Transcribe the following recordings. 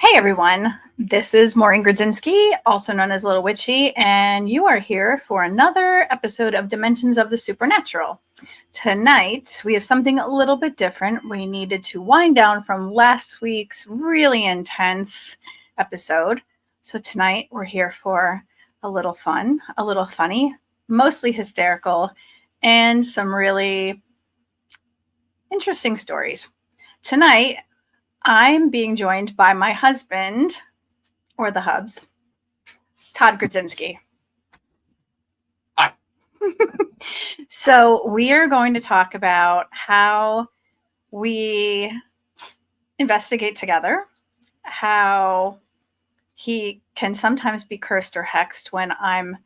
Hey everyone, this is Maureen Grudzinski, also known as Lil Witchy, and you are here for another episode of Dimensions of the Supernatural. Tonight, we have something a little bit different. We needed to wind down from last week's really intense episode. So tonight, we're here for a little fun, a little funny, mostly hysterical, and some really interesting stories. Tonight, I'm being joined by my husband, or the hubs, Todd Grudzinski. Hi. So we are going to talk about how we investigate together, how he can sometimes be cursed or hexed when I'm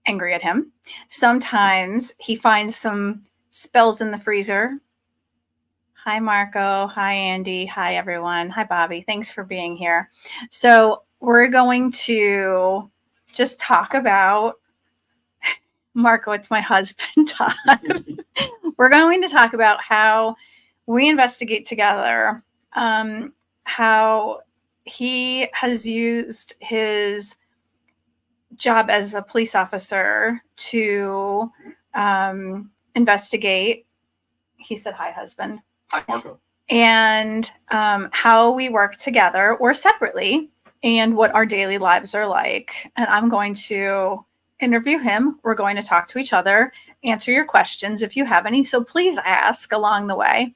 angry at him. Sometimes he finds some spells in the freezer. Hi, Marco. Hi, Andy. Hi, everyone. Hi, Bobby. Thanks for being here. So we're going to just talk about Marco. It's my husband, Todd. We're going to talk about how we investigate together, how he has used his job as a police officer to investigate. He said, hi, husband. Hi, Marco. And how we work together or separately and what our daily lives are like. And I'm going to interview him. We're going to talk to each other, answer your questions if you have any. So please ask along the way.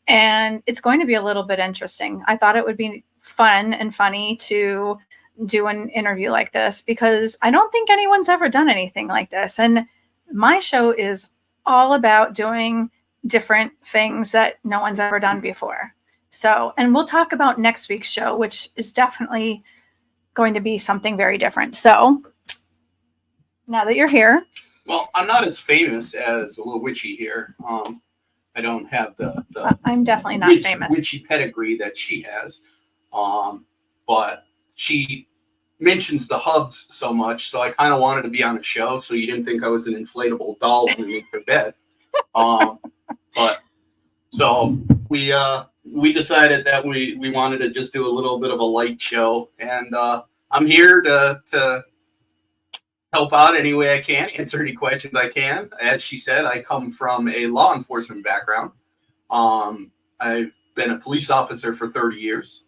And it's going to be a little bit interesting. I thought it would be fun and funny to do an interview like this because I don't think anyone's ever done anything like this. And my show is all about doing different things that no one's ever done before. So, and we'll talk about next week's show, which is definitely going to be something very different. So now that you're here. Well, I'm not as famous as Lil Witchy here. I don't have the I'm definitely not famous. Witchy pedigree that she has. But she mentions the hubs so much, so I kind of wanted to be on the show so you didn't think I was an inflatable doll when we went to bed. But so we decided that we wanted to just do a little bit of a light show, and I'm here to help out any way I can, answer any questions I can. As she said, I come from a law enforcement background. I've been a police officer for 30 years.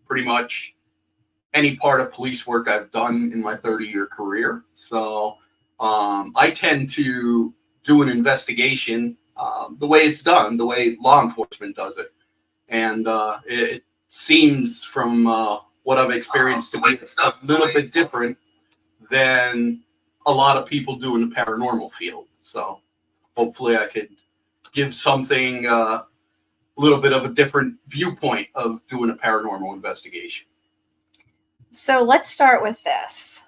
Pretty much any part of police work I've done in my 30-year career. So I tend to do an investigation the way it's done, the way law enforcement does it. And it seems from what I've experienced to be a little bit different than a lot of people do in the paranormal field. So hopefully I could give something a little bit of a different viewpoint of doing a paranormal investigation. So let's start with this.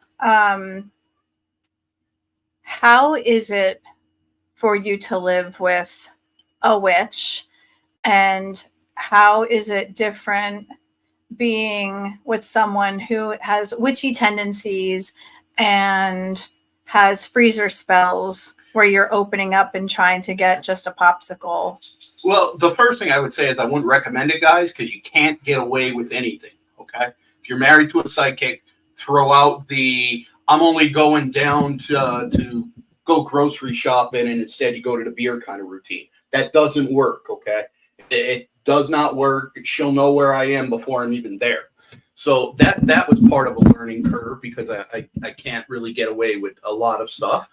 How is it for you to live with a witch, and how is it different being with someone who has witchy tendencies and has freezer spells where you're opening up and trying to get just a popsicle? Well, the first thing I would say is I wouldn't recommend it, guys, because you can't get away with anything, okay? If you're married to a psychic, throw out the I'm only going down to go grocery shopping and instead you go to the beer kind of routine. That doesn't work, okay? It does not work. She'll know where I am before I'm even there. So that was part of a learning curve because I can't really get away with a lot of stuff.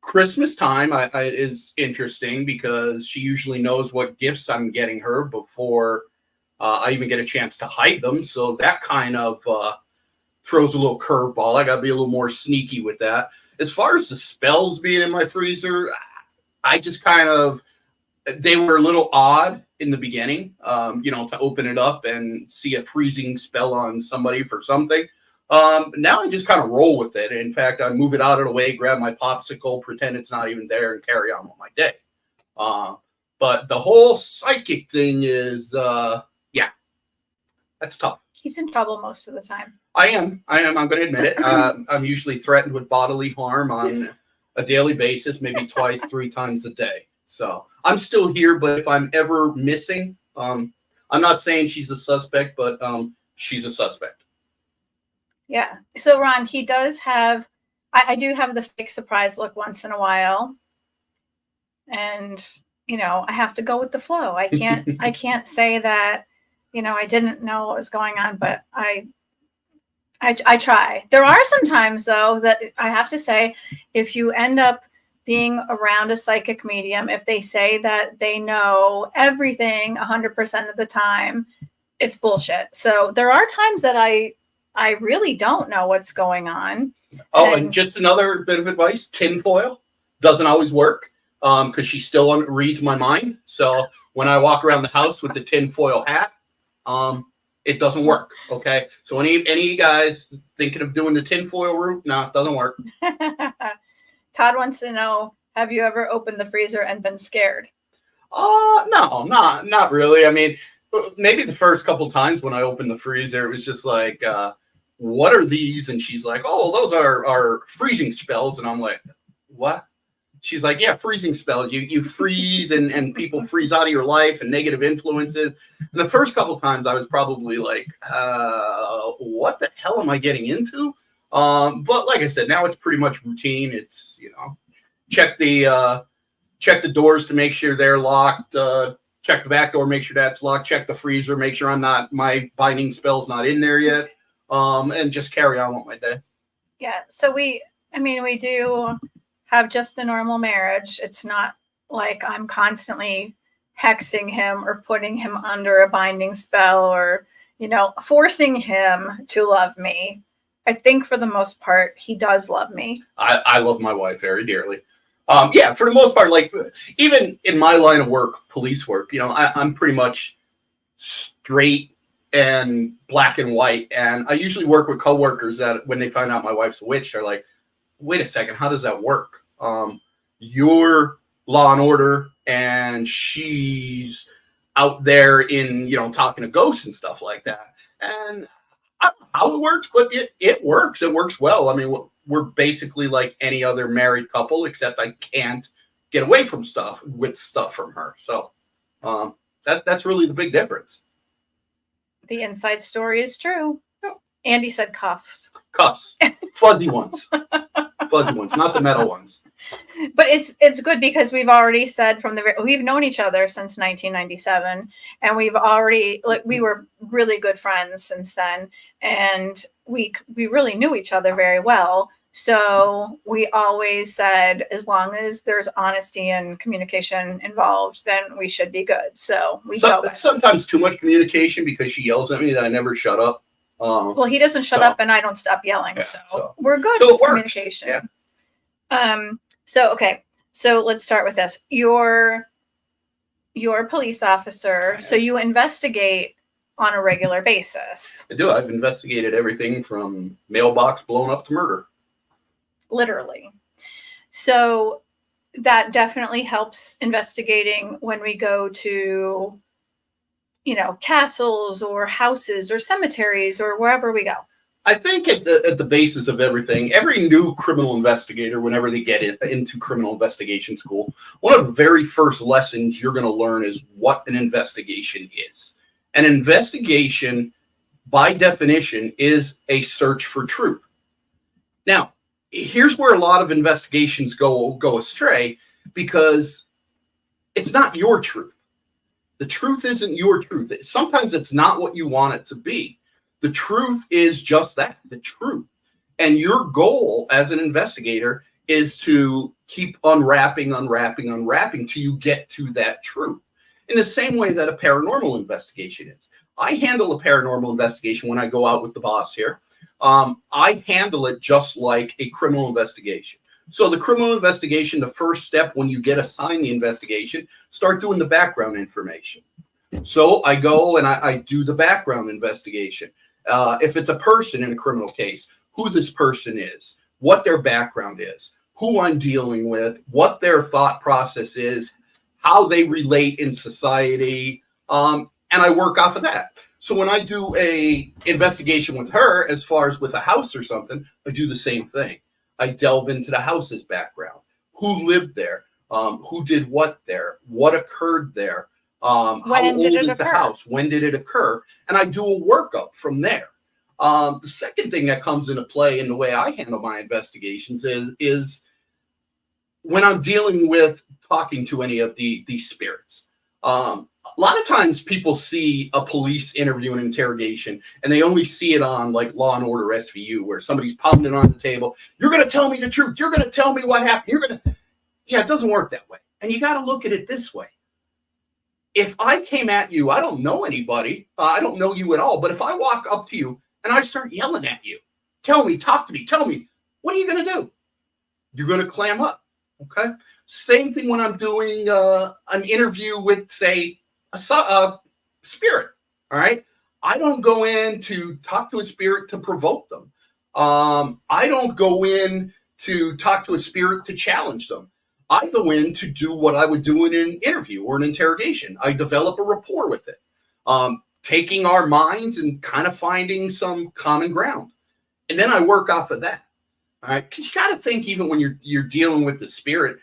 Christmas time is interesting because she usually knows what gifts I'm getting her before I even get a chance to hide them. So that kind of throws a little curveball. I got to be a little more sneaky with that. As far as the spells being in my freezer, I just kind of, they were a little odd in the beginning, to open it up and see a freezing spell on somebody for something. Now I just kind of roll with it. In fact, I move it out of the way, grab my popsicle, pretend it's not even there, and carry on with my day. But the whole psychic thing is, that's tough. He's in trouble most of the time. I am. I'm going to admit it. I'm usually threatened with bodily harm on a daily basis, maybe twice, 3 times a day. So I'm still here, but if I'm ever missing, I'm not saying she's a suspect, but she's a suspect. Yeah. So Ron, he does have, I do have the fake surprise look once in a while. And, you know, I have to go with the flow. I can't say that, you know, I didn't know what was going on, but I try. There are some times though that I have to say, if you end up being around a psychic medium, if they say that they know everything 100% of the time, it's bullshit. So there are times that I really don't know what's going on. Oh, and just another bit of advice: tinfoil doesn't always work because she still reads my mind. So when I walk around the house with the tinfoil hat, it doesn't work. Okay, so any of you guys thinking of doing the tinfoil route, no, it doesn't work. Todd wants to know: have you ever opened the freezer and been scared? No, not really. I mean, maybe the first couple times when I opened the freezer, it was just like, what are these? And she's like, oh, those are freezing spells. And I'm like, what? She's like, yeah, freezing spells. You freeze and people freeze out of your life and negative influences. And the first couple times I was probably like, what the hell am I getting into? But like I said, now it's pretty much routine. It's, you know, check the doors to make sure they're locked. Check the back door, make sure that's locked. Check the freezer, make sure my binding spell's not in there yet. And just carry on with my day. Yeah. So we do have just a normal marriage. It's not like I'm constantly hexing him or putting him under a binding spell or, you know, forcing him to love me. I think for the most part, he does love me. I love my wife very dearly. Yeah, for the most part, like even in my line of work, police work, you know, I'm pretty much straight and black and white. And I usually work with coworkers that when they find out my wife's a witch, they're like, wait a second, how does that work? You're law and order and she's out there in, you know, talking to ghosts and stuff like that. And I don't know how it works, but it works. It works well. I mean, we're basically like any other married couple, except I can't get away from stuff from her. So that's really the big difference. The inside story is true. Andy said cuffs. Cuffs. Fuzzy ones. Fuzzy ones, not the metal ones. But it's good because we've already said we've known each other since 1997, and we were really good friends since then, and we really knew each other very well. So we always said, as long as there's honesty and communication involved, then we should be good. So sometimes too much communication because she yells at me that I never shut up. Well, he doesn't shut up, and I don't stop yelling. Yeah, so we're good with communication. Yeah. So let's start with this. You're a police officer, so you investigate on a regular basis. I do. I've investigated everything from mailbox blown up to murder. Literally. So that definitely helps investigating when we go to, you know, castles or houses or cemeteries or wherever we go. I think at the basis of everything, every new criminal investigator, whenever they get into criminal investigation school, one of the very first lessons you're going to learn is what an investigation is. An investigation, by definition, is a search for truth. Now, here's where a lot of investigations go astray, because it's not your truth. The truth isn't your truth. Sometimes it's not what you want it to be. The truth is just that, the truth. And your goal as an investigator is to keep unwrapping till you get to that truth. In the same way that a paranormal investigation is. I handle a paranormal investigation when I go out with the boss here. I handle it just like a criminal investigation. So the criminal investigation, the first step when you get assigned the investigation, start doing the background information. So I go and I do the background investigation. If it's a person in a criminal case, who this person is, what their background is, who I'm dealing with, what their thought process is, how they relate in society, and I work off of that. So when I do a investigation with her, as far as with a house or something, I do the same thing. I delve into the house's background, who lived there, who did what there, what occurred there, How When did old it is the occur? house? When did it occur? And I do a workup from there. The second thing that comes into play in the way I handle my investigations is when I'm dealing with talking to any of these spirits. A lot of times people see a police interview and interrogation and they only see it on like Law and Order SVU where somebody's pounding on the table. You're going to tell me the truth. You're going to tell me what happened. Yeah, it doesn't work that way. And you got to look at it this way. If I came at you, I don't know anybody. I don't know you at all. But if I walk up to you and I start yelling at you, tell me, talk to me, tell me, what are you going to do? You're going to clam up. Okay. Same thing when I'm doing an interview with, say, a spirit. All right. I don't go in to talk to a spirit to provoke them. I don't go in to talk to a spirit to challenge them. I go in to do what I would do in an interview or an interrogation. I develop a rapport with it, taking our minds and kind of finding some common ground. And then I work off of that. All right. Because you got to think, even when you're dealing with the spirit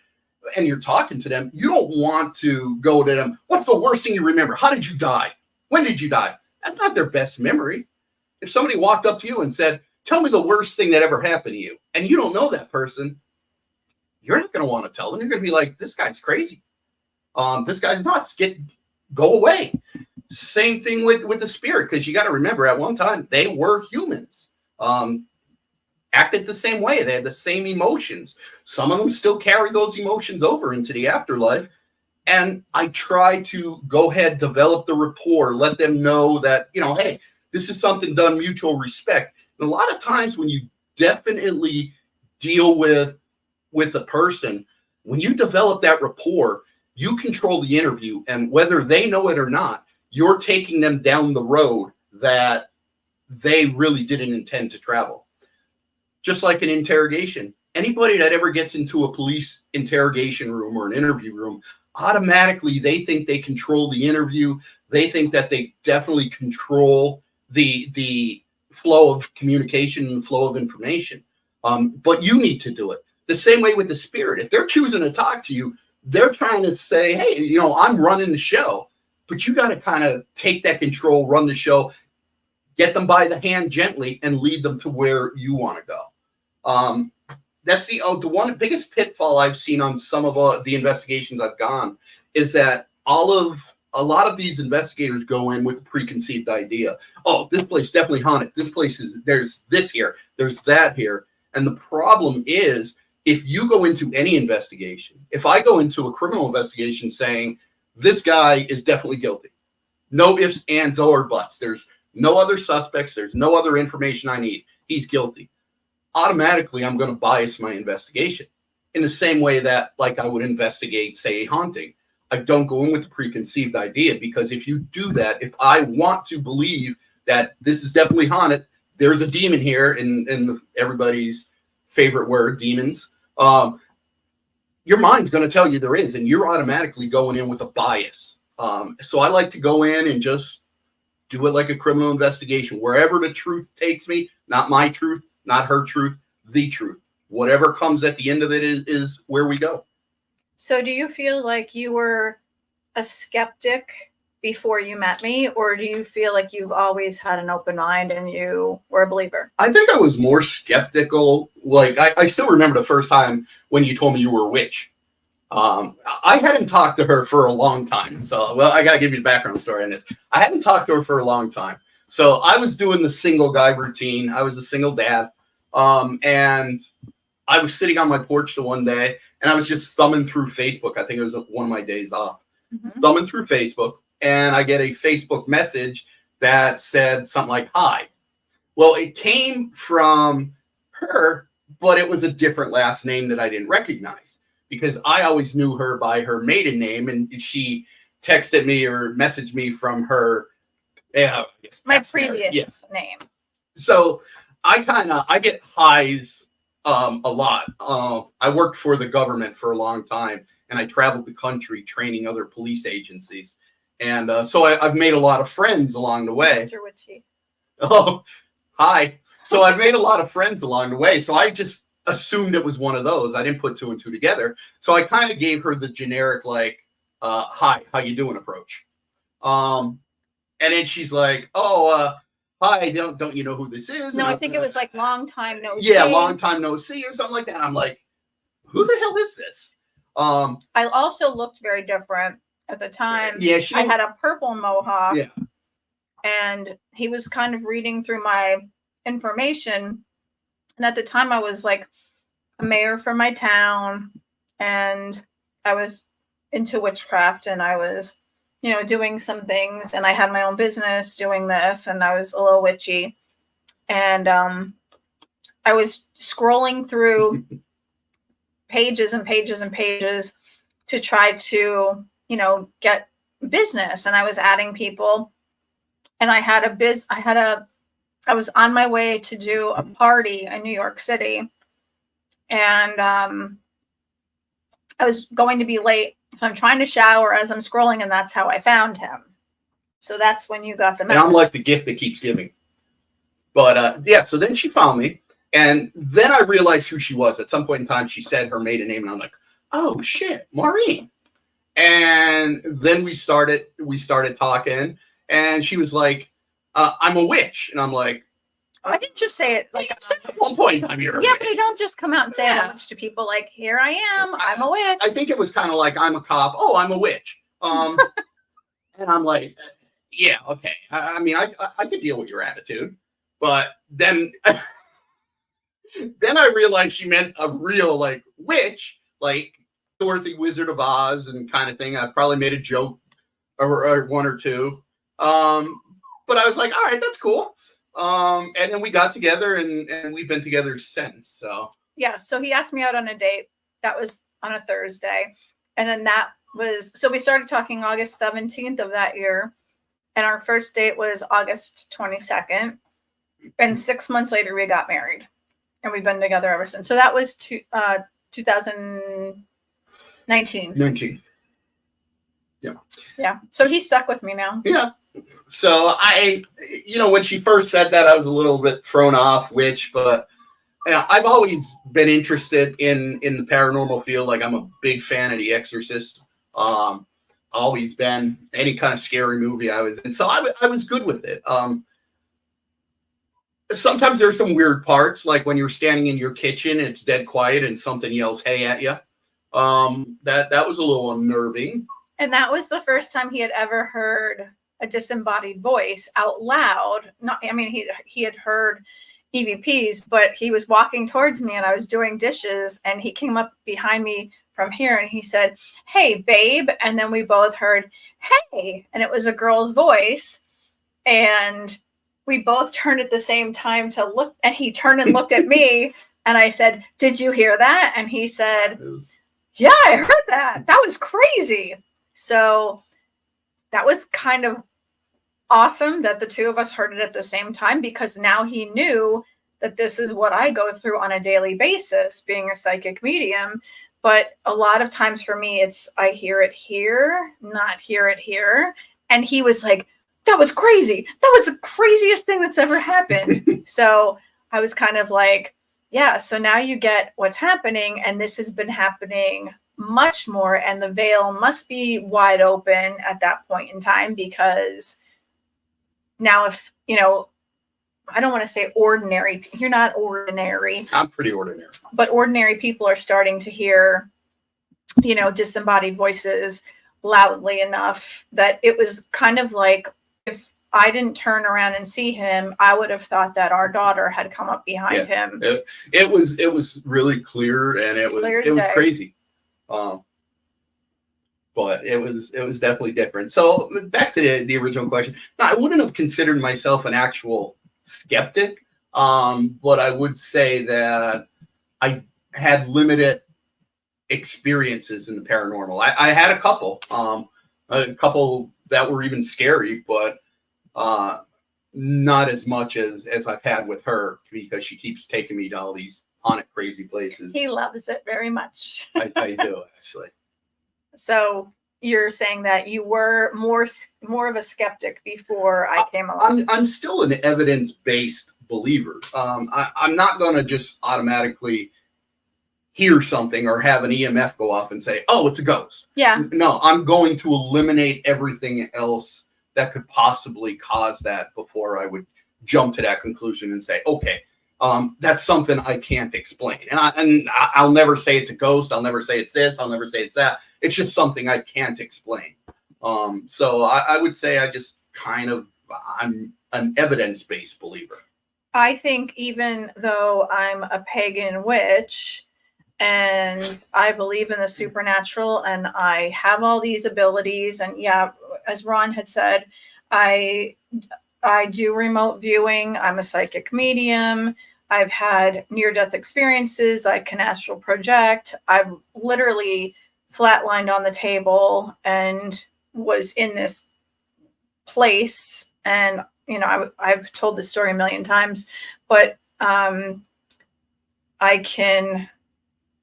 and you're talking to them, you don't want to go to them. What's the worst thing you remember? How did you die? When did you die? That's not their best memory. If somebody walked up to you and said, tell me the worst thing that ever happened to you, and you don't know that person, you're not going to want to tell them. You're going to be like, this guy's crazy. This guy's nuts. Go away. Same thing with the spirit, because you got to remember, at one time, they were humans. Acted the same way. They had the same emotions. Some of them still carry those emotions over into the afterlife. And I try to go ahead, develop the rapport, let them know that, hey, this is something done mutual respect. And a lot of times when you definitely deal with a person, when you develop that rapport, you control the interview. And whether they know it or not, you're taking them down the road that they really didn't intend to travel. Just like an interrogation. Anybody that ever gets into a police interrogation room or an interview room, automatically they think they control the interview. They think that they definitely control the flow of communication and flow of information. But you need to do it. The same way with the spirit. If they're choosing to talk to you, they're trying to say, hey, I'm running the show. But you got to kind of take that control, run the show, get them by the hand gently, and lead them to where you want to go. That's the one biggest pitfall I've seen on some of the investigations I've gone is that a lot of these investigators go in with a preconceived idea. Oh, this place definitely haunted. This place there's this here, there's that here. And the problem is, if you go into any investigation, if I go into a criminal investigation saying this guy is definitely guilty, no ifs, ands, or buts, there's no other suspects, there's no other information I need, he's guilty, automatically I'm going to bias my investigation in the same way that, like, I would investigate, say, a haunting. I don't go in with the preconceived idea, because if you do that, if I want to believe that this is definitely haunted, there's a demon here, in everybody's favorite word, demons, your mind's going to tell you there is, and you're automatically going in with a bias. So I like to go in and just do it like a criminal investigation. Wherever the truth takes me, not my truth, not her truth, the truth. Whatever comes at the end of it is where we go. So do you feel like you were a skeptic before you met me, or do you feel like you've always had an open mind and you were a believer? I think I was more skeptical. Like, I still remember the first time when you told me you were a witch. I hadn't talked to her for a long time. So, well, I got to give you the background story on this. I hadn't talked to her for a long time. So I was doing the single guy routine. I was a single dad. And I was sitting on my porch the one day, and I was just thumbing through Facebook. I think it was one of my days off. Mm-hmm. Thumbing through Facebook, and I get a Facebook message that said something like, hi. Well, it came from her, but it was a different last name that I didn't recognize, because I always knew her by her maiden name, and she texted me or messaged me from her my previous name. So I get highs a lot. I worked for the government for a long time, and I traveled the country training other police agencies. And so I've made a lot of friends along the way. Mr. Witchy. Oh, hi. So I've made a lot of friends along the way. So I just assumed it was one of those. I didn't put two and two together. So I kind of gave her the generic, like, hi, how you doing approach. And then she's like, "Oh, hi, don't you know who this is?" No, And I think it was like long time no yeah, see. long time no see or something like that. I'm like, who the hell is this? I also looked very different at the time. Yeah, I had a purple mohawk. Yeah. And he was kind of reading through my information. And at the time, I was like a mayor for my town, and I was into witchcraft, and I was, doing some things, and I had my own business doing this, and I was a little witchy. And I was scrolling through pages and pages and pages to try to, get business. And I was adding people, and I was on my way to do a party in New York City, and I was going to be late. So I'm trying to shower as I'm scrolling, and that's how I found him. So that's when you got the message. And I'm like the gift that keeps giving. But yeah, so then she found me, and then I realized who she was. At some point in time, she said her maiden name, and I'm like, oh shit, Maureen. And then we started talking, and she was like, I'm a witch. And I'm like, I didn't just say it like at one point in time, you're a yeah, witch. but I don't just come out and say I'm a witch to people. Like, here I am, I'm a witch. I think it was kind of like, I'm a cop. Oh, I'm a witch. And I'm like, yeah, okay. I mean, I could deal with your attitude, but then then I realized she meant a real like witch, like Dorothy Wizard of Oz and kind of thing. I probably made a joke or one or two. But I was like, all right, that's cool. And then we got together, and we've been together since. So yeah, so he asked me out on a date. That was on a Thursday, and then so we started talking August 17th of that year, and our first date was August 22nd, and 6 months later we got married, and we've been together ever since. So that was 2019. 19. Yeah. So he's stuck with me now. Yeah. So when she first said that, I was a little bit thrown off, but I've always been interested in the paranormal field. Like, I'm a big fan of The Exorcist. Always been. Any kind of scary movie I was in. So I was good with it. Sometimes there's some weird parts, like when you're standing in your kitchen, it's dead quiet and something yells, "Hey," at you. That was a little unnerving. And that was the first time he had ever heard a disembodied voice out loud. He had heard EVPs, but he was walking towards me and I was doing dishes, and he came up behind me from here and he said, "Hey, babe." And then we both heard, "Hey," and it was a girl's voice. And we both turned at the same time to look, and he turned and looked at me, and I said, "Did you hear that?" And he said, "Yeah, I heard that. That was crazy." So that was kind of awesome that the two of us heard it at the same time, because now he knew that this is what I go through on a daily basis, being a psychic medium. But a lot of times for me, it's I hear it here, not hear it here. And he was like, "That was crazy. That was the craziest thing that's ever happened." So I was kind of like, yeah, so now you get what's happening, and this has been happening much more, and the veil must be wide open at that point in time, because now if, I don't want to say ordinary, you're not ordinary. I'm pretty ordinary. But ordinary people are starting to hear, disembodied voices loudly enough that it was kind of like, if I didn't turn around and see him, I would have thought that our daughter had come up behind him. It was really clear, and it was crazy. But it was definitely different. So back to the original question. No, I wouldn't have considered myself an actual skeptic, but I would say that I had limited experiences in the paranormal. I had a couple that were even scary, but not as much as I've had with her, because she keeps taking me to all these haunted, crazy places. He loves it very much. I do, actually. So you're saying that you were more of a skeptic before I came along. I'm still an evidence-based believer. I'm not going to just automatically hear something or have an EMF go off and say, "Oh, it's a ghost." Yeah. No, I'm going to eliminate everything else that could possibly cause that before I would jump to that conclusion and say, okay, that's something I can't explain. And I'll never say it's a ghost. I'll never say it's this. I'll never say it's that. It's just something I can't explain. So I would say I'm an evidence-based believer. I think even though I'm a pagan witch and I believe in the supernatural and I have all these abilities, and yeah, as Ron had said, I do remote viewing. I'm a psychic medium. I've had near-death experiences. I can astral project. I've literally flatlined on the table and was in this place. And, you know, I've told this story a million times, but I can,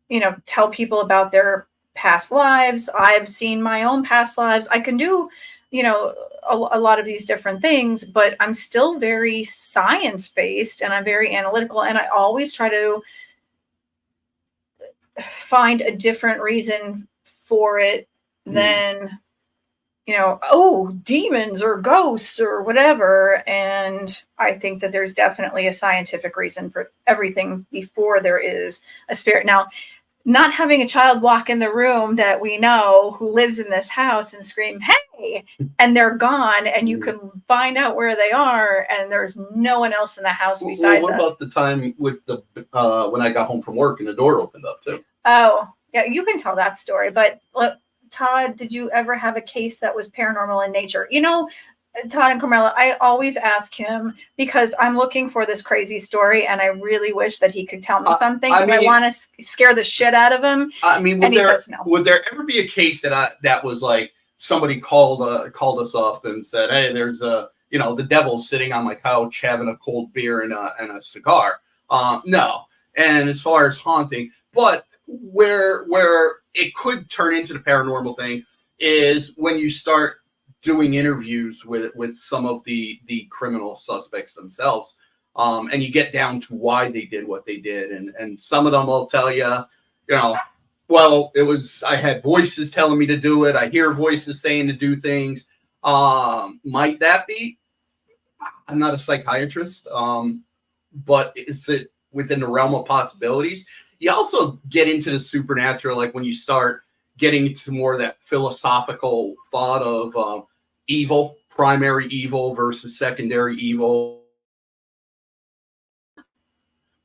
you know, tell people about their past lives. I've seen my own past lives. I can do, you know, a lot of these different things, but I'm still very science-based and I'm very analytical. And I always try to find a different reason for it than, you know, oh, demons or ghosts or whatever. And I think that there's definitely a scientific reason for everything before there is a spirit. Now, not having a child walk in the room that we know who lives in this house and scream, hey, and they're gone, and you can find out where they are, and there's no one else in the house besides what us. about the time with the when I got home from work and the door opened up too? Oh, yeah, you can tell that story. But Todd, did you ever have a case that was paranormal in nature? You know, Todd and Carmela, I always ask him because I'm looking for this crazy story, and I really wish that he could tell me something. I want to scare the shit out of him. I mean, and he says no. Would there ever be a case that was like somebody called us up and said, "Hey, there's the devil's sitting on my couch having a cold beer and a cigar"? No. And as far as haunting, but where it could turn into the paranormal thing is when you start doing interviews with some of the criminal suspects themselves, and you get down to why they did what they did, and some of them will tell you, well, I had voices telling me to do it. I hear voices saying to do things. Might that be? I'm not a psychiatrist, but is it within the realm of possibilities? You also get into the supernatural, like when you start getting to more of that philosophical thought of evil, primary evil versus secondary evil.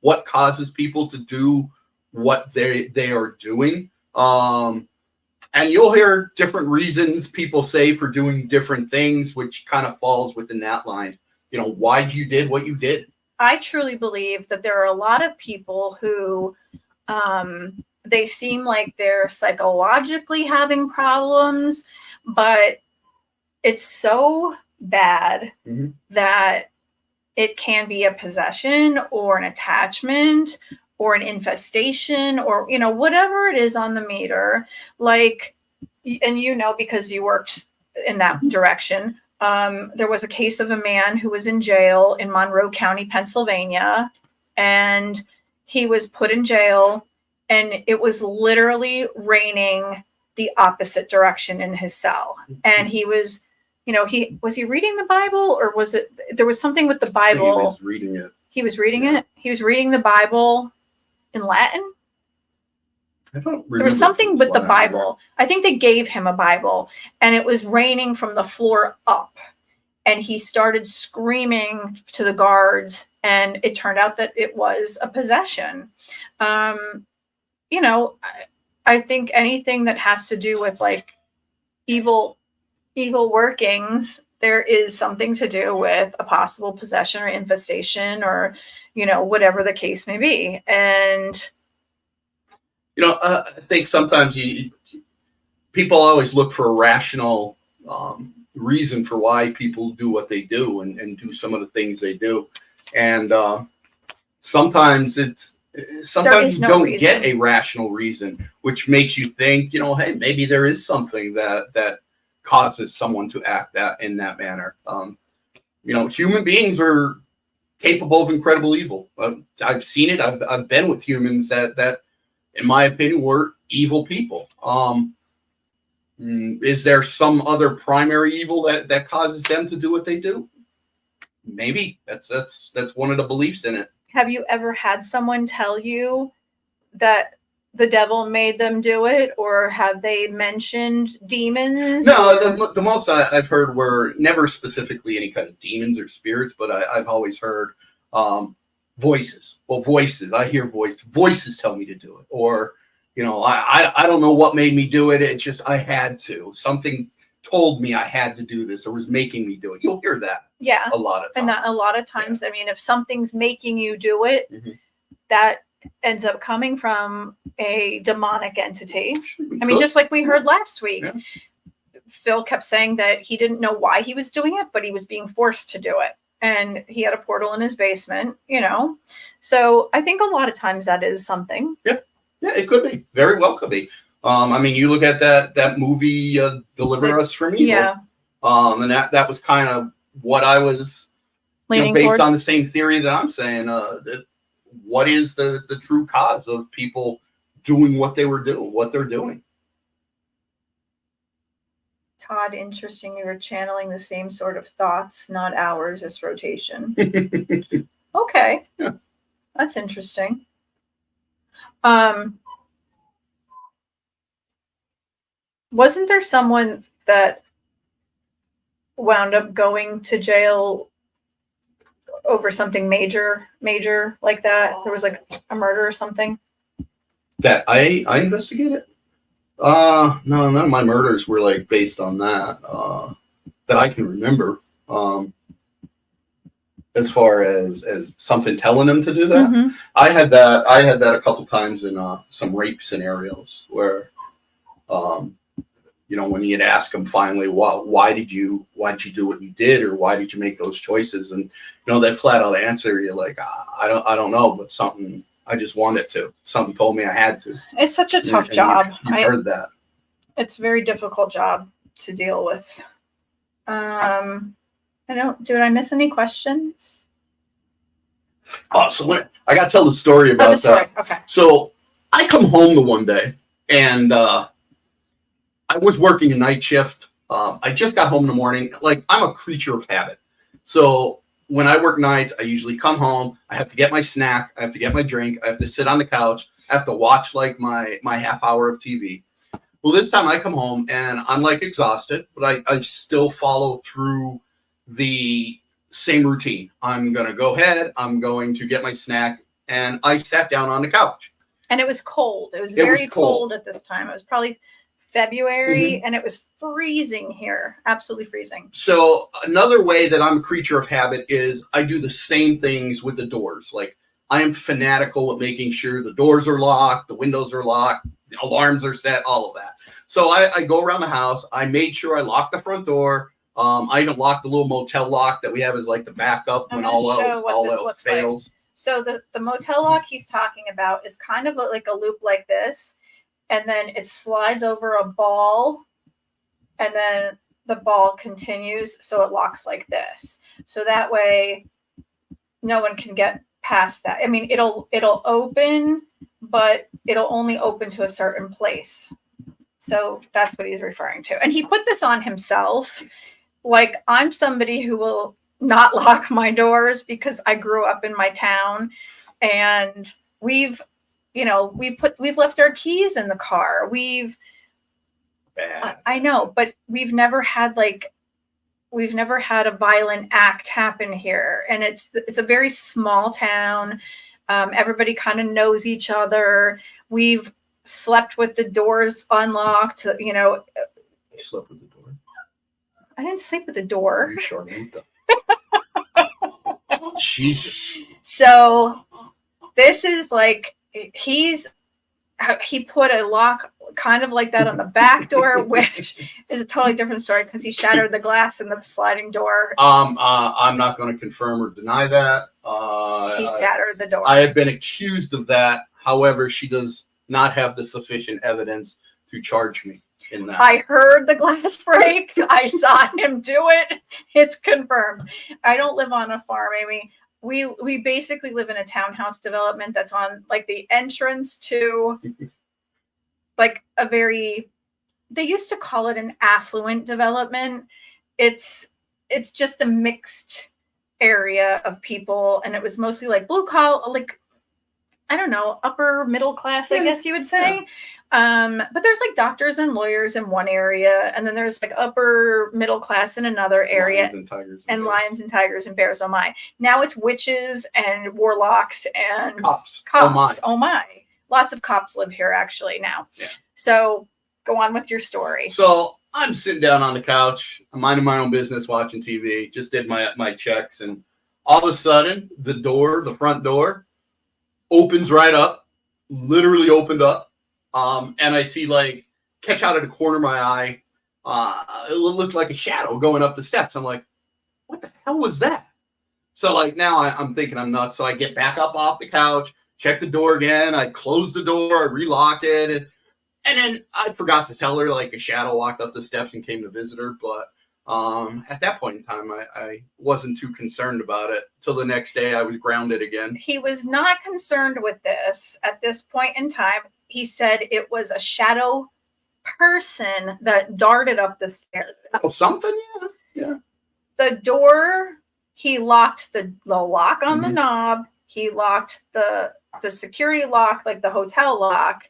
What causes people to do what they are doing? And you'll hear different reasons people say for doing different things, which kind of falls within that line. Why you did what you did. I truly believe that there are a lot of people who they seem like they're psychologically having problems, but it's so bad that it can be a possession or an attachment or an infestation or, whatever it is on the meter. Like, and because you worked in that direction, there was a case of a man who was in jail in Monroe County, Pennsylvania, and he was put in jail, and it was literally raining the opposite direction in his cell. And he was, was he reading the Bible, or there was something with the Bible? He was reading it. He was reading it. He was reading the Bible in Latin. I don't remember. There was something with the Bible. I think they gave him a Bible, and it was raining from the floor up. And he started screaming to the guards, and it turned out that it was a possession. I think anything that has to do with like evil workings, there is something to do with a possible possession or infestation or, whatever the case may be. And I think sometimes people always look for a rational reason for why people do what they do and do some of the things they do. And sometimes you don't get a rational reason, which makes you think, hey, maybe there is something that causes someone to act in that manner. Human beings are capable of incredible evil. I've seen it. I've been with humans that in my opinion, were evil people. Is there some other primary evil that causes them to do what they do? Maybe that's one of the beliefs in it. Have you ever had someone tell you that the devil made them do it, or have they mentioned demons? No, the most I've heard were never specifically any kind of demons or spirits, but I've always heard voices. Well, voices. I hear voices tell me to do it, or I don't know what made me do it. It's just I had to. Something told me I had to do this, or was making me do it. You'll hear that. Yeah, a lot of times. And that a lot of times, yeah. I mean, if something's making you do it, that ends up coming from a demonic entity. I mean, just like we heard last week, Phil kept saying that he didn't know why he was doing it, but he was being forced to do it. And he had a portal in his basement, So I think a lot of times that is something. Yeah, it could be. Very well could be. I mean, you look at that movie, Deliver Us from Evil. Yeah. And that was kind of what I was leaning based towards. On the same theory that I'm saying. What is the true cause of people doing what they're doing? Todd, interesting. You were channeling the same sort of thoughts, not ours, this rotation. Okay. Yeah. That's interesting. Wasn't there someone that wound up going to jail over something major like that? There was like a murder or something that I investigated. No, none of my murders were like based on that I can remember. As far as something telling them to do that, I had that a couple times in some rape scenarios where when you'd ask them finally, why did you do what you did, or why did you make those choices? And that flat out answer, you're like, I don't know, but something, I just wanted to. Something told me I had to. It's such a tough job. You've heard that. It's a very difficult job to deal with. Did I miss any questions? Oh, so I got to tell the story about that. Okay. So I come home the one day, and I was working a night shift. I just got home in the morning. Like, I'm a creature of habit. So when I work nights, I usually come home. I have to get my snack. I have to get my drink. I have to sit on the couch. I have to watch like my half hour of TV. Well, this time I come home and I'm like exhausted, but I still follow through the same routine. I'm going to go ahead. I'm going to get my snack. And I sat down on the couch. And it was cold. It was very cold at this time. It was probably February, and it was freezing here. Absolutely freezing. So another way that I'm a creature of habit is I do the same things with the doors. Like, I am fanatical at making sure the doors are locked, the windows are locked, the alarms are set, all of that. So I go around the house. I made sure I locked the front door. I even locked the little motel lock that we have as like the backup when all else fails. Like. So the motel lock he's talking about is kind of like a loop like this. And then it slides over a ball, and then the ball continues, so it locks like this. So that way, no one can get past that. I mean, it'll open, but it'll only open to a certain place. So that's what he's referring to. And he put this on himself. Like, I'm somebody who will not lock my doors because I grew up in my town, and we've left our keys in the car. I know, but we've never had a violent act happen here. And it's a very small town. Everybody kind of knows each other. We've slept with the doors unlocked, You slept with the door? I didn't sleep with the door. You sure made them. Jesus. So this is like, he put a lock kind of like that on the back door, which is a totally different story because he shattered the glass in the sliding door. I'm not going to confirm or deny that. He shattered the door. I have been accused of that. However, she does not have the sufficient evidence to charge me in that. I heard the glass break. I saw him do it. It's confirmed. I don't live on a farm, Amy. We basically live in a townhouse development that's on like the entrance to like a very they used to call it an affluent development. It's just a mixed area of people, and it was mostly like blue collar, like, I don't know, upper middle class, I guess you would say. But there's like doctors and lawyers in one area, and then there's like upper middle class in another area, Lions and tigers and lions and tigers and bears. Oh my! Now it's witches and warlocks and cops. Oh my! Lots of cops live here actually now. Yeah. So go on with your story. So I'm sitting down on the couch. I'm minding my own business, watching TV. Just did my checks, and all of a sudden, the front door, opens right up, literally opened up, and I see like catch out of the corner of my eye. It looked like a shadow going up the steps. I'm like, what the hell was that? So like now I'm thinking I'm nuts. So I get back up off the couch, check the door again. I close the door, I relock it, and then I forgot to tell her like a shadow walked up the steps and came to visit her. But at that point in time, I wasn't too concerned about it. Till the next day, I was grounded again. He was not concerned with this at this point in time. He said it was a shadow person that darted up the stairs. Oh, something? Yeah. The door, he locked the lock on the knob. He locked the security lock, like the hotel lock.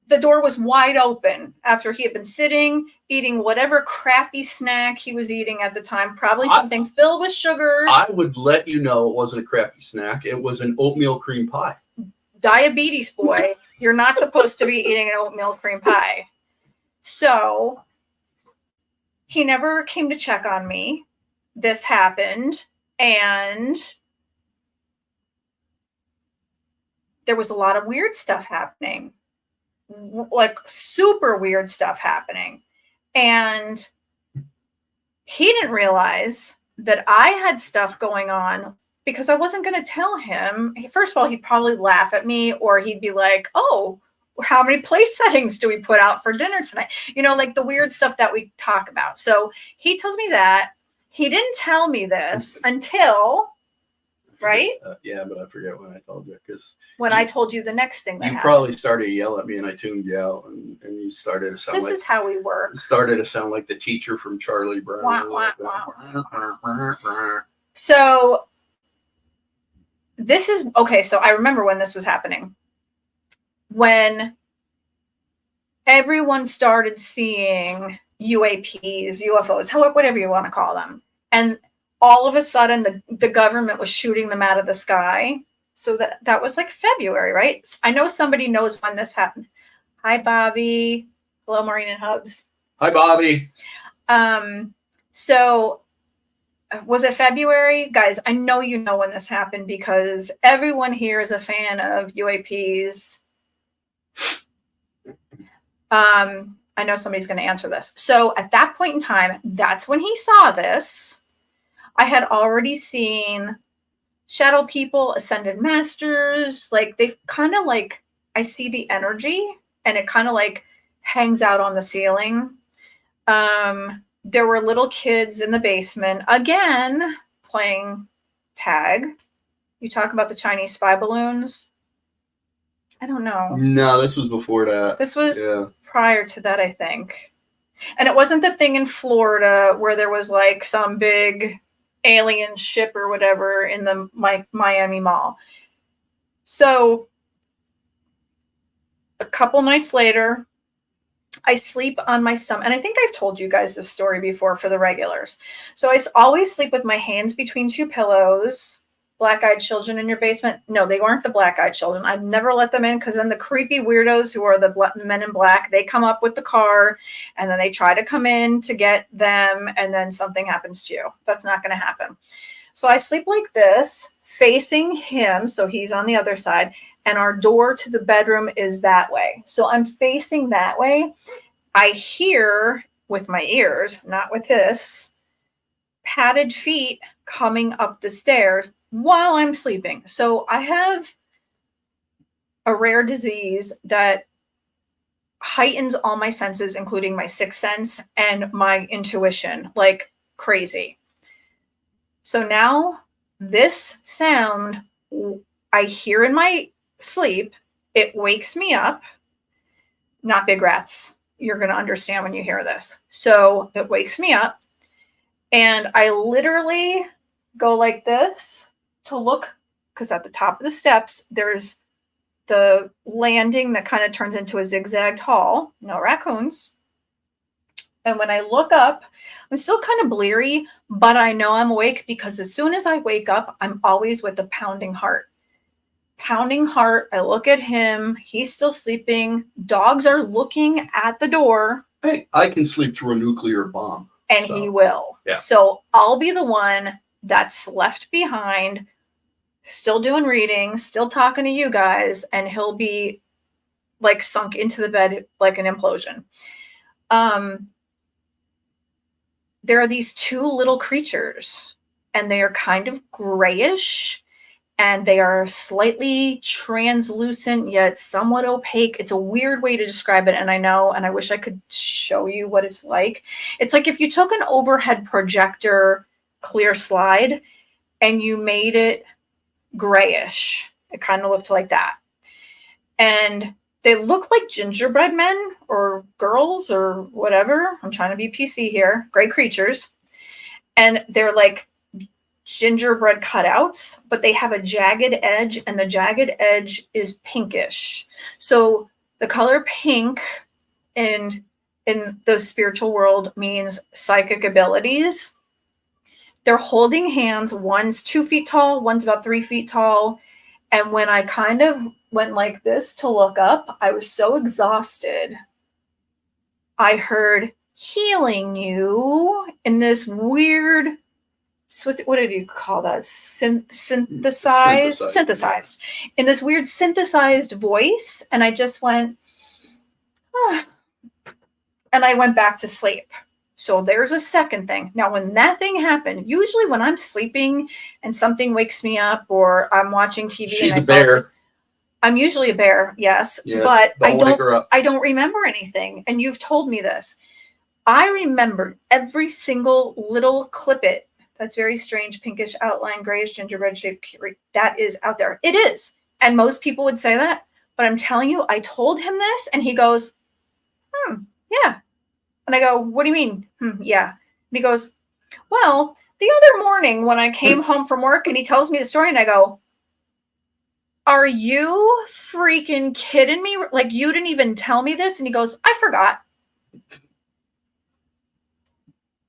The door was wide open after he had been sitting, eating whatever crappy snack he was eating at the time, probably something filled with sugar. I would let you know it wasn't a crappy snack. It was an oatmeal cream pie. Diabetes boy, you're not supposed to be eating an oatmeal cream pie. So he never came to check on me. This happened, and there was a lot of weird stuff happening. Like super weird stuff happening. And he didn't realize that I had stuff going on because I wasn't going to tell him. First of all, he'd probably laugh at me, or he'd be like, oh, how many place settings do we put out for dinner tonight? You know, like the weird stuff that we talk about. So he tells me that. He didn't tell me this until... Right? Yeah, but I forget when I told you. Because when I told you the next thing that you happened. probably started to yell at me, and I tuned you out, and you started to sound this like... is how we work. Started to sound like the teacher from Charlie Brown. Wah, wah, wah. So this is... Okay, so I remember when this was happening. When everyone started seeing UAPs, UFOs, whatever you want to call them. And all of a sudden, the government was shooting them out of the sky. So that was like February, right? I know somebody knows when this happened. Hi, Bobby. Hello, Maureen and Hubs. Hi, Bobby. So was it February? Guys, I know you know when this happened because everyone here is a fan of UAPs. I know somebody's going to answer this. So at that point in time, that's when he saw this. I had already seen shadow people, ascended masters. Like they kind of like, I see the energy and it kind of like hangs out on the ceiling. There were little kids in the basement again playing tag. You talk about the Chinese spy balloons. I don't know. No, this was before that. This was prior to that, I think. And it wasn't the thing in Florida where there was like some big alien ship or whatever in the Miami Mall. So a couple nights later, I sleep on my stomach. And I think I've told you guys this story before for the regulars. So I always sleep with my hands between two pillows. Black-eyed children in your basement? No, they weren't the black-eyed children. I'd never let them in because then the creepy weirdos who are the men in black, they come up with the car and then they try to come in to get them and then something happens to you. That's not going to happen. So I sleep like this, facing him. So he's on the other side and our door to the bedroom is that way. So I'm facing that way. I hear with my ears, not with this, padded feet coming up the stairs while I'm sleeping. So I have a rare disease that heightens all my senses, including my sixth sense and my intuition, like crazy. So now this sound I hear in my sleep, it wakes me up. Not big rats. you're going to understand when you hear this. So it wakes me up, and I literally go like this to look, because at the top of the steps, there's the landing that kind of turns into a zigzagged hall. No raccoons. And when I look up, I'm still kind of bleary, but I know I'm awake, because as soon as I wake up, I'm always with a pounding heart. Pounding heart. I look at him. He's still sleeping. Dogs are looking at the door. Hey, I can sleep through a nuclear bomb. And so, he will. Yeah. So I'll be the one that's left behind, still doing readings, still talking to you guys, and he'll be like sunk into the bed like an implosion. There are these two little creatures, and they are kind of grayish, and they are slightly translucent yet somewhat opaque. It's a weird way to describe it, and I know, and I wish I could show you what it's like. It's like if you took an overhead projector clear slide and you made it grayish. It kind of looked like that. And they look like gingerbread men or girls or whatever. I'm trying to be PC here. Gray creatures. And they're like gingerbread cutouts, but they have a jagged edge, and the jagged edge is pinkish. So the color pink in the spiritual world means psychic abilities. They're holding hands. One's 2 feet tall, one's about 3 feet tall. And when I kind of went like this to look up, I was so exhausted. I heard healing you in this weird, what did you call that? Synthesized. In this weird synthesized voice. And I just went, oh. And I went back to sleep. So there's a second thing. Now, when that thing happened, usually when I'm sleeping and something wakes me up, or I'm watching TV. She's a bear. I'm usually a bear, yes, but I don't remember anything. And you've told me this. I remember every single little clippet. That's very strange, pinkish outline, grayish, gingerbread shaped. That is out there. It is. And most people would say that. But I'm telling you, I told him this, and he goes, yeah. And I go, what do you mean? Yeah. And he goes, well, the other morning when I came home from work, and he tells me the story, and I go, are you freaking kidding me? Like, you didn't even tell me this? And he goes, I forgot.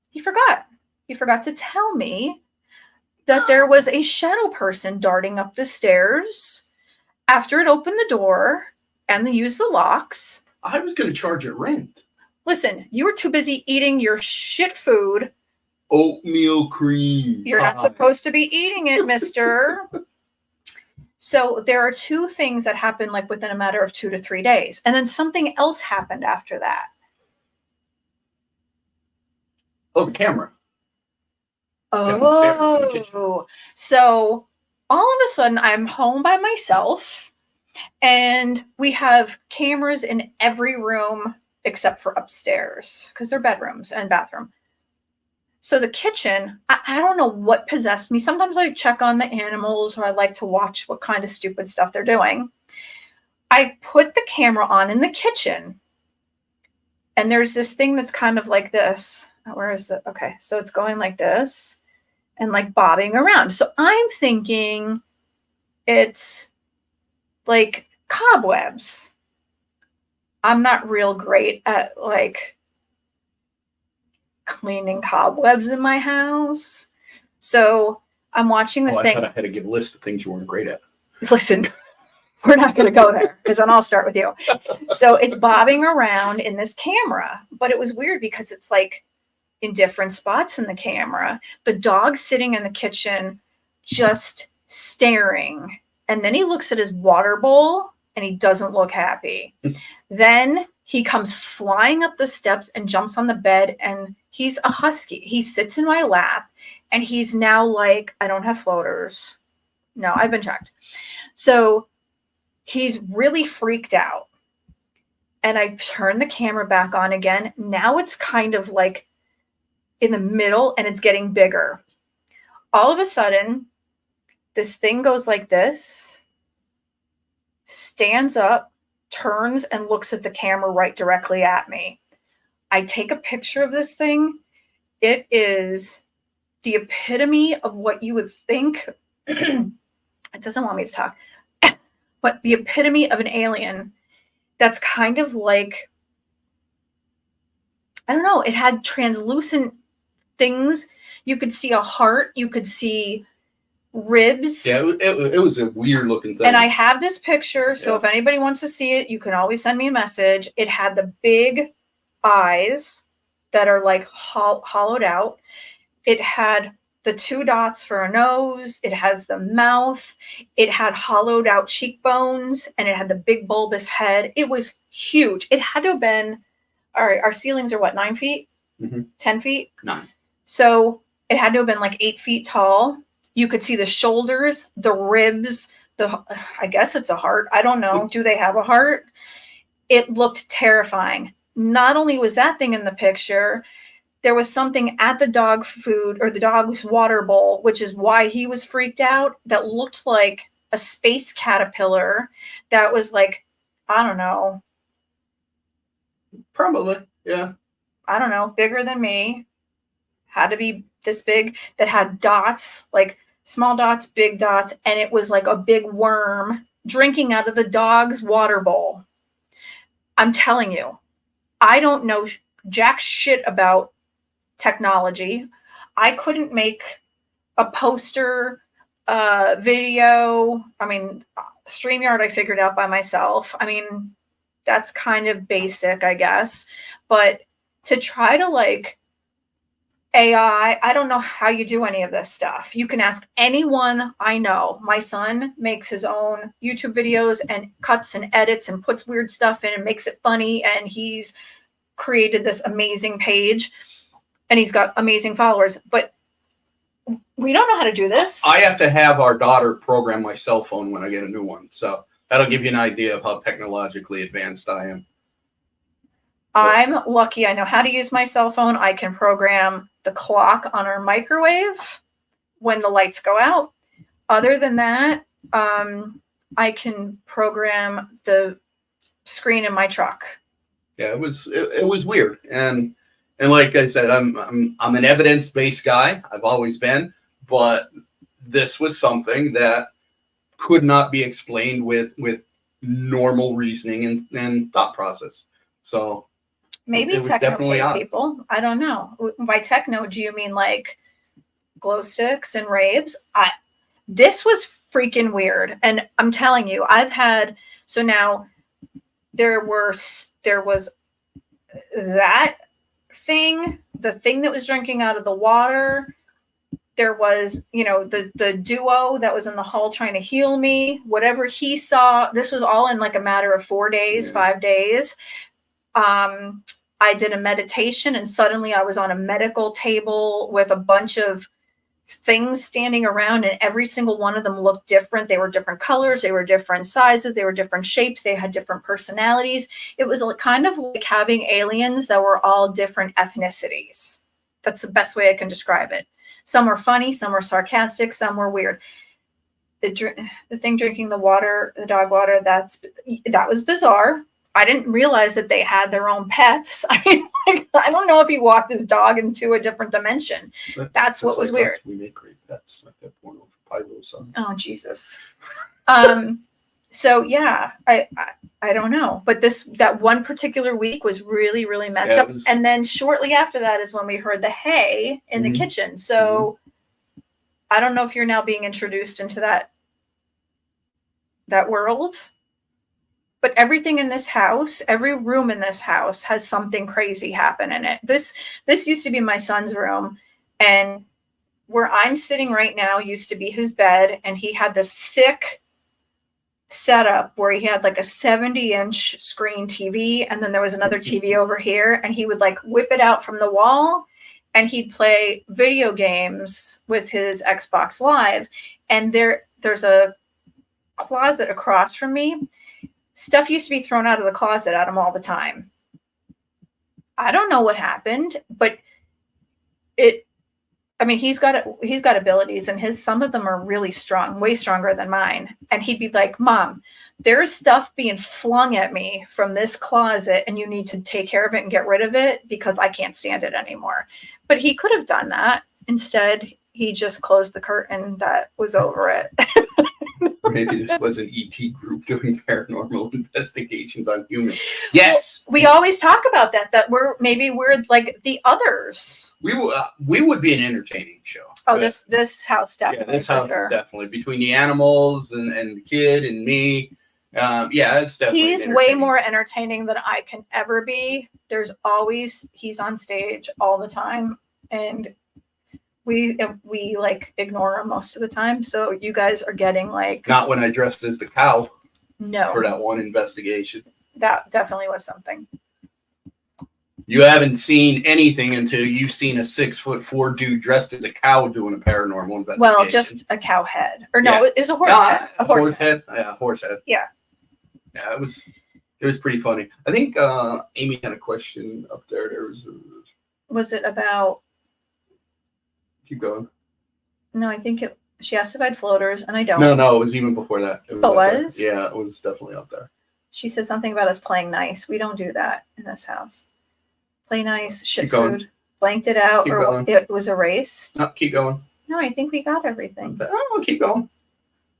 He forgot. He forgot to tell me that there was a shadow person darting up the stairs after it opened the door and they used the locks. I was going to charge it rent. Listen, you were too busy eating your shit food. Oatmeal cream. You're not supposed to be eating it, mister. So there are two things that happen like within a matter of 2 to 3 days. And then something else happened after that. Oh, the camera. Oh, so all of a sudden I'm home by myself, and we have cameras in every room except for upstairs, because they're bedrooms and bathroom. So the kitchen, I don't know what possessed me. Sometimes I check on the animals, or I like to watch what kind of stupid stuff they're doing. I put the camera on in the kitchen, and there's this thing that's kind of like this. Where is it? Okay, so it's going like this and like bobbing around. So I'm thinking it's like cobwebs. I'm not real great at like cleaning cobwebs in my house. So I'm watching this thing. I thought I had to give a list of things you weren't great at. Listen, we're not going to go there, because then I'll start with you. So it's bobbing around in this camera, but it was weird because it's like in different spots in the camera. The dog sitting in the kitchen just staring. And then he looks at his water bowl and he doesn't look happy. Then he comes flying up the steps and jumps on the bed, and he's a husky. He sits in my lap, and he's now like, I don't have floaters. No, I've been checked. So he's really freaked out. And I turn the camera back on again. Now it's kind of like in the middle, and it's getting bigger. All of a sudden, this thing goes like this, stands up, turns, and looks at the camera right directly at me. I take a picture of this thing. It is the epitome of what you would think. It doesn't want me to talk, but the epitome of an alien that's kind of like, I don't know, it had translucent things. You could see a heart, you could see ribs. Yeah, it was a weird looking thing. And I have this picture, so if anybody wants to see it, you can always send me a message. It had the big eyes that are like hollowed out. It had the 2 dots for a nose. It has the mouth. It had hollowed out cheekbones, and it had the big bulbous head. It was huge. It had to have been, all right, our ceilings are what, 9 feet? 10 feet? 9. So it had to have been like 8 feet tall. You could see the shoulders, the ribs, I guess it's a heart. I don't know. Do they have a heart? It looked terrifying. Not only was that thing in the picture, there was something at the dog food or the dog's water bowl, which is why he was freaked out, that looked like a space caterpillar that was like, I don't know. Probably, yeah. I don't know, bigger than me. Had to be this big, that had dots, like small dots, big dots, and it was like a big worm drinking out of the dog's water bowl. I'm telling you, I don't know jack shit about technology. I couldn't make a poster, video. I mean, StreamYard I figured out by myself. I mean, that's kind of basic, I guess. But to try to like AI, I don't know how you do any of this stuff. You can ask anyone I know. My son makes his own YouTube videos and cuts and edits and puts weird stuff in and makes it funny. And he's created this amazing page and he's got amazing followers. But we don't know how to do this. I have to have our daughter program my cell phone when I get a new one. So that'll give you an idea of how technologically advanced I am. I'm lucky. I know how to use my cell phone. I can program the clock on our microwave when the lights go out. Other than that, I can program the screen in my truck. Yeah, it was weird, and like I said, I'm an evidence-based guy. I've always been, but this was something that could not be explained with normal reasoning and thought process. So. Maybe techno people. I don't know. By techno, do you mean like glow sticks and raves? This was freaking weird. And I'm telling you, so now there was that thing, the thing that was drinking out of the water. There was, the duo that was in the hall trying to heal me. Whatever he saw, this was all in like a matter of 4 days, 5 days. I did a meditation and suddenly I was on a medical table with a bunch of things standing around and every single one of them looked different. They were different colors. They were different sizes. They were different shapes. They had different personalities. It was kind of like having aliens that were all different ethnicities. That's the best way I can describe it. Some were funny. Some were sarcastic. Some were weird. The thing drinking the water, the dog water, that was bizarre. I didn't realize that they had their own pets. I mean, I don't know if he walked his dog into a different dimension. That's what was weird. We make great pets, like that porno for Pyro son. Oh, Jesus. So yeah, I don't know, but that one particular week was really, really messed up. And then shortly after that is when we heard the hay in the kitchen. So I don't know if you're now being introduced into that world. But everything in this house, every room in this house has something crazy happen in it. This used to be my son's room, and where I'm sitting right now used to be his bed, and he had this sick setup where he had like a 70-inch screen TV, and then there was another TV over here, and he would like whip it out from the wall, and he'd play video games with his Xbox Live. And there's a closet across from me. Stuff used to be thrown out of the closet at him all the time. I don't know what happened, but I mean, he's got abilities, and some of them are really strong, way stronger than mine. And he'd be like, "Mom, there's stuff being flung at me from this closet, and you need to take care of it and get rid of it because I can't stand it anymore." But he could have done that. Instead, he just closed the curtain that was over it. Maybe this was an ET group doing paranormal investigations on humans. Yes, we always talk about that we're like the others. We would be an entertaining show. Oh, this house definitely. Yeah, this house is definitely between the animals and the kid and me. Yeah, it's definitely. He's way more entertaining than I can ever be. He's on stage all the time, and we like ignore him most of the time. So you guys are getting like. Not when I dressed as the cow. No. For that one investigation. That definitely was something. You haven't seen anything until you've seen a 6'4" dude dressed as a cow doing a paranormal investigation. Well, just a cow head, or no, it was a horse head. A horse head. Yeah, horse head. Yeah. Yeah, it was pretty funny. I think Amy had a question up there. Was it about? Keep going. No, I think she asked if I had floaters, and I don't. No, it was even before that. It was? Yeah, it was definitely up there. She said something about us playing nice. We don't do that in this house. Play nice, shit food, blanked it out, or it was erased. No, keep going. No, I think we got everything. Oh, keep going.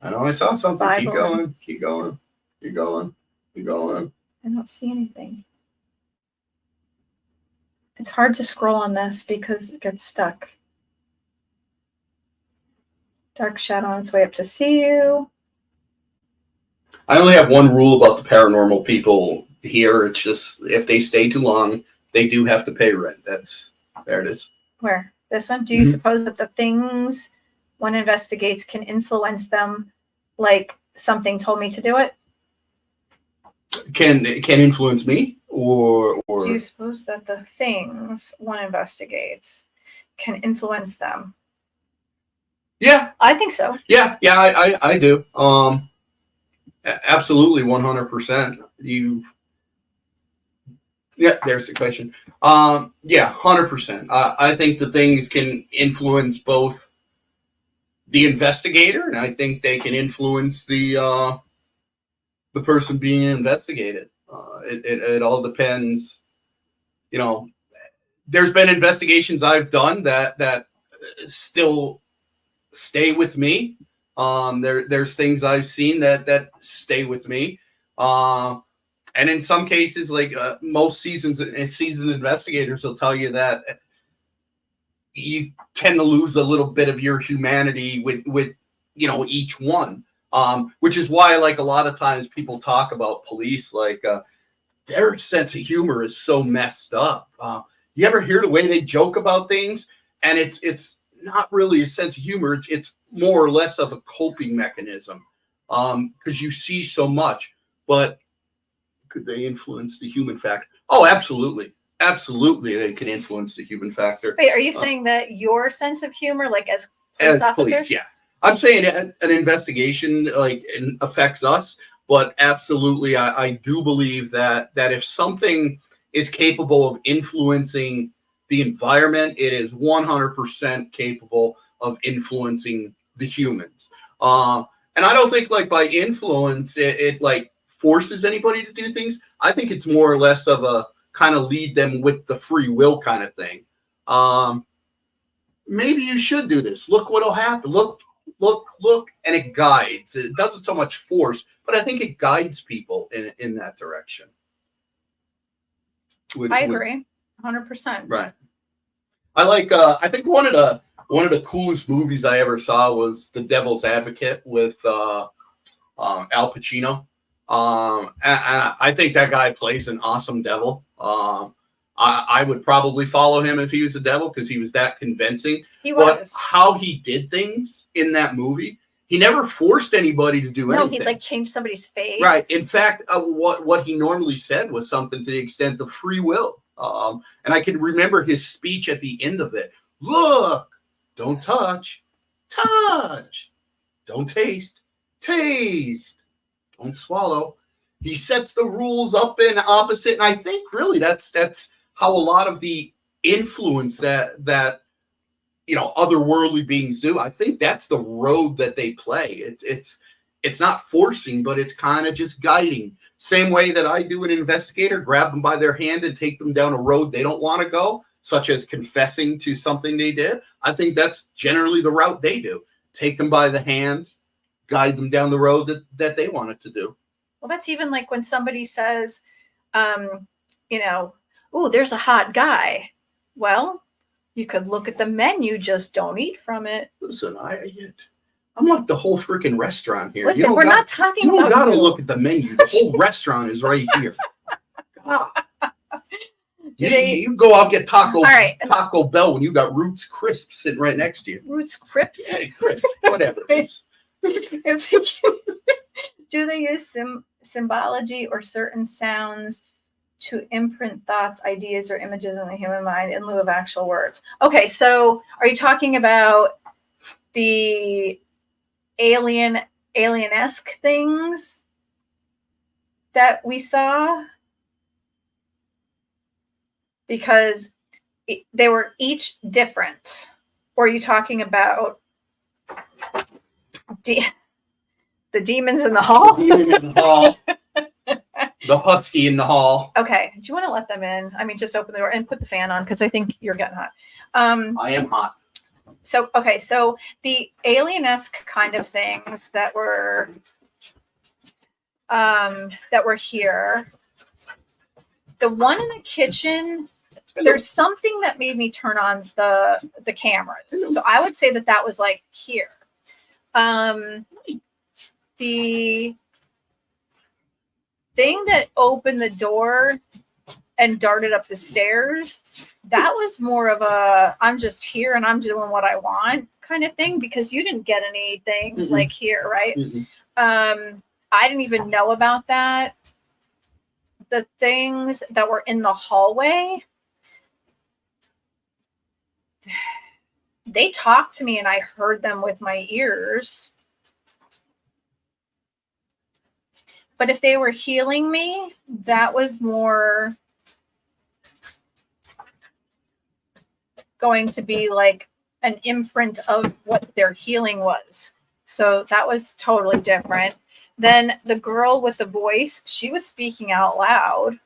I know I saw something. Keep going. Keep going. Keep going. Keep going. I don't see anything. It's hard to scroll on this because it gets stuck. Dark shadow on its way up to see you. I only have one rule about the paranormal people here. It's just if they stay too long, they do have to pay rent. There it is. Where? This one? Do you suppose that the things one investigates can influence them like something told me to do it? Can influence me? Or do you suppose that the things one investigates can influence them? Yeah. I think so. Yeah, I do. Absolutely 100%. Yeah, there's the question. Yeah, 100%. I think the things can influence both the investigator, and I think they can influence the person being investigated. It all depends. You know, there's been investigations I've done that still stay with me. There's things I've seen that stay with me. And in some cases, like most seasoned investigators will tell you that you tend to lose a little bit of your humanity with each one. Which is why, like, a lot of times people talk about police, like their sense of humor is so messed up. You ever hear the way they joke about things? And it's not really a sense of humor. It's more or less of a coping mechanism because you see so much. But could they influence the human factor? Oh, absolutely. Absolutely, they can influence the human factor. Wait, are you saying that your sense of humor, like as police, yeah. I'm saying an investigation affects us, but absolutely, I do believe that if something is capable of influencing the environment, it is 100% capable of influencing the humans. And I don't think by influence it forces anybody to do things. I think it's more or less of a kind of lead them with the free will kind of thing. Maybe you should do this. Look what'll happen. Look, and it guides. It doesn't so much force, but I think it guides people in that direction. I agree, 100%. Right. I think one of the coolest movies I ever saw was The Devil's Advocate with Al Pacino. And I think that guy plays an awesome devil. I would probably follow him if he was a devil because he was that convincing. He was. But how he did things in that movie, he never forced anybody to do anything. No, he changed somebody's face. Right. In fact, what he normally said was something to the extent of free will. And I can remember his speech at the end of it. Look, don't touch, don't taste, don't swallow. He sets the rules up and opposite. And I think really that's how a lot of the influence that otherworldly beings do. I think that's the road that they play. It's not forcing, but it's kind of just guiding. Same way that I do an investigator, grab them by their hand and take them down a road they don't want to go, such as confessing to something they did. I think that's generally the route they do. Take them by the hand, guide them down the road that they wanted to do. Well, that's even like when somebody says, "Ooh, there's a hot guy." Well, you could look at the menu, just don't eat from it. Listen, I'm like the whole freaking restaurant here. Listen, we're not talking about you. You don't gotta look at the menu. The whole restaurant is right here. God. You go out get Taco Bell when you got Roots Crisp sitting right next to you. Roots Crisp? Yeah, crisp, whatever it is. Do they use symbology or certain sounds to imprint thoughts, ideas, or images in the human mind in lieu of actual words? Okay, so are you talking about the alien-esque things that we saw? Because they were each different. Or are you talking about the demons in the hall? The demon in the hall. The husky in the hall. Okay. Do you want to let them in? I mean, just open the door and put the fan on because I think you're getting hot. I am hot. So the alien-esque kind of things that were here. The one in the kitchen, there's something that made me turn on the cameras. So I would say that was like here. The thing that opened the door and darted up the stairs, that was more of a I'm just here and I'm doing what I want kind of thing, because you didn't get anything like here, right? I didn't even know about that. The things that were in the hallway, they talked to me and I heard them with my ears. But if they were healing me, that was more going to be like an imprint of what their healing was. So that was totally different. Then the girl with the voice, she was speaking out loud.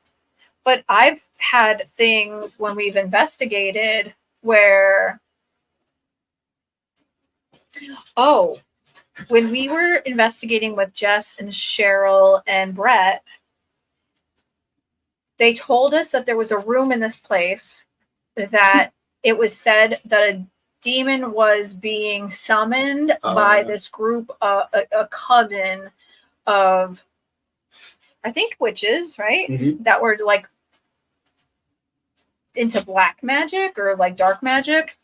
But I've had things when we've investigated where, when we were investigating with Jess and Cheryl and Brett, they told us that there was a room in this place that it was said that a demon was being summoned by this group, a coven of, I think, witches, right? That were like into black magic or like dark magic.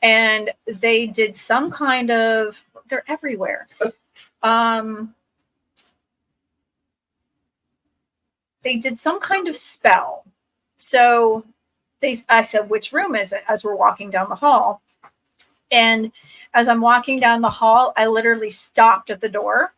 And they did some kind of, they're everywhere. They did some kind of spell. So I said, which room is it? As we're walking down the hall. And as I'm walking down the hall, I literally stopped at the door.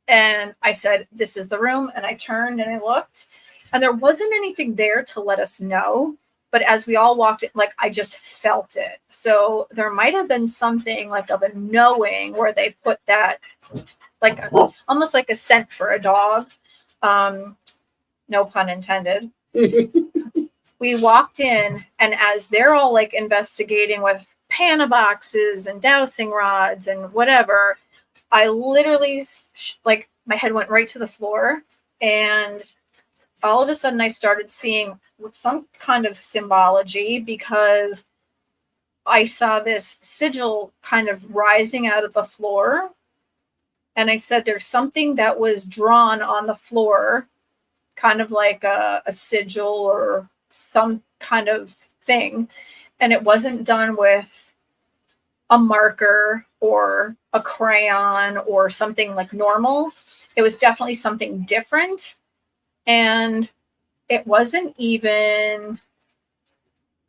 And I said, this is the room. And I turned and I looked. And there wasn't anything there to let us know. But as we all walked in, like, I just felt it. So there might have been something like of a knowing where they put that, like almost like a scent for a dog. No pun intended. We walked in, and as they're all like investigating with Pana boxes and dowsing rods and whatever, I literally like my head went right to the floor, and all of a sudden I started seeing some kind of symbology, because I saw this sigil kind of rising out of the floor. And I said, there's something that was drawn on the floor, kind of like a sigil or some kind of thing. And it wasn't done with a marker or a crayon or something like normal. It was definitely something different. And it wasn't even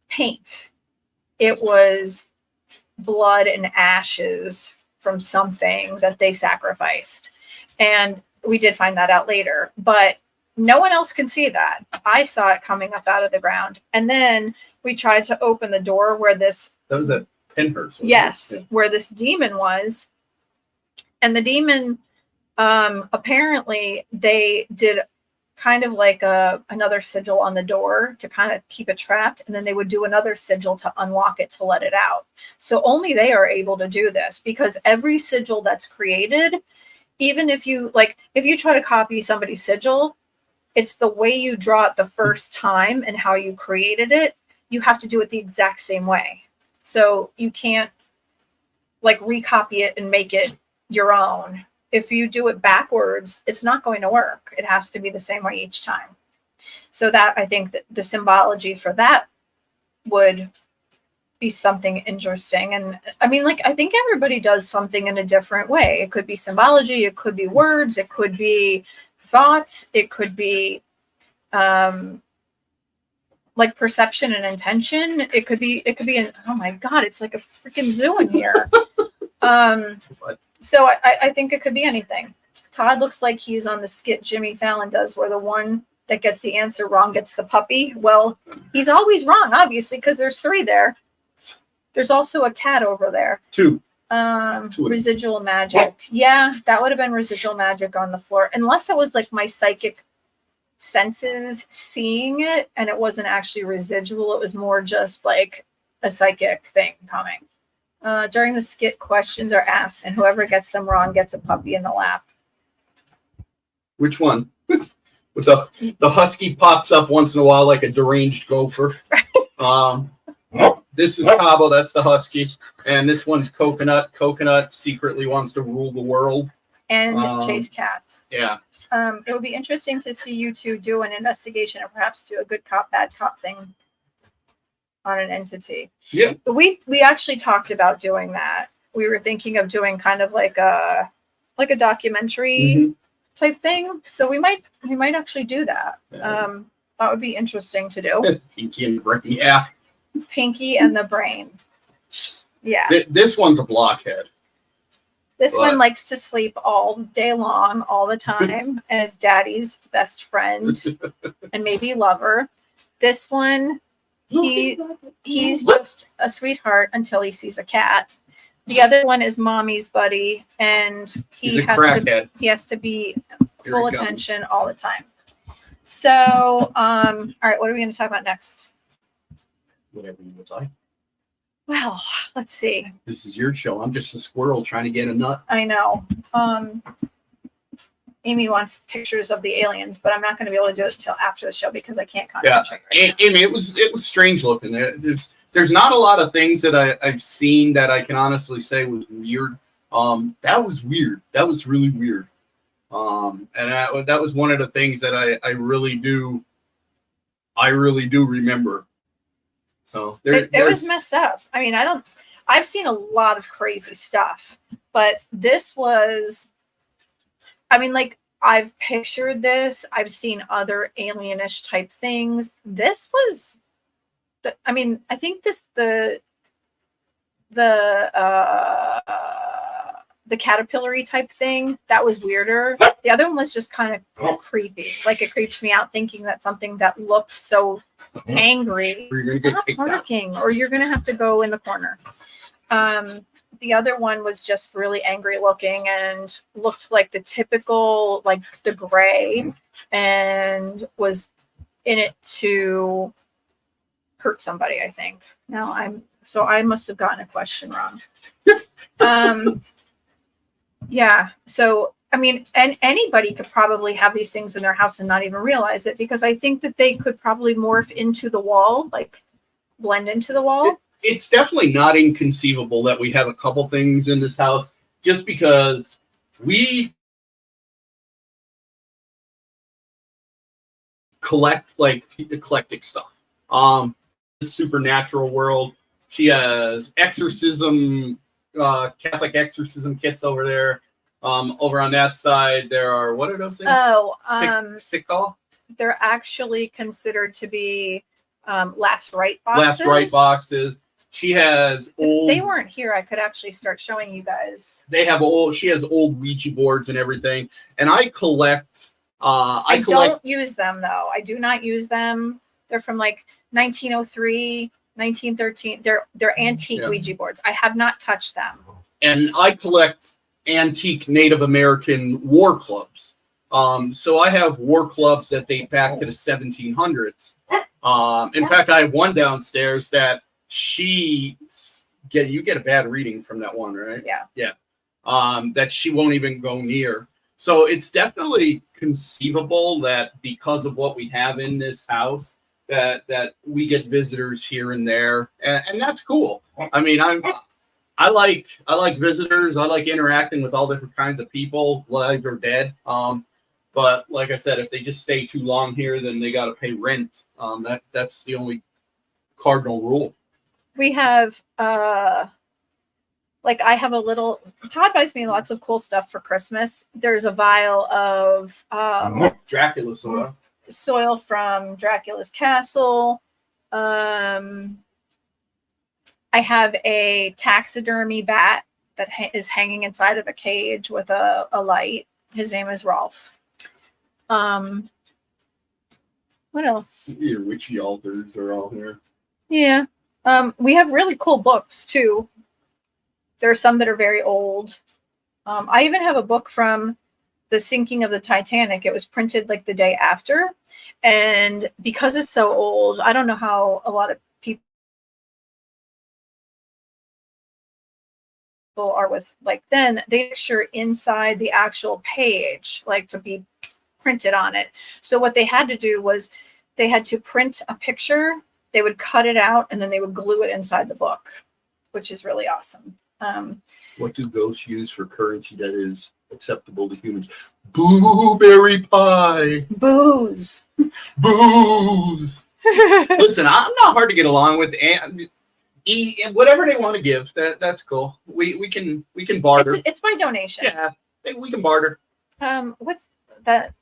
paint. It was blood and ashes from something that they sacrificed. And we did find that out later. But No one else could see that. I saw it coming up out of the ground. And then we tried to open the door where this... That was at Penhurst. Yes, where this demon was. And the demon, apparently, they did kind of like another sigil on the door to kind of keep it trapped. And then they would do another sigil to unlock it to let it out. So only they are able to do this, because every sigil that's created, even if you try to copy somebody's sigil, it's the way you draw it the first time and how you created it. You have to do it the exact same way. So you can't like recopy it and make it your own. If you do it backwards, it's not going to work. It has to be the same way each time. So that, I think that the symbology for that would be something interesting. And I mean, like, I think everybody does something in a different way. It could be symbology, it could be words, it could be thoughts, it could be like perception and intention. It could be oh my God, it's like a freaking zoo in here. So I think it could be anything. Todd looks like he's on the skit Jimmy Fallon does, where the one that gets the answer wrong gets the puppy. Well, he's always wrong, obviously, because there's 3 there. There's also a cat over there. 2. Residual magic. Yeah, that would have been residual magic on the floor. Unless it was like my psychic senses seeing it and it wasn't actually residual. It was more just like a psychic thing coming. During the skit, questions are asked, and whoever gets them wrong gets a puppy in the lap. Which one? With the husky pops up once in a while like a deranged gopher. This is Cabo, that's the husky. And this one's Coconut. Coconut secretly wants to rule the world. And chase cats. Yeah. It would be interesting to see you two do an investigation and perhaps do a good cop, bad cop thing on an entity. Yeah. We actually talked about doing that. We were thinking of doing kind of like a documentary type thing. So we might actually do that. That would be interesting to do. Pinky and the brain. Yeah. Pinky and the brain. Yeah. This one's a blockhead. This one likes to sleep all day long, all the time, and is daddy's best friend and maybe lover. This one, he's just a sweetheart until he sees a cat. The other one is mommy's buddy, and he has to be full attention all the time. So, all right, what are we going to talk about next? Whatever you would like. Well, let's see. This is your show. I'm just a squirrel trying to get a nut. I know. Amy wants pictures of the aliens, but I'm not going to be able to do it until after the show because I can't concentrate. Yeah, Amy, it was strange looking. There's not a lot of things that I've seen that I can honestly say was weird. That was weird. That was really weird. And that was one of the things that I really do remember. So it was messed up. I mean, I've seen a lot of crazy stuff, but this was, I mean, like, I've pictured this. I've seen other alienish type things. This was, I mean, I think the caterpillar-y type thing, that was weirder. The other one was just kind of creepy. Like, it creeped me out thinking that something that looked so angry, stop barking, or you're gonna have to go in the corner. The other one was just really angry looking and looked like the typical, like the gray, and was in it to hurt somebody, I think. Now I must have gotten a question wrong. Yeah, so I mean, and anybody could probably have these things in their house and not even realize it, because I think that they could probably morph into the wall, like blend into the wall. It's definitely not inconceivable that we have a couple things in this house, just because we collect like eclectic stuff. The supernatural world. She has exorcism, Catholic exorcism kits over there. Over on that side, there are, what are those things? Sick call? They're actually considered to be last rite boxes. Last rite boxes. She has old. If they weren't here, I could actually start showing you guys. She has old Ouija boards and everything. And I collect I don't use them though. I do not use them. They're from like 1903, 1913. They're antique Ouija boards. I have not touched them. And I collect antique Native American war clubs. So I have war clubs that date back to the 1700s. In fact, I have one downstairs that you get a bad reading from that one, right? Yeah. That she won't even go near. So it's definitely conceivable that because of what we have in this house, that we get visitors here and there, and that's cool. I mean, I like visitors. I like interacting with all different kinds of people, live or dead. But like I said, if they just stay too long here, then they got to pay rent. That's the only cardinal rule. We have like I have a little. Todd buys me lots of cool stuff for Christmas. There's a vial of Dracula soil from Dracula's castle. I have a taxidermy bat that is hanging inside of a cage with a light. His name is Rolf. What else? Your witchy altars are all here. Yeah. We have really cool books too. There are some that are very old. I even have a book from the sinking of the Titanic. It was printed like the day after. And because it's so old, I don't know how a lot of people are with like then they picture inside the actual page, like to be printed on it. So what they had to do was they had to print a picture, they would cut it out, and then they would glue it inside the book, which is really awesome. What do ghosts use for currency that is acceptable to humans? Blueberry pie. Booze. Listen, I'm not hard to get along with. And whatever they want to give, that's cool. We can barter. It's by donation. Yeah, we can barter. What's that?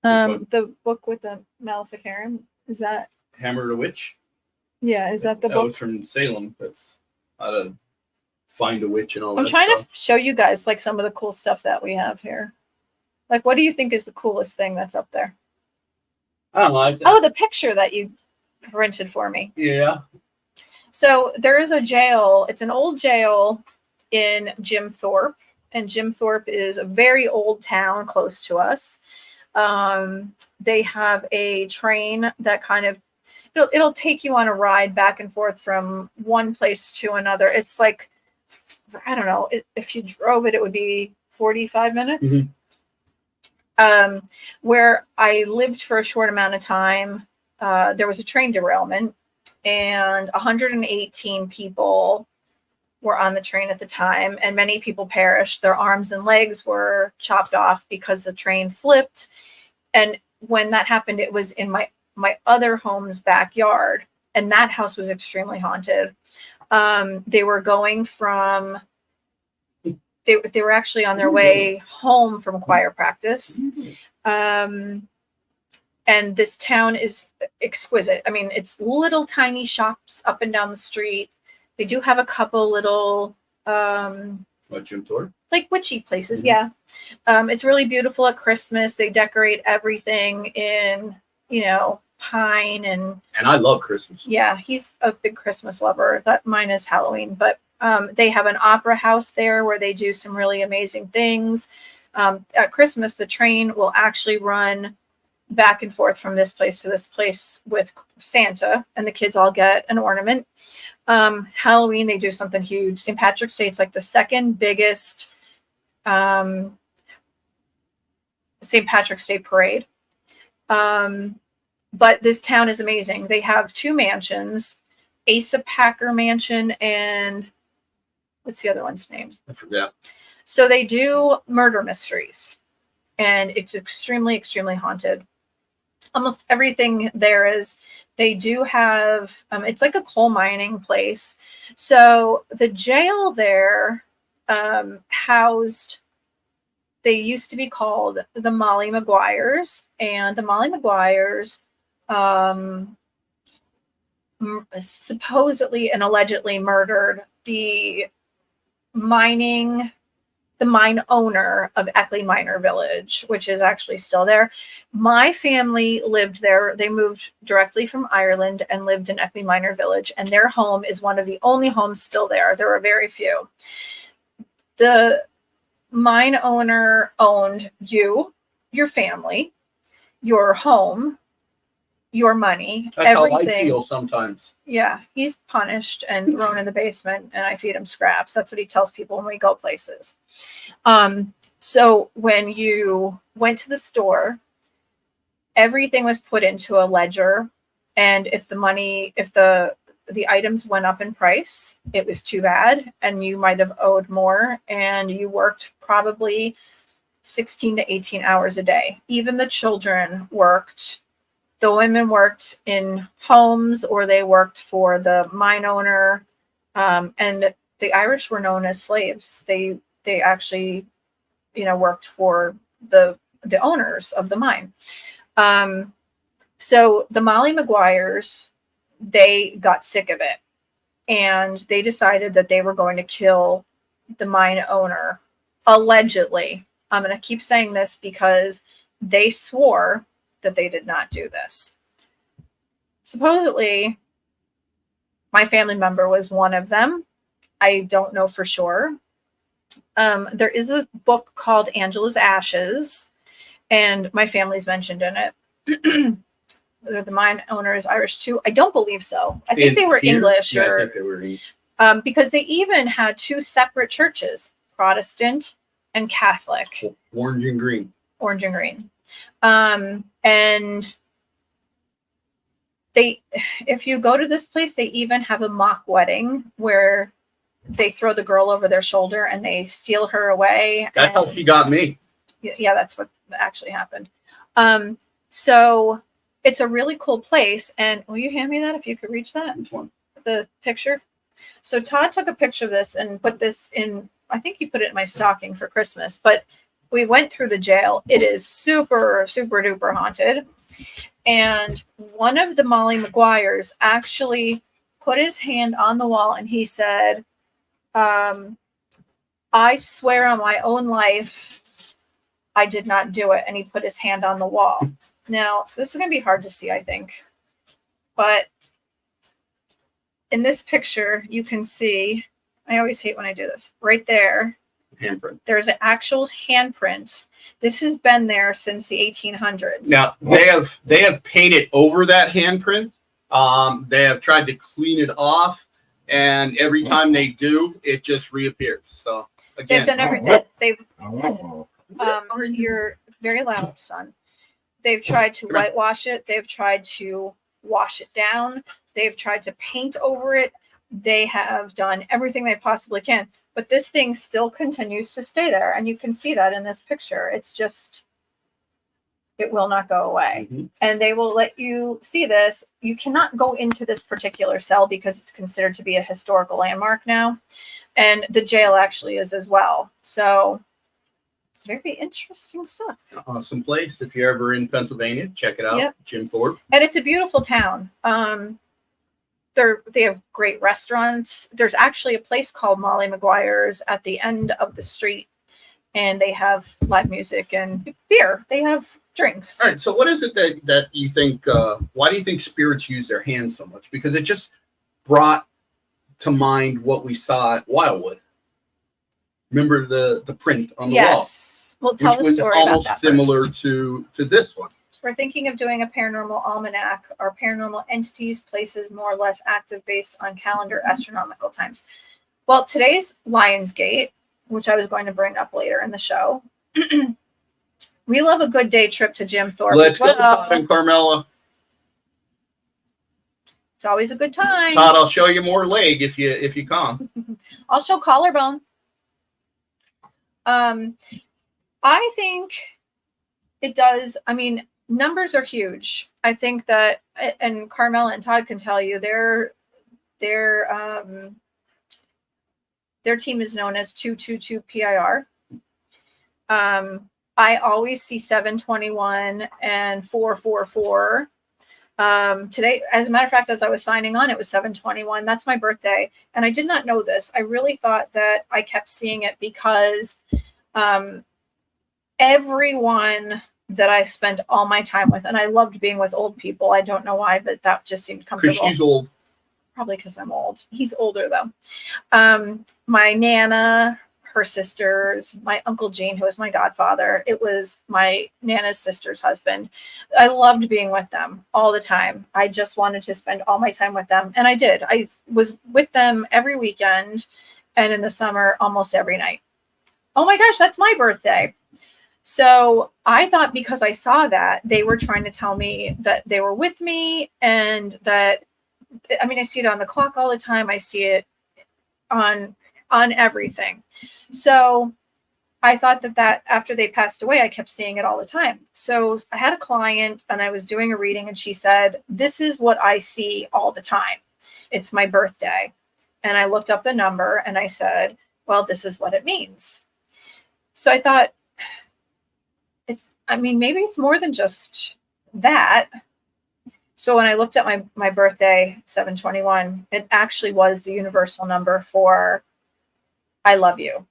The book with the Maleficarum, is that Hammer the Witch? Yeah, is that the book? That was from Salem. That's how to find a witch and all that. I'm trying to show you guys like some of the cool stuff that we have here. Like, what do you think is the coolest thing that's up there? I don't like that. Oh, the picture that you printed for me. Yeah. So there is a jail. It's an old jail in Jim Thorpe, and Jim Thorpe is a very old town close to us. They have a train that kind of it'll take you on a ride back and forth from one place to another. It's like, I don't know, if you drove it, it would be 45 minutes. Mm-hmm. Where I lived for a short amount of time, there was a train derailment, and 118 people were on the train at the time, and many people perished. Their arms and legs were chopped off because the train flipped. And when that happened, it was in my other home's backyard, and that house was extremely haunted. They were going from, they were actually on their way home from choir practice. And this town is exquisite. I mean, it's little tiny shops up and down the street. They do have a couple little, Jim Thorpe? Like witchy places. Mm-hmm. Yeah. It's really beautiful at Christmas. They decorate everything in, pine and I love Christmas. Yeah, he's a big Christmas lover. Mine is Halloween, but they have an opera house there where they do some really amazing things. At Christmas, the train will actually run back and forth from this place to this place with Santa, and the kids all get an ornament. Halloween, they do something huge. St. Patrick's Day, it's like the second biggest St. Patrick's Day parade. But this town is amazing. They have 2 mansions, Asa Packer Mansion and what's the other one's name? I forget. So they do murder mysteries, and it's extremely, extremely haunted. Almost everything there is. They do have, it's like a coal mining place. So the jail there housed, they used to be called the Molly Maguires, and the Molly Maguires supposedly and allegedly murdered the the mine owner of Eckley Minor Village, which is actually still there. My family lived there. They moved directly from Ireland and lived in Eckley Minor Village, and their home is one of the only homes still there. There are very few. The mine owner owned you, your family, your home, your money, That's everything. how I feel sometimes. Yeah, he's punished and thrown in the basement, and I feed him scraps. That's what he tells people when we go places. So when you went to the store, everything was put into a ledger, and if the items went up in price, it was too bad, and you might have owed more, and you worked probably 16 to 18 hours a day. Even the children worked. The women worked in homes, or they worked for the mine owner. And the Irish were known as slaves. They actually, worked for the owners of the mine. So the Molly Maguires, they got sick of it, and they decided that they were going to kill the mine owner, allegedly. I'm going to keep saying this because they swore that they did not do this. Supposedly, my family member was one of them. I don't know for sure. There is a book called Angela's Ashes, and my family's mentioned in it. The mine owner is Irish too. I don't believe so. I think they were English. Yeah, I think they were English. Because they even had two separate churches, Protestant and Catholic. Orange and green. Orange and green. And if you go to this place, they even have a mock wedding where they throw the girl over their shoulder and they steal her away. That's how she got me. Yeah, that's what actually happened. So it's a really cool place. And will you hand me that if you could reach that? Which one? The picture. So Todd took a picture of this and put this in, I think he put it in my stocking for Christmas, but we went through the jail. It is super, super duper haunted. And one of the Molly Maguires actually put his hand on the wall and he said, I swear on my own life, I did not do it. And he put his hand on the wall. Now, this is going to be hard to see, I think. But in this picture, you can see, I always hate when I do this, right there. Handprint. There's an actual handprint. This has been there since the 1800s. Now they have painted over that handprint. They have tried to clean it off, and every time they do, it just reappears. So again, they've done everything. You're very loud, son. They've tried to whitewash it. They've tried to wash it down. They've tried to paint over it. They have done everything they possibly can. But this thing still continues to stay there. And you can see that in this picture. It's just, it will not go away. Mm-hmm. And they will let you see this. You cannot go into this particular cell because it's considered to be a historical landmark now. And the jail actually is as well. So very interesting stuff. Awesome place. If you're ever in Pennsylvania, check it out. Yep. Jim Thorpe. And it's a beautiful town. They have great restaurants. There's actually a place called Molly Maguire's at the end of the street, and they have live music and beer. They have drinks. All right. So what is it that you think, why do you think spirits use their hands so much? Because it just brought to mind what we saw at Wildwood. Remember the print on the wall? Yes. Well, tell the story about that. Which was almost similar to this one. We're thinking of doing a paranormal almanac. Our paranormal entities, places more or less active based on calendar astronomical times. Well, today's Lionsgate, which I was going to bring up later in the show. We love a good day trip to Jim Thorpe. Let's go, Todd and Carmela. It's always a good time. Todd, I'll show you more leg if you come. I'll show collarbone. I think it does. I mean, numbers are huge. I think that, and Carmela and Todd can tell you, their team is known as 222 PIR. I always see 721 and 444. Today, as a matter of fact, as I was signing on, it was 721. That's my birthday. And I did not know this. I really thought that I kept seeing it because Everyone that I spent all my time with, and I loved being with old people. I don't know why, but that just seemed comfortable. Because she's old. Probably because I'm old. He's older though. My Nana, her sisters, my Uncle Gene, who was my godfather. It was my Nana's sister's husband. I loved being with them all the time. I just wanted to spend all my time with them. And I did. I was with them every weekend and in the summer, almost every night. Oh my gosh, that's my birthday. So I thought because I saw that, they were trying to tell me that they were with me and that, I mean, I see it on the clock all the time. I see it on everything. So I thought that after they passed away, I kept seeing it all the time. So I had a client and I was doing a reading and she said, this is what I see all the time. It's my birthday. And I looked up the number and I said, well, this is what it means. So I thought, maybe it's more than just that. So when I looked at my birthday, 7/21, it actually was the universal number for I love you,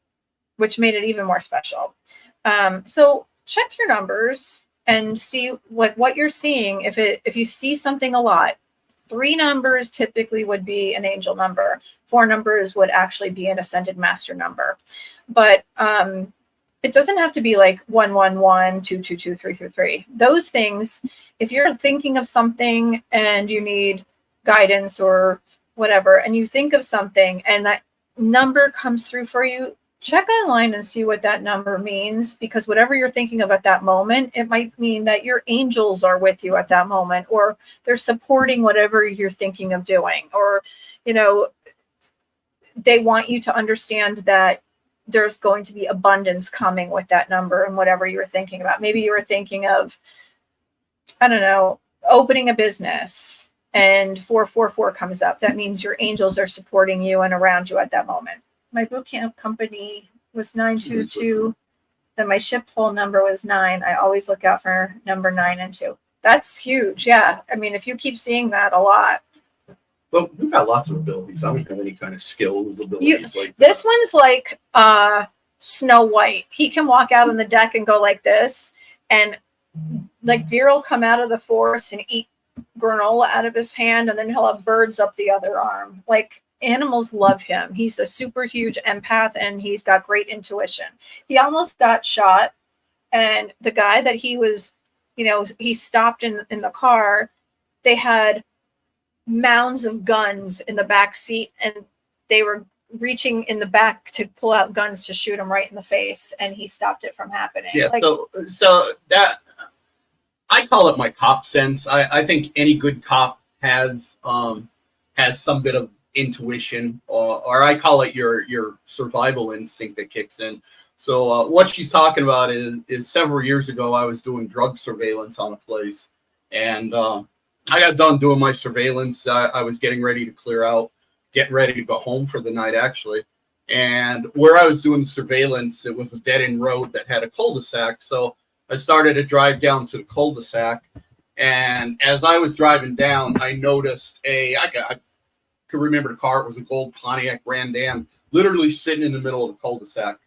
which made it even more special. So check your numbers and see what you're seeing. If you see something a lot, 3 numbers typically would be an angel number. 4 numbers would actually be an ascended master number. But it doesn't have to be like 111, 222, 333. Those things, if you're thinking of something and you need guidance or whatever, and you think of something and that number comes through for you, check online and see what that number means, because whatever you're thinking of at that moment, it might mean that your angels are with you at that moment, or they're supporting whatever you're thinking of doing, or, they want you to understand that there's going to be abundance coming with that number and whatever you were thinking about. Maybe you were thinking of, I don't know, opening a business and 444 comes up. That means your angels are supporting you and around you at that moment. My boot camp company was 922. Then my ship hole number was 9. I always look out for number 9 and 2. That's huge. Yeah. I mean, if you keep seeing that a lot. Well, we've got lots of abilities. I don't have any kind of skills, abilities like this one's like Snow White. He can walk out on the deck and go like this, and like deer will come out of the forest and eat granola out of his hand, and then he'll have birds up the other arm. Like, animals love him. He's a super huge empath, and he's got great intuition. He almost got shot, and the guy that he was, he stopped in the car. They had mounds of guns in the back seat, and they were reaching in the back to pull out guns to shoot him right in the face, and he stopped it from happening. Yeah, so that, I call it my cop sense. I think any good cop has some bit of intuition, or I call it your survival instinct that kicks in. So what she's talking about is several years ago, I was doing drug surveillance on a place, and I got done doing my surveillance. I was getting ready to clear out, getting ready to go home for the night, actually. And where I was doing surveillance, it was a dead-end road that had a cul-de-sac. So I started to drive down to the cul-de-sac. And as I was driving down, I noticed I could remember the car. It was a gold Pontiac Grand Am, literally sitting in the middle of the cul-de-sac.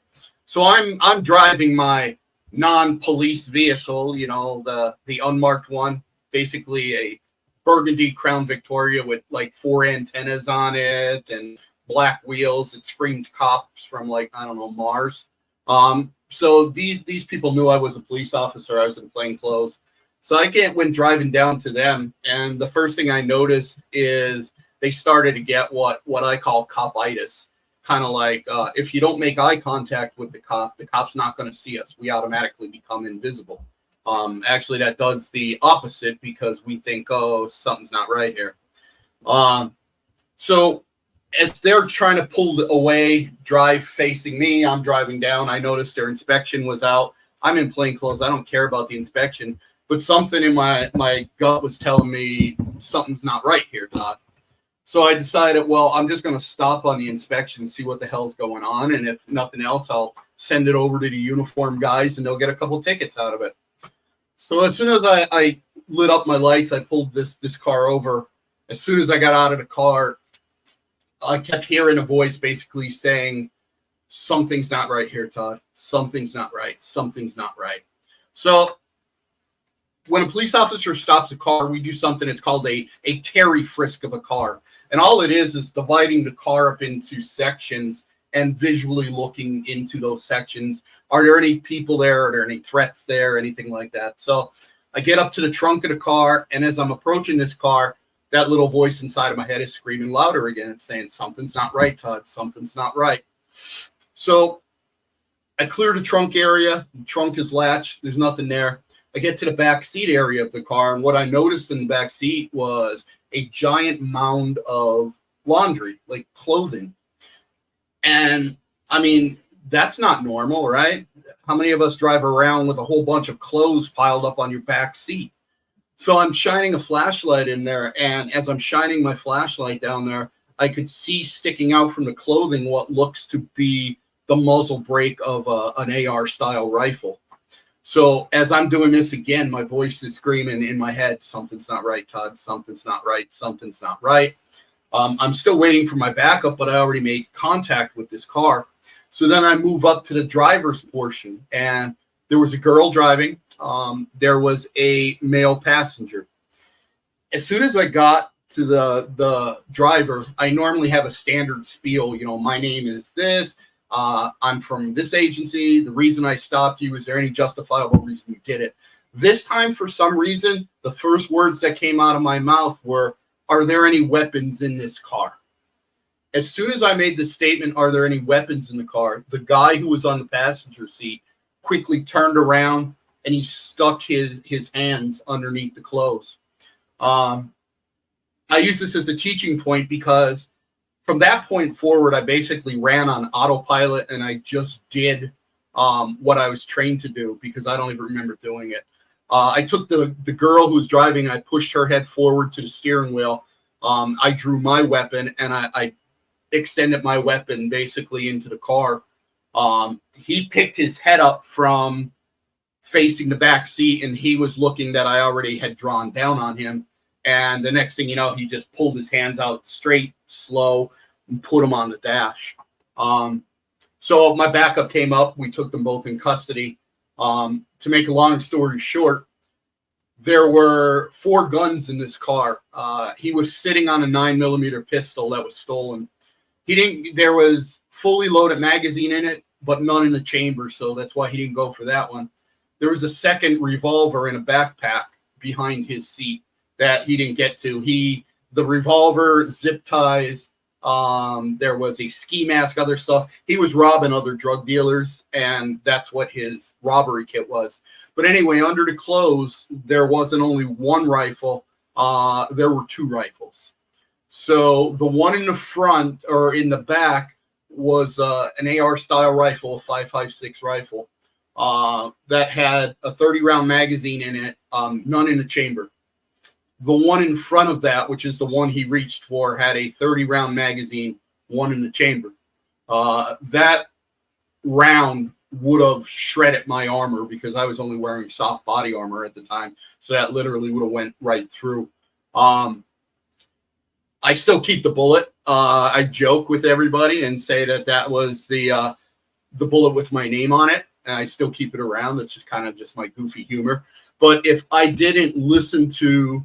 So I'm driving my non-police vehicle, the unmarked one, basically a burgundy Crown Victoria with like 4 antennas on it and black wheels. It screamed cops from Mars. So these people knew I was a police officer. I was in plain clothes. So I went driving down to them, and the first thing I noticed is they started to get what I call copitis. Kind of like if you don't make eye contact with the cop's not going to see us. We automatically become invisible. Actually, that does the opposite, because we think, oh, something's not right here. So as they're trying to pull away, drive facing me, I'm driving down. I noticed their inspection was out. I'm in plain clothes. I don't care about the inspection, but something in my gut was telling me something's not right here, Todd. So I decided, well, I'm just going to stop on the inspection and see what the hell's going on. And if nothing else, I'll send it over to the uniform guys, and they'll get a couple tickets out of it. So as soon as I lit up my lights, I pulled this car over. As soon as I got out of the car, I kept hearing a voice basically saying, something's not right here, Todd. Something's not right. Something's not right. So when a police officer stops a car, we do something. It's called a Terry frisk of a car. And all it is dividing the car up into sections and visually looking into those sections. Are there any people there? Are there any threats there? Anything like that? So I get up to the trunk of the car, and as I'm approaching this car, that little voice inside of my head is screaming louder again. It's saying, something's not right, Todd. Something's not right. So I clear the trunk area. The trunk is latched. There's nothing there. I get to the back seat area of the car, and what I noticed in the back seat was a giant mound of laundry, like clothing. And I mean, that's not normal, right? How many of us drive around with a whole bunch of clothes piled up on your back seat? So I'm shining a flashlight in there, and as I'm shining my flashlight down there, I could see sticking out from the clothing what looks to be the muzzle brake of an AR style rifle. So as I'm doing this again, my voice is screaming in my head, something's not right, Todd. Something's not right. Something's not right. I'm still waiting for my backup, but I already made contact with this car. So then I move up to the driver's portion, and there was a girl driving. There was a male passenger. As soon as I got to the driver, I normally have a standard spiel. You know, my name is this. I'm from this agency. The reason I stopped you, is there any justifiable reason you did it? This time, for some reason, the first words that came out of my mouth were, are there any weapons in this car? As soon as I made the statement, are there any weapons in the car, the guy who was on the passenger seat quickly turned around and he stuck his hands underneath the clothes. I use this as a teaching point because from that point forward, I basically ran on autopilot, and I just did what I was trained to do because I don't even remember doing it. I took the girl who was driving, I pushed her head forward to the steering wheel. I drew my weapon, and I extended my weapon basically into the car. He picked his head up from facing the back seat, and he was looking that I already had drawn down on him. And the next thing you know, he just pulled his hands out straight, slow, and put them on the dash. So my backup came up. We took them both in custody. To make a long story short, there were 4 guns in this car. He was sitting on a 9mm pistol that was stolen. There was fully loaded magazine in it, but none in the chamber. So that's why he didn't go for that one. There was a second revolver in a backpack behind his seat that he didn't get to. The revolver, zip ties, there was a ski mask, other stuff. He was robbing other drug dealers, and that's what his robbery kit was. But anyway, under the clothes, there wasn't only one rifle. There were 2 rifles. So the one in the front or in the back was an AR style rifle, a 5.56 rifle that had a 30-round magazine in it, none in the chamber. The one in front of that, which is the one he reached for, had a 30-round magazine, one in the chamber. That round would have shredded my armor because I was only wearing soft body armor at the time. So that literally would have went right through. I still keep the bullet. I joke with everybody and say that was the bullet with my name on it. And I still keep it around. It's just kind of just my goofy humor. But if I didn't listen to,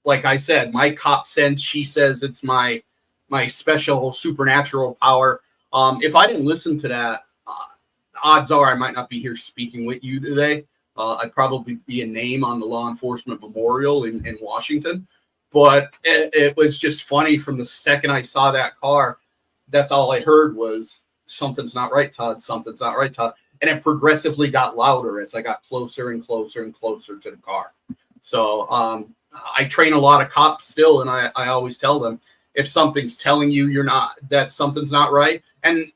like I said, my cop sense, she says it's my special supernatural power. If I didn't listen to that, odds are I might not be here speaking with you today. I'd probably be a name on the law enforcement memorial in Washington. But it was just funny from the second I saw that car. That's all I heard was, something's not right, Todd. Something's not right, Todd. And it progressively got louder as I got closer and closer and closer to the car. So I train a lot of cops still, and I always tell them, if something's telling you that something's not right, and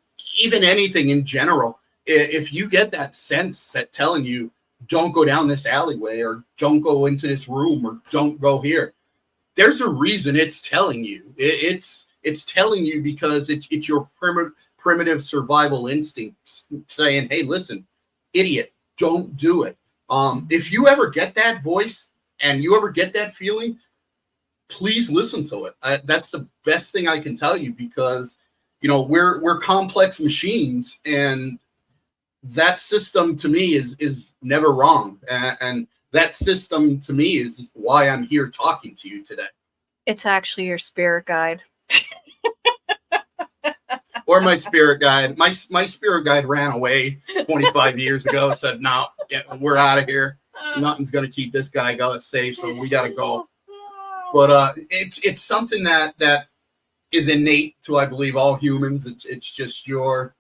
even anything in general, if you get that sense that telling you, don't go down this alleyway, or don't go into this room, or don't go here, there's a reason it's telling you. It's telling you because it's your primitive survival instincts saying, hey, listen, idiot, don't do it. If you ever get that voice and you ever get that feeling, please listen to it. That's the best thing I can tell you, because we're complex machines, and that system to me is never wrong. And that system to me is why I'm here talking to you today. It's actually your spirit guide. Or my spirit guide. My spirit guide ran away 25 years ago, said, no, we're out of here. Nothing's going to keep this guy safe, so we got to go. But it's something that is innate to, I believe, all humans. It's just your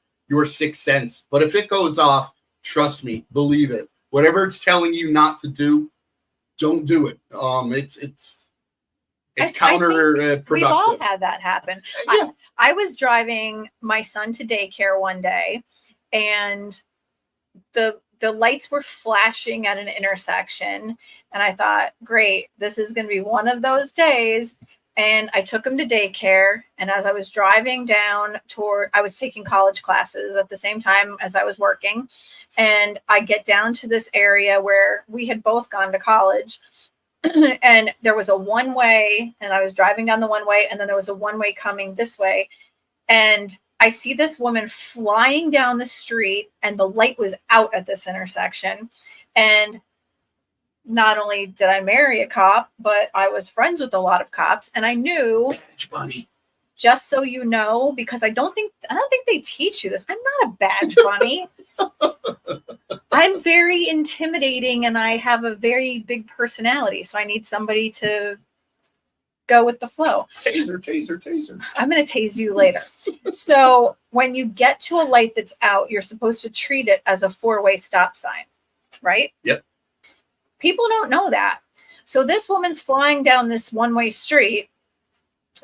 sixth sense. But if it goes off, trust me, believe it. Whatever it's telling you not to do, don't do it. It's counterproductive. We've all had that happen. Yeah. I was driving my son to daycare one day, and the lights were flashing at an intersection, and I thought, great, this is going to be one of those days. And I took him to daycare, and as I was driving down I was taking college classes at the same time as I was working, and I get down to this area where we had both gone to college. And there was a one-way, and I was driving down the one-way, and then there was a one-way coming this way. And I see this woman flying down the street, and the light was out at this intersection. And not only did I marry a cop, but I was friends with a lot of cops, and I knew, just so you know, because I don't think they teach you this. I'm not a badge bunny. I'm very intimidating, and I have a very big personality, so I need somebody to go with the flow. Taser. I'm going to tase you later. So when you get to a light that's out, you're supposed to treat it as a four-way stop sign, right? Yep. People don't know that. So this woman's flying down this one-way street,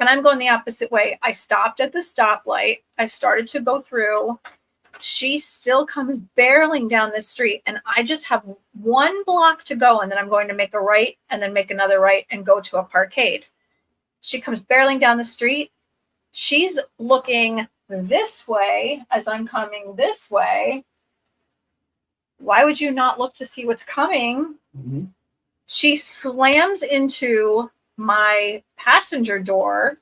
and I'm going the opposite way. I stopped at the stoplight. I started to go through. She still comes barreling down the street, and I just have one block to go, and then I'm going to make a right and then make another right and go to a parkade. She comes barreling down the street. She's looking this way as I'm coming this way. Why would you not look to see what's coming? Mm-hmm. She slams into my passenger door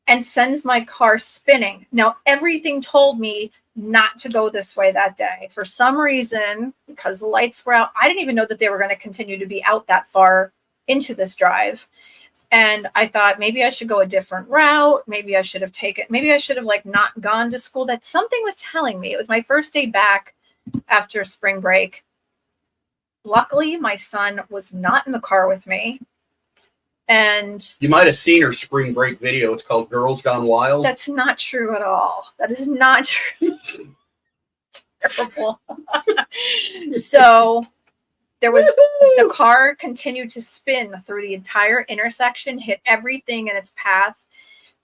and sends my car spinning. Now, everything told me not to go this way that day. For some reason, because the lights were out, I didn't even know that they were going to continue to be out that far into this drive. And I thought maybe I should go a different route. Maybe I should have not gone to school. That something was telling me. It was my first day back after spring break. Luckily, my son was not in the car with me. And you might have seen her spring break video. It's called Girls Gone Wild. That's not true at all. That is not true. Terrible. So the car continued to spin through the entire intersection, hit everything in its path.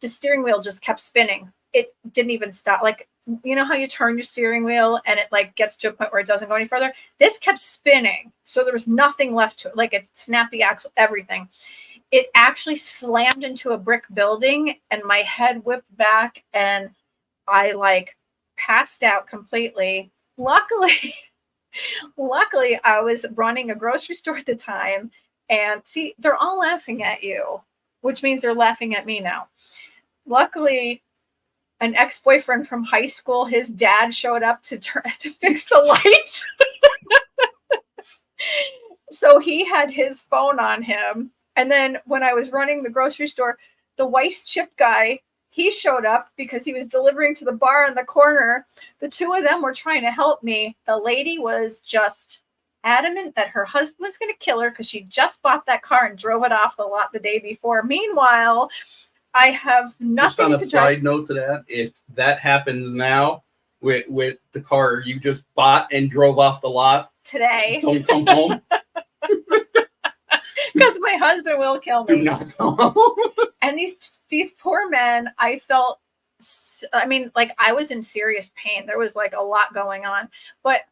The steering wheel just kept spinning. It didn't even stop. Like, you know how you turn your steering wheel and it gets to a point where it doesn't go any further? This kept spinning. So there was nothing left to it. It snapped the axle, everything. It actually slammed into a brick building, and my head whipped back, and I passed out completely. Luckily, I was running a grocery store at the time, and see, they're all laughing at you, which means they're laughing at me now. Luckily, an ex-boyfriend from high school, his dad showed up to fix the lights. So he had his phone on him. And then when I was running the grocery store, the Weiss chip guy, he showed up because he was delivering to the bar in the corner. The two of them were trying to help me. The lady was just adamant that her husband was going to kill her because she just bought that car and drove it off the lot the day before. Meanwhile, I have nothing to Just on a side note to that, if that happens now with the car you just bought and drove off the lot today, don't come home. Because my husband will kill me. Do not come home. And these poor men, I felt, I was in serious pain. There was a lot going on, but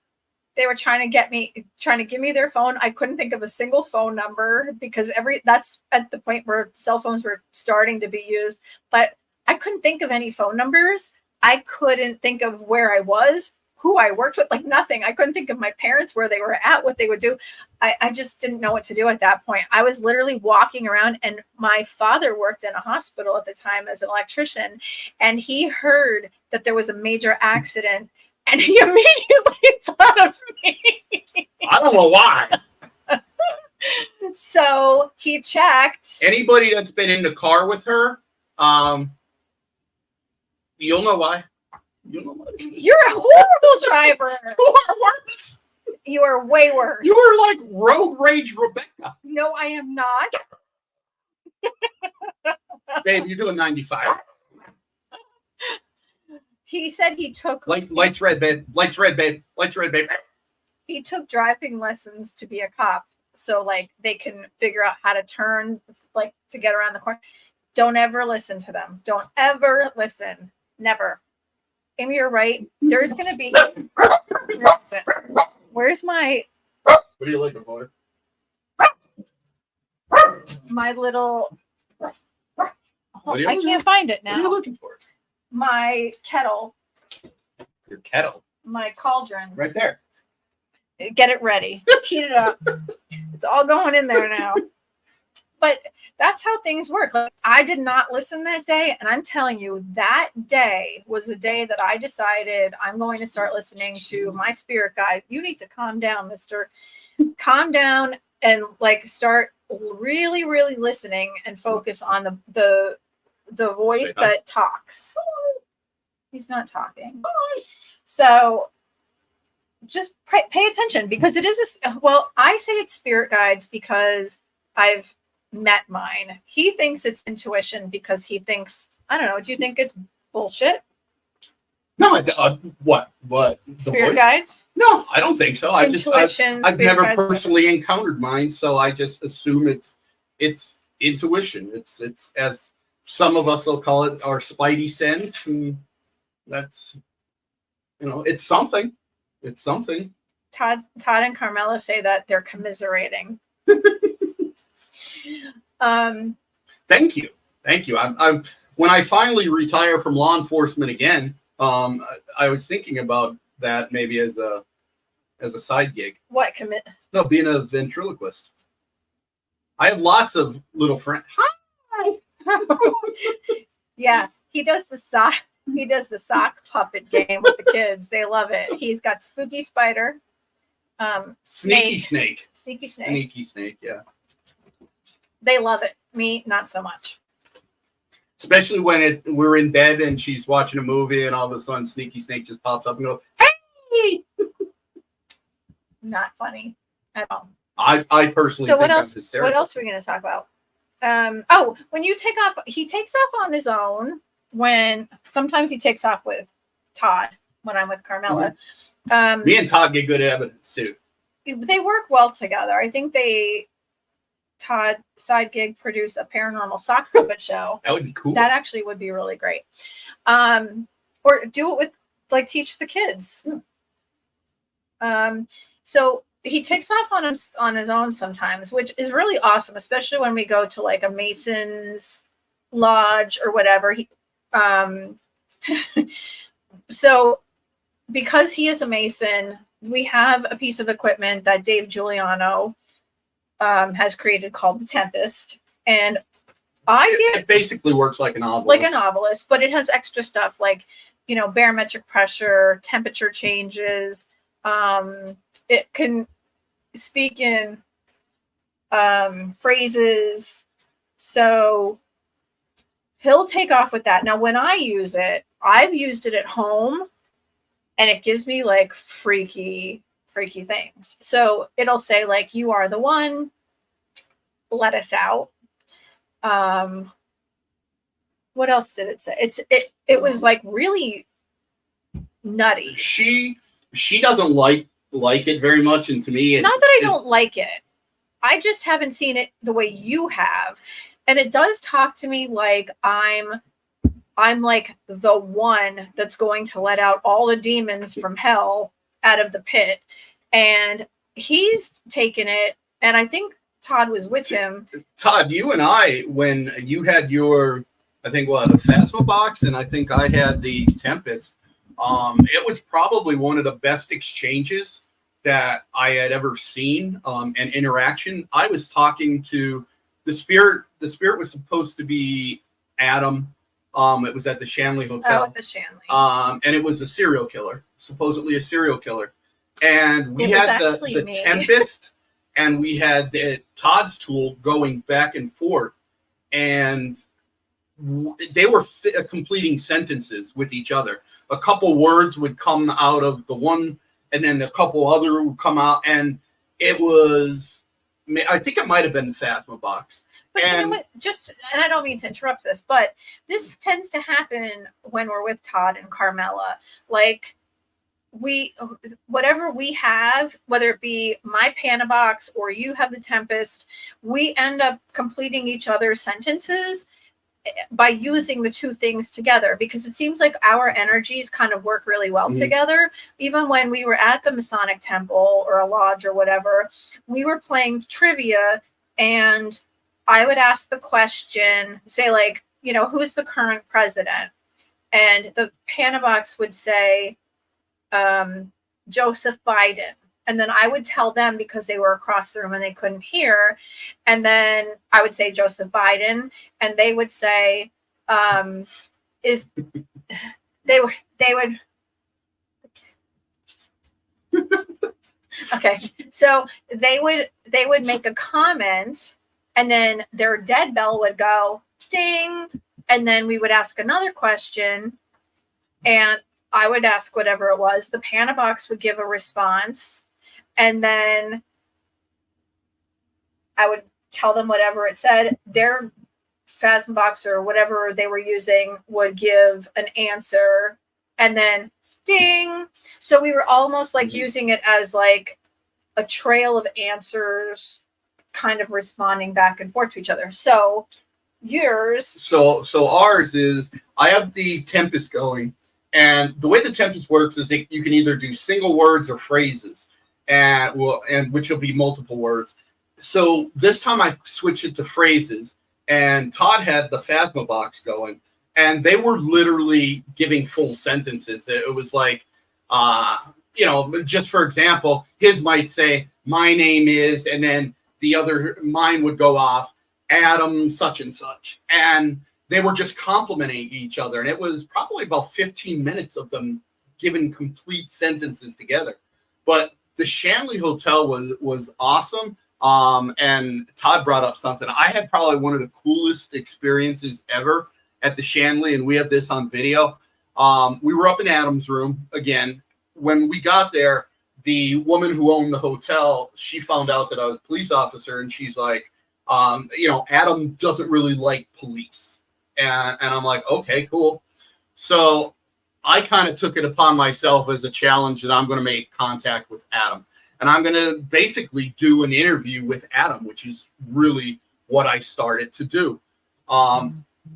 they were trying to give me their phone. I couldn't think of a single phone number because that's at the point where cell phones were starting to be used, but I couldn't think of any phone numbers. I couldn't think of where I was who I worked with, like nothing. I couldn't think of my parents, where they were at, what they would do. I just didn't know what to do at that point. I was literally walking around, and my father worked in a hospital at the time as an electrician, and he heard that there was a major accident, and he immediately thought of me. I don't know why. So he checked. Anybody that's been in the car with her, you'll know why. You'll know why. You're a horrible driver. You are worse. You are way worse. You are like road rage Rebecca. No, I am not. Babe, you're doing 95. He said he took Lights red, babe. Lights red, babe. Lights red, babe. He took driving lessons to be a cop, so like they can figure out how to turn, like to get around the corner. Don't ever listen to them. Don't ever listen. Never. Amy, you're right. There's gonna be. Where's my? What are you looking for? My little. I can't find it now. What are you looking for? My kettle. Your kettle. My cauldron. Right there. Get it ready. Heat it up. It's all going in there now. But that's how things work. Like, I did not listen that day. And I'm telling you, that day was a day that I decided I'm going to start listening to my spirit guide. You need to calm down, mister. Calm down and like start really, really listening and focus on the voice that talks. He's not talking. So just pay attention, because it is I say it's spirit guides because I've met mine. He thinks it's intuition because he thinks, I don't know, do you think it's bullshit? No, what? Spirit guides? No, I don't think so. I've never guides. personally encountered mine, so I just assume it's intuition. It's as some of us will call it, our spidey sense, and that's, it's something. It's something. Todd and Carmela say that they're commiserating. Thank you. I'm when I finally retire from law enforcement again, I was thinking about that maybe as a side gig. What No, being a ventriloquist. I have lots of little friends. Hi. Yeah, he does the sock puppet game with the kids. They love it. He's got Spooky Spider, Sneaky Snake. Yeah. They love it. Me, not so much. Especially when we're in bed and she's watching a movie and all of a sudden Sneaky Snake just pops up and goes, "Hey!" Not funny at all. I personally think I'm hysterical. What else are we going to talk about? When you take off, he takes off on his own. When sometimes he takes off with Todd when I'm with Carmela. Mm-hmm. Me and Todd get good evidence too. They work well together. I think Todd side gig produce a paranormal sock puppet show. That would be cool. That actually would be really great. Or do it with teach the kids. So he takes off on his own sometimes, which is really awesome, especially when we go to like a Mason's lodge or whatever. So because he is a Mason, we have a piece of equipment that Dave Giuliano has created called the Tempest, and it basically works like a novelist. Like a novelist, but it has extra stuff like, barometric pressure, temperature changes. It can speak in phrases. So he'll take off with that. Now, when I use it, I've used it at home, and it gives me like freaky things. So it'll say like, "You are the one, let us out." What else did it say? It was like really nutty. She doesn't like it very much, and to me, it's not that I don't like it. I just haven't seen it the way you have, and it does talk to me like I'm like the one that's going to let out all the demons from hell out of the pit. And he's taken it, and I think Todd was with him. Todd, you and I, when you had your, I think, the Phasma box, and I think I had the Tempest, It was probably one of the best exchanges that I had ever seen, and interaction. I was talking to the spirit. The spirit was supposed to be Adam. It was at the Shanley Hotel. Oh, at the Shanley. And it was a serial killer, supposedly a serial killer. And we It was had the actually me. Tempest, and we had the Todd's tool going back and forth, and they were completing sentences with each other. A couple words would come out of the one, and then a couple other would come out, and it was, I think it might have been the Phasma box. But you know what? And I don't mean to interrupt this, but this tends to happen when we're with Todd and Carmela. Like, whatever we have, whether it be my Pana box or you have the Tempest, we end up completing each other's sentences by using the two things together, because it seems like our energies kind of work really well together. Even when we were at the Masonic Temple or a lodge or whatever, we were playing trivia, and I would ask the question, say, like, you know, who's the current president? And the Pana box would say, Joseph Biden. And then I would tell them, because they were across the room and they couldn't hear. And then I would say Joseph Biden, and they would say, they would okay. So they would make a comment, and then their dead bell would go ding. And then we would ask another question, and I would ask whatever it was. The Pana box would give a response. And then I would tell them whatever it said. Their Phasma box or whatever they were using would give an answer, and then ding. So we were almost like using it as like a trail of answers, kind of responding back and forth to each other. So yours. So ours is, I have the Tempest going, and the way the Tempest works is you can either do single words or phrases. And which will be multiple words. So this time I switched it to phrases, and Todd had the Phasma box going, and they were literally giving full sentences. It was like, you know, just for example, his might say, my name is, and then mine would go off, Adam such and such. And they were just complimenting each other. And it was probably about 15 minutes of them giving complete sentences together. But the Shanley Hotel was awesome. And Todd brought up something. I had probably one of the coolest experiences ever at the Shanley, and we have this on video. We were up in Adam's room again. When we got there, the woman who owned the hotel, she found out that I was a police officer, and she's like, you know, Adam doesn't really like police. And I'm like, okay, cool. So I kind of took it upon myself as a challenge that I'm going to make contact with Adam. And I'm going to basically do an interview with Adam, which is really what I started to do.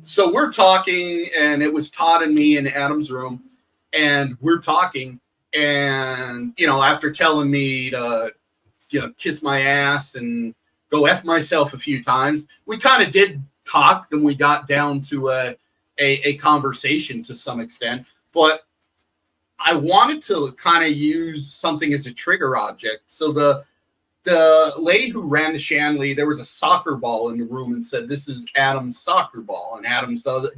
So we're talking, and it was Todd and me in Adam's room, and we're talking. And, you know, after telling me to, you know, kiss my ass and go F myself a few times, we kind of did talk, and we got down to a conversation to some extent. But I wanted to kind of use something as a trigger object. So the lady who ran the Shanley, there was a soccer ball in the room, and said, this is Adam's soccer ball. And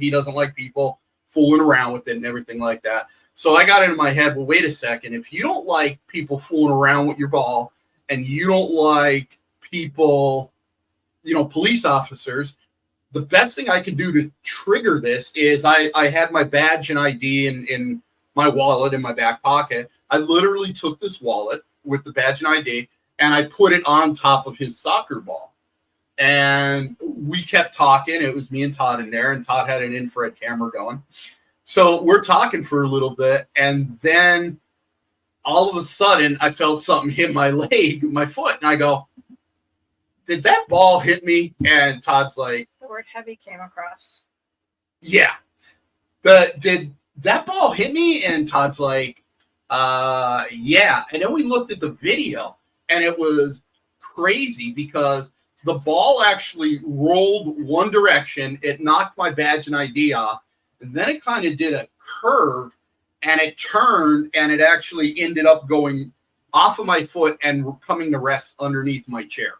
he doesn't like people fooling around with it and everything like that. So I got into my head, well, wait a second. If you don't like people fooling around with your ball, and you don't like people, you know, police officers, the best thing I could do to trigger this is I had my badge and ID in my wallet in my back pocket. I literally took this wallet with the badge and ID, and I put it on top of his soccer ball. And we kept talking. It was me and Todd in there, and Todd had an infrared camera going. So we're talking for a little bit, and then all of a sudden I felt something hit my leg, my foot, and I go, did that ball hit me? And Todd's like, the word heavy came across. Yeah. Did that ball hit me? And Todd's like, yeah. And then we looked at the video, and it was crazy because the ball actually rolled one direction. It knocked my badge and ID off. And then it kind of did a curve and it turned, and it actually ended up going off of my foot and coming to rest underneath my chair.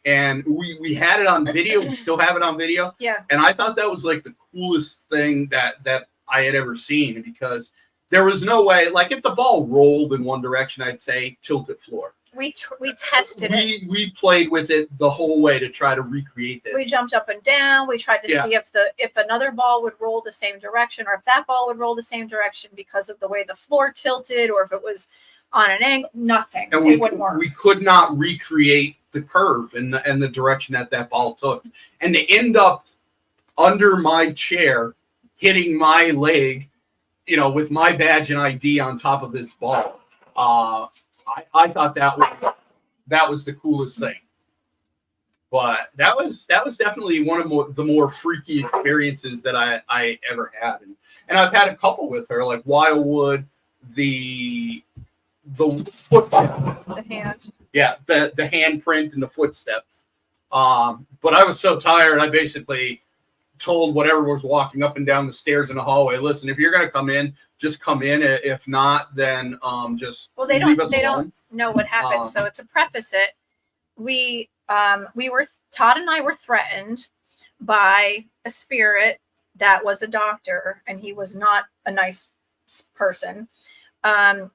And we had it on video. We still have it on video. Yeah. And I thought that was like the coolest thing that I had ever seen, because there was no way, like if the ball rolled in one direction, I'd say tilted floor. We tested it. We played with it the whole way to try to recreate this. We jumped up and down. We tried to see if another ball would roll the same direction, or if that ball would roll the same direction because of the way the floor tilted, or if it was on an angle. Nothing. And it wouldn't work. We could not recreate the curve and the direction that ball took. And to end up under my chair, hitting my leg, with my badge and ID on top of this ball. I thought that was the coolest thing. But that was definitely one of the more freaky experiences that I ever had. And I've had a couple with her, like Wildwood, the footsteps. The hand. Yeah, the handprint and the footsteps. But I was so tired, I basically told whatever was walking up and down the stairs in the hallway, listen, if you're going to come in, just come in. If not, then just they don't know what happened. So to preface it, Todd and I were threatened by a spirit that was a doctor, and he was not a nice person.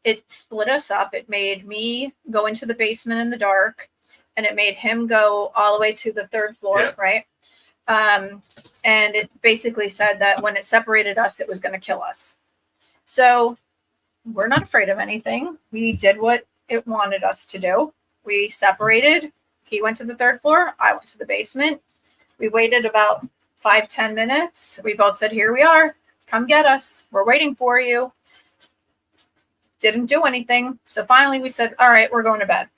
It split us up. It made me go into the basement in the dark, and it made him go all the way to the third floor, right? And it basically said that when it separated us, it was going to kill us. So we're not afraid of anything. We did what it wanted us to do. We separated. He went to the third floor. I went to the basement. We waited about 5-10 minutes. We both said, here we are. Come get us. We're waiting for you. Didn't do anything. So finally we said, all right, we're going to bed.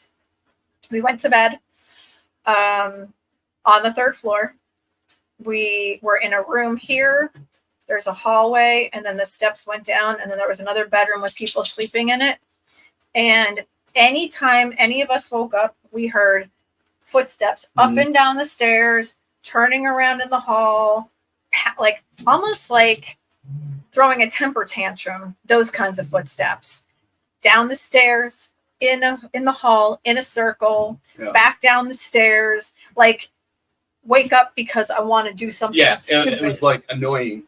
We went to bed on the third floor. We were in a room here. There's a hallway, and then the steps went down, and then there was another bedroom with people sleeping in it. And anytime any of us woke up, we heard footsteps up and down the stairs, turning around in the hall, like almost like throwing a temper tantrum, those kinds of footsteps. Down the stairs, in the hall, in a circle, back down the stairs, like wake up because I want to do something stupid. It was like annoying.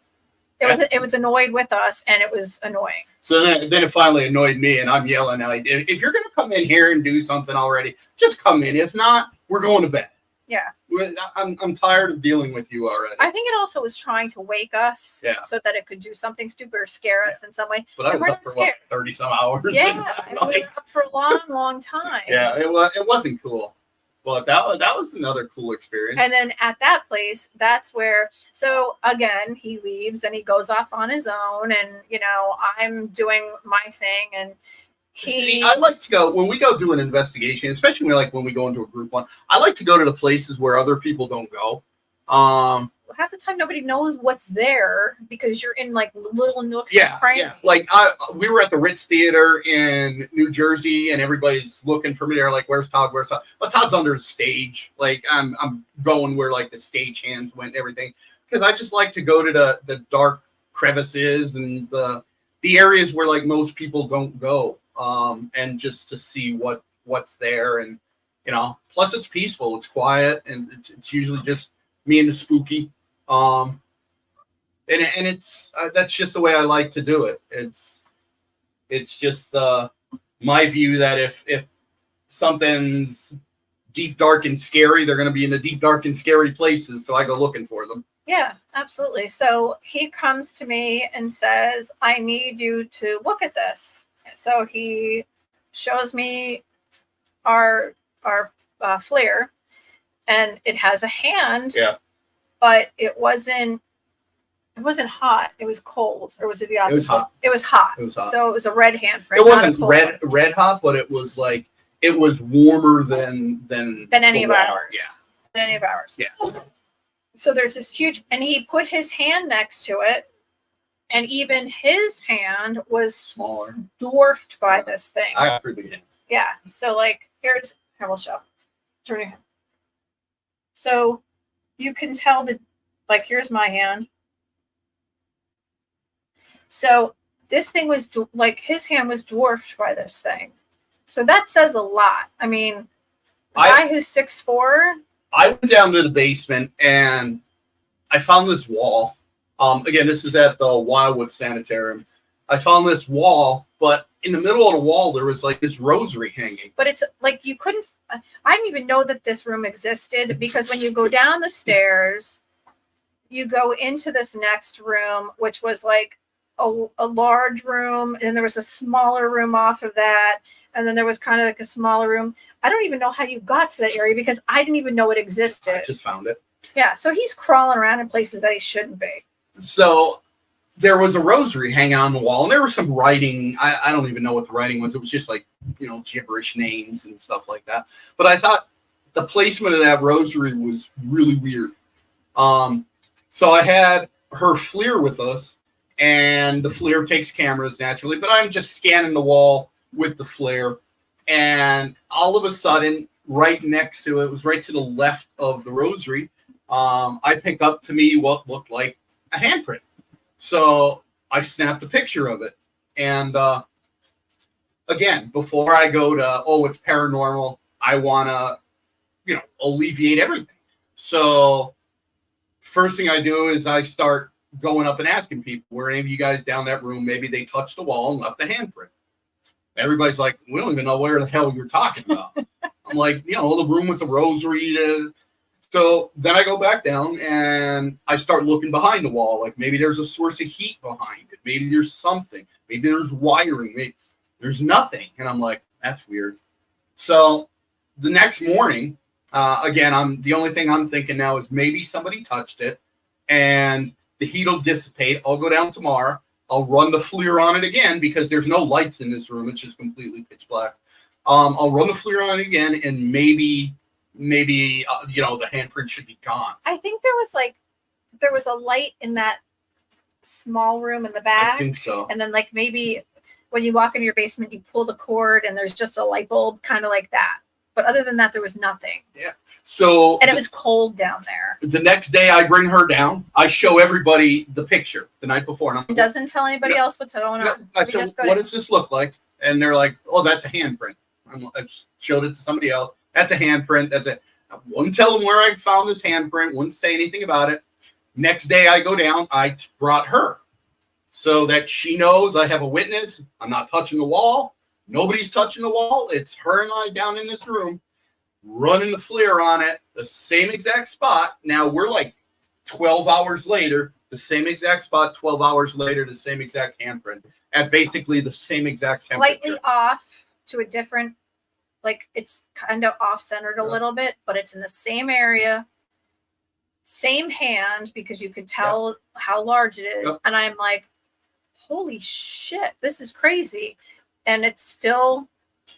It was annoyed with us, and it was annoying. So then it finally annoyed me, and I'm yelling at it. If you're going to come in here and do something already, just come in. If not, we're going to bed. Yeah. I'm tired of dealing with you already. I think it also was trying to wake us so that it could do something stupid or scare us in some way. But I was up for what, 30 some hours. Yeah, we were up for a long, long time. Yeah, it wasn't cool. But that was another cool experience. And then at that place, that's where, so again, he leaves and he goes off on his own, and I'm doing my thing, and I like to go when we go do an investigation, especially when we go into a group one. I like to go to the places where other people don't go. Half the time nobody knows what's there because you're in like little nooks. Yeah. Like we were at the Ritz Theater in New Jersey, and everybody's looking for me. They're like, "Where's Todd? Where's Todd?" Well, Todd's under the stage. Like I'm going where like the stage hands went and everything, because I just like to go to the dark crevices and the areas where like most people don't go, and just to see what's there, and plus it's peaceful, it's quiet, and it's usually just me and the spooky. And it's that's just the way I like to do it. It's just my view that if something's deep, dark, and scary, they're going to be in the deep, dark, and scary places. So I go looking for them. Yeah, absolutely. So he comes to me and says, "I need you to look at this." So he shows me our flare, and it has a hand. Yeah. But it wasn't hot. It was cold. Or was it the opposite? It was hot. It was hot. So it was a red handprint. It wasn't red hot, but it was like it was warmer than any of ours. Yeah. Than any of ours. Yeah. So there's this huge, and he put his hand next to it, and even his hand was smaller, dwarfed by this thing. I got pretty big hands. Yeah. So like here we'll show. Turn your hand. So you can tell that, like, here's my hand. So this thing was like his hand was dwarfed by this thing. So that says a lot. I mean, a guy who's 6'4". I went down to the basement and I found this wall. Again, this is at the Wildwood Sanitarium. I found this wall, but in the middle of the wall there was like this rosary hanging. But it's like you couldn't. I didn't even know that this room existed, because when you go down the stairs, you go into this next room, which was like a large room, and there was a smaller room off of that, and then there was kind of like a smaller room. I don't even know how you got to that area, because I didn't even know it existed. I just found it. Yeah, so he's crawling around in places that he shouldn't be. So there was a rosary hanging on the wall, and there was some writing. I don't even know what the writing was. It was just like, gibberish names and stuff like that. But I thought the placement of that rosary was really weird. So I had her FLIR with us, and the FLIR takes cameras naturally, but I'm just scanning the wall with the FLIR, and all of a sudden, right next to it, was right to the left of the rosary, I pick up to me what looked like a handprint. So I snapped a picture of it. And again, before I go to, it's paranormal, I want to, alleviate everything. So first thing I do is I start going up and asking people, were any of you guys down that room? Maybe they touched the wall and left a handprint. Everybody's like, we don't even know where the hell you're talking about. I'm like, the room with the rosary. So then I go back down and I start looking behind the wall. Like maybe there's a source of heat behind it. Maybe there's something. Maybe there's wiring. Maybe there's nothing. And I'm like, that's weird. So the next morning, again, the only thing I'm thinking now is maybe somebody touched it and the heat will dissipate. I'll go down tomorrow. I'll run the FLIR on it again, because there's no lights in this room. It's just completely pitch black. I'll run the FLIR on it again, and maybe the handprint should be gone. I think there was a light in that small room in the back. I think so. And then like maybe when you walk into your basement, you pull the cord and there's just a light bulb, kind of like that. But other than that, there was nothing. Yeah. So and it was cold down there. The next day I bring her down. I show everybody the picture the night before. And doesn't tell anybody else what's going on. I said, what does this look like? And they're like, oh, that's a handprint. I showed it to somebody else. That's a handprint. That's it. I wouldn't tell them where I found this handprint. Wouldn't say anything about it. Next day I go down. I brought her so that she knows I have a witness. I'm not touching the wall. Nobody's touching the wall. It's her and I down in this room, running the FLIR on it, the same exact spot. Now we're like 12 hours later, the same exact spot, 12 hours later, the same exact handprint at basically the same exact temperature. Slightly off to a different, like it's kind of off-centered a little bit, but it's in the same area, same hand, because you could tell how large it is. And I'm like, holy shit, this is crazy. And it's still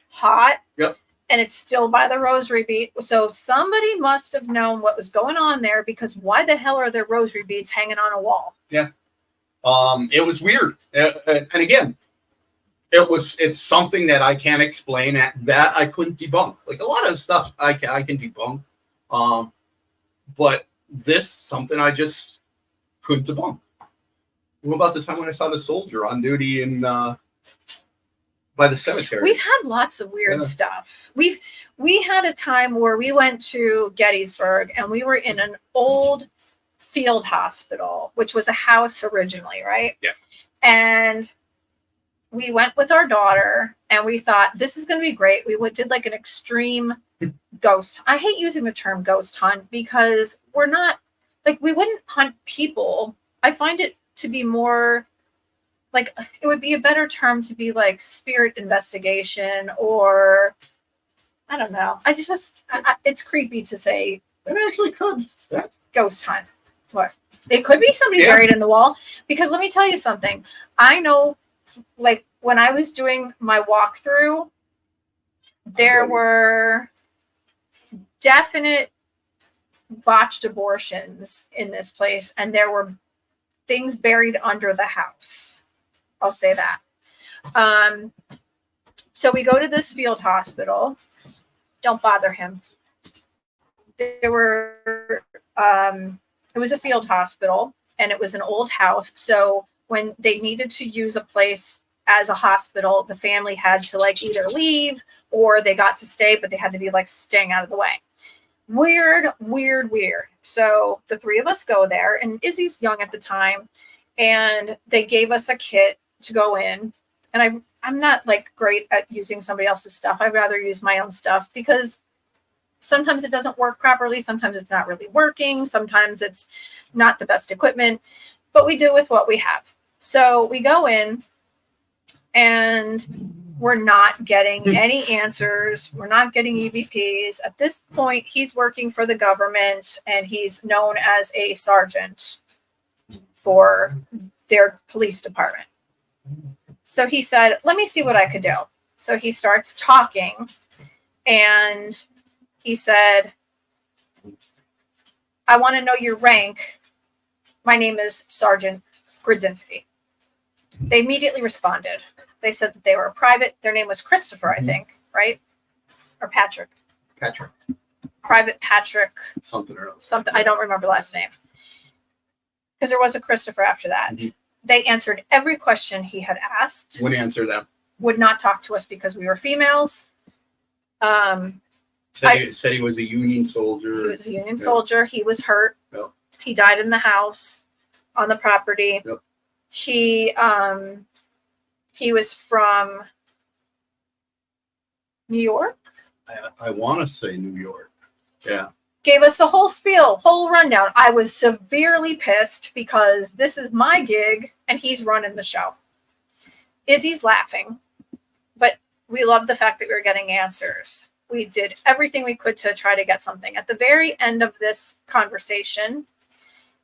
hot. And it's still by the rosary bead. So somebody must have known what was going on there, because why the hell are there rosary beads hanging on a wall? Yeah. It was weird. And again, it's something that I can't explain, that I couldn't debunk. Like a lot of stuff I can debunk. But this, something I just couldn't debunk. What about the time when I saw the soldier on duty in by the cemetery? We've had lots of weird stuff. We had a time where we went to Gettysburg and we were in an old field hospital, which was a house originally, right? Yeah. And we went with our daughter and we thought, this is going to be great. We did like an extreme ghost. I hate using the term ghost hunt, because we're not like, we wouldn't hunt people. I find it to be more like, it would be a better term to be like spirit investigation, or I don't know. It's creepy to say. It actually could. Ghost hunt. What? It could be somebody buried in the wall, because let me tell you something. I know, like when I was doing my walkthrough, there were definite botched abortions in this place, and there were things buried under the house. I'll say that. So we go to this field hospital. Don't bother him. It was a field hospital, and it was an old house. So when they needed to use a place as a hospital, the family had to like either leave or they got to stay, but they had to be like staying out of the way. Weird. So the three of us go there, and Izzy's young at the time, and they gave us a kit to go in. And I'm not like great at using somebody else's stuff. I'd rather use my own stuff because sometimes it doesn't work properly. Sometimes it's not really working. Sometimes it's not the best equipment, but we do with what we have. So we go in and we're not getting any answers. We're not getting EVPs. At this point, he's working for the government and he's known as a sergeant for their police department. So he said, let me see what I could do. So he starts talking and he said, I want to know your rank. My name is Sergeant Grudzinski. They immediately responded. They said that they were a private. Their name was Christopher, I think, right? Or Patrick. Patrick. Private Patrick. Something or else. Something. I don't remember the last name. Because there was a Christopher after that. Mm-hmm. They answered every question he had asked. Wouldn't answer them. Would not talk to us because we were females. Said he was a Union soldier. He was a Union soldier. He was hurt. Yep. He died in the house on the property. Yep. He was from New York. I want to say New York. Yeah. Gave us the whole spiel, whole rundown. I was severely pissed because this is my gig and he's running the show. Izzy's laughing, but we love the fact that we were getting answers. We did everything we could to try to get something. At the very end of this conversation,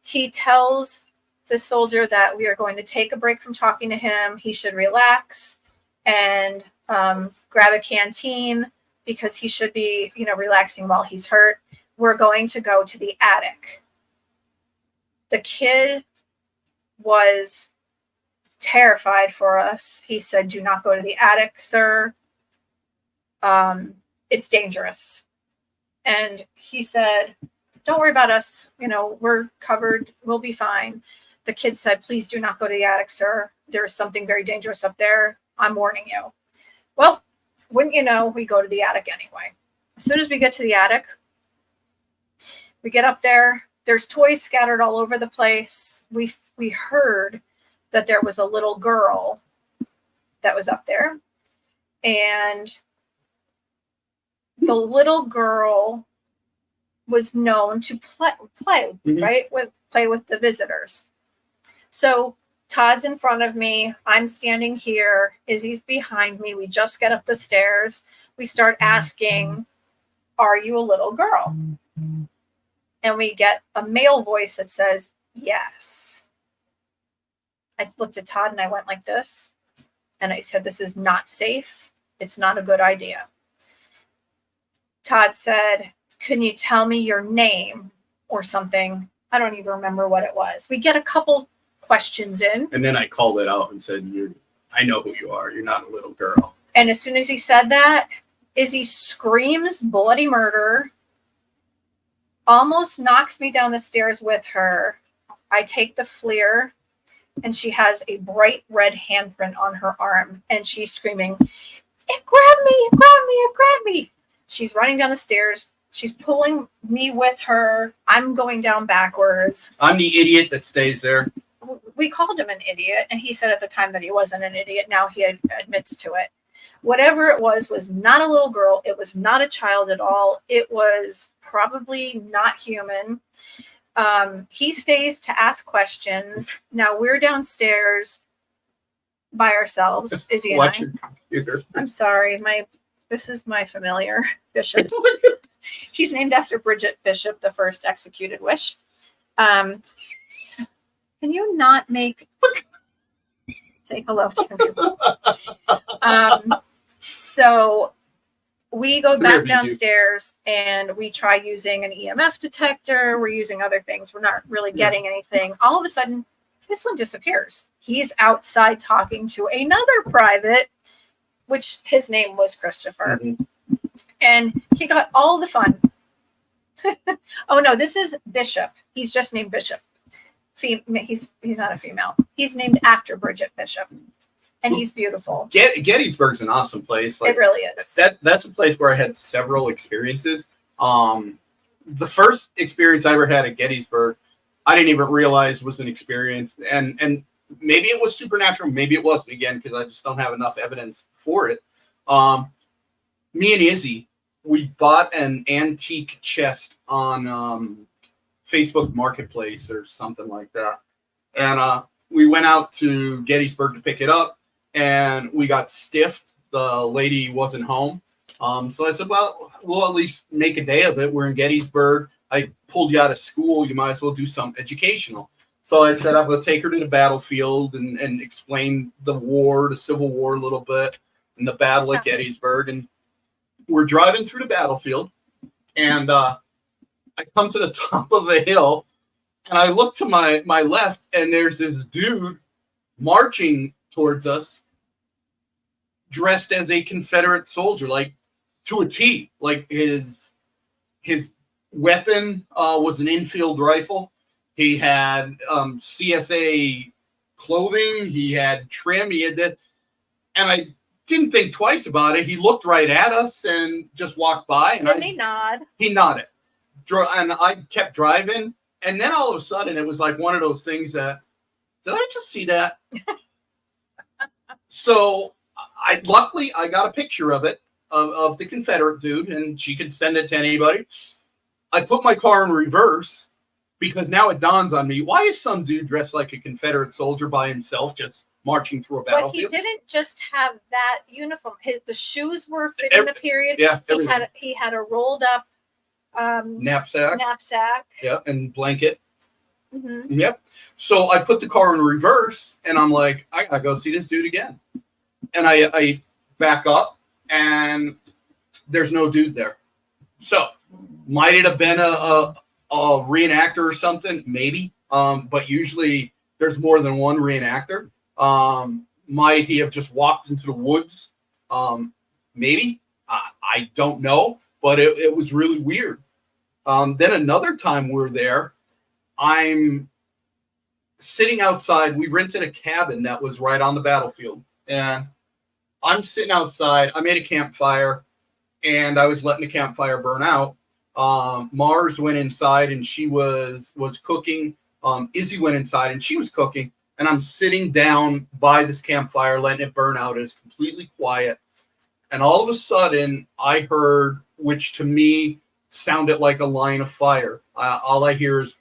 he tells the soldier that we are going to take a break from talking to him. He should relax and grab a canteen because he should be, relaxing while he's hurt. We're going to go to the attic. The kid was terrified for us. He said, do not go to the attic, sir. It's dangerous. And he said, don't worry about us. We're covered. We'll be fine. The kid said, please do not go to the attic, sir. There's something very dangerous up there. I'm warning you. Well, wouldn't you know, we go to the attic anyway. As soon as we get to the attic, we get up there. There's toys scattered all over the place. We heard that there was a little girl that was up there. And the little girl was known to play mm-hmm. right? Play with the visitors. So Todd's in front of me. I'm standing here. Izzy's behind me. We just get up the stairs. We start asking, are you a little girl? And we get a male voice that says, yes. I looked at Todd and I went like this. And I said, this is not safe. It's not a good idea. Todd said, can you tell me your name or something? I don't even remember what it was. We get a couple questions in. And then I called it out and said, I know who you are. You're not a little girl. And as soon as he said that, Izzy screams bloody murder, almost knocks me down the stairs with her. I take the FLIR, and she has a bright red handprint on her arm, and she's screaming, it grabbed me, it grabbed me, it grabbed me. She's running down the stairs. She's pulling me with her. I'm going down backwards. I'm the idiot that stays there. We called him an idiot, and he said at the time that he wasn't an idiot. Now he admits to it. Whatever it was not a little girl. It was not a child at all. It was probably not human. He stays to ask questions. Now we're downstairs by ourselves. Izzy and Watch I. your computer. I'm sorry. This is my familiar Bishop. He's named after Bridget Bishop, the first executed witch. Can you not say hello to him? So we go back downstairs and we try using an EMF detector. We're using other things. We're not really getting anything. All of a sudden, this one disappears. He's outside talking to another private, which his name was Christopher. Mm-hmm. And he got all the fun. Oh, no, this is Bishop. He's just named Bishop. He's not a female. He's named after Bridget Bishop, and he's beautiful. Gettysburg's an awesome place. It really is. That's a place where I had several experiences. The first experience I ever had at Gettysburg, I didn't even realize was an experience, and maybe it was supernatural, maybe it wasn't, again, because I just don't have enough evidence for it. Me and Izzy, we bought an antique chest on Facebook Marketplace or something like that. And we went out to Gettysburg to pick it up, and we got stiffed. The lady wasn't home. So I said, well, we'll at least make a day of it. We're in Gettysburg. I pulled you out of school. You might as well do something educational. So I said, I'm going to take her to the battlefield and explain the Civil War a little bit, and the battle at Gettysburg. And we're driving through the battlefield, and I come to the top of a hill, and I look to my left, and there's this dude marching towards us dressed as a Confederate soldier, like to a T. Like his weapon was an infield rifle. He had CSA clothing. He had trim. He had that. And I didn't think twice about it. He looked right at us and just walked by. And Didn't he nod? He nodded. And I kept driving. And then all of a sudden, it was like one of those things that, did I just see that? So luckily, I got a picture of it, of the Confederate dude, and she could send it to anybody. I put my car in reverse because now it dawns on me, why is some dude dressed like a Confederate soldier by himself just marching through a battlefield? But he didn't just have that uniform. The shoes were fitting the period. Yeah, he had a rolled up knapsack. Yeah, and blanket. Mm-hmm. Yep. So I put the car in reverse, and I'm like, I gotta go see this dude again. And I back up, and there's no dude there. So might it have been a reenactor or something? Maybe. But usually there's more than one reenactor. Might he have just walked into the woods? Maybe. I don't know, but it was really weird. Then another time we're there, I'm sitting outside. We rented a cabin that was right on the battlefield, and I'm sitting outside. I made a campfire, and I was letting the campfire burn out. Mars went inside, and she was cooking. Izzy went inside, and she was cooking. And I'm sitting down by this campfire, letting it burn out. It's completely quiet. And all of a sudden, I heard, which to me sounded like a line of fire. All I hear is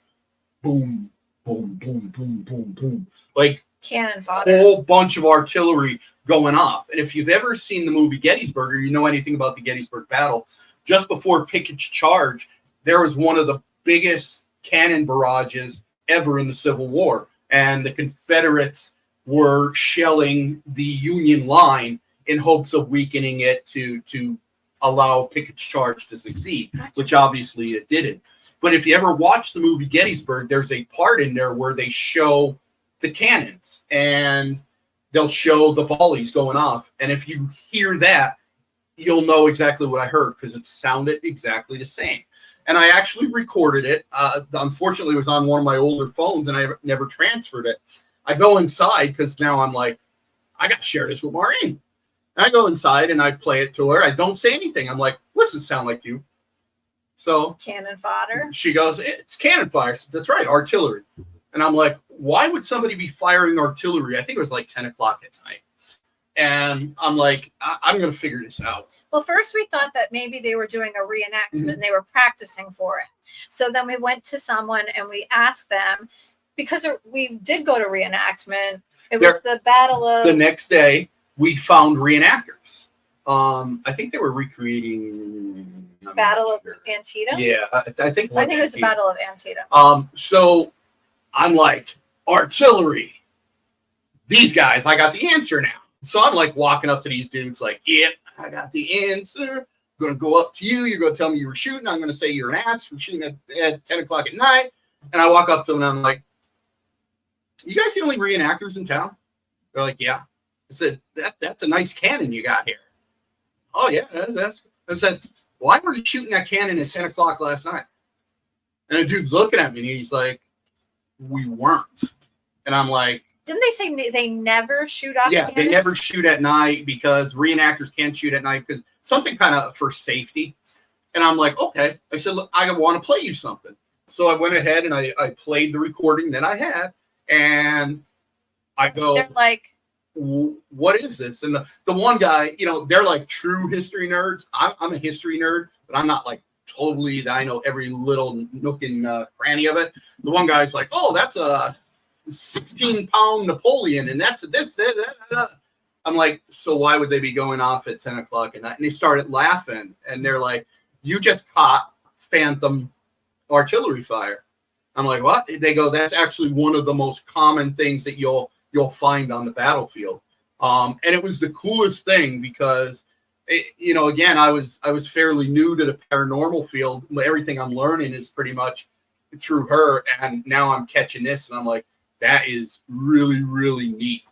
boom, boom, boom, boom, boom, boom. Like cannon fodder. A whole bunch of artillery going off. And if you've ever seen the movie Gettysburg, or you know anything about the Gettysburg battle, just before Pickett's charge, there was one of the biggest cannon barrages ever in the Civil War. And the Confederates were shelling the Union line in hopes of weakening it to allow Pickett's charge to succeed, which obviously it didn't. But if you ever watch the movie Gettysburg, there's a part in there where they show the cannons and they'll show the volleys going off. And if you hear that, you'll know exactly what I heard because it sounded exactly the same. And I actually recorded it. Unfortunately, it was on one of my older phones, and I never transferred it. I go inside because now I'm like, I got to share this with Maureen. And I go inside, and I play it to her. I don't say anything. I'm like, what does it sound like to you? So cannon fodder. She goes, it's cannon fire. Said, that's right, artillery. And I'm like, why would somebody be firing artillery? I think it was like 10 o'clock at night. And I'm like, I'm going to figure this out. Well, first we thought that maybe they were doing a reenactment and they were practicing for it. So then we went to someone and we asked them, because we did go to reenactment. It was the Battle of... The next day, we found reenactors. I think they were recreating... Battle of Antietam? Yeah, I think it was the Battle of Antietam. So I'm like, artillery. These guys, I got the answer now. So I'm like walking up to these dudes like, yep, I got the answer. I'm going to go up to you. You're going to tell me you were shooting. I'm going to say you're an ass for shooting at 10 o'clock at night. And I walk up to them and I'm like, you guys the only reenactors in town? They're like, yeah. I said, that's a nice cannon you got here. Oh, yeah. I said, why were you shooting that cannon at 10 o'clock last night? And the dude's looking at me and he's like, we weren't. And I'm like, didn't they say they never shoot off? Yeah, cannons? they never shoot at night because reenactors can't shoot at night because something kind of for safety. And I'm like, okay. I said, look, I want to play you something. So I went ahead and I played the recording that I had, and I go, They're like, what is this? And the one guy, you know, they're like true history nerds. I'm a history nerd, but I'm not like totally that I know every little nook and cranny of it. The one guy's like, oh, that's a 16-pound Napoleon, and that's this, that. I'm like, so why would they be going off at 10 o'clock at night? And they started laughing, and they're like, you just caught phantom artillery fire. I'm like, what? They go, that's actually one of the most common things that you'll find on the battlefield. And it was the coolest thing because, you know, again, I was fairly new to the paranormal field. Everything I'm learning is pretty much through her, and now I'm catching this, and I'm like, that is really, really neat.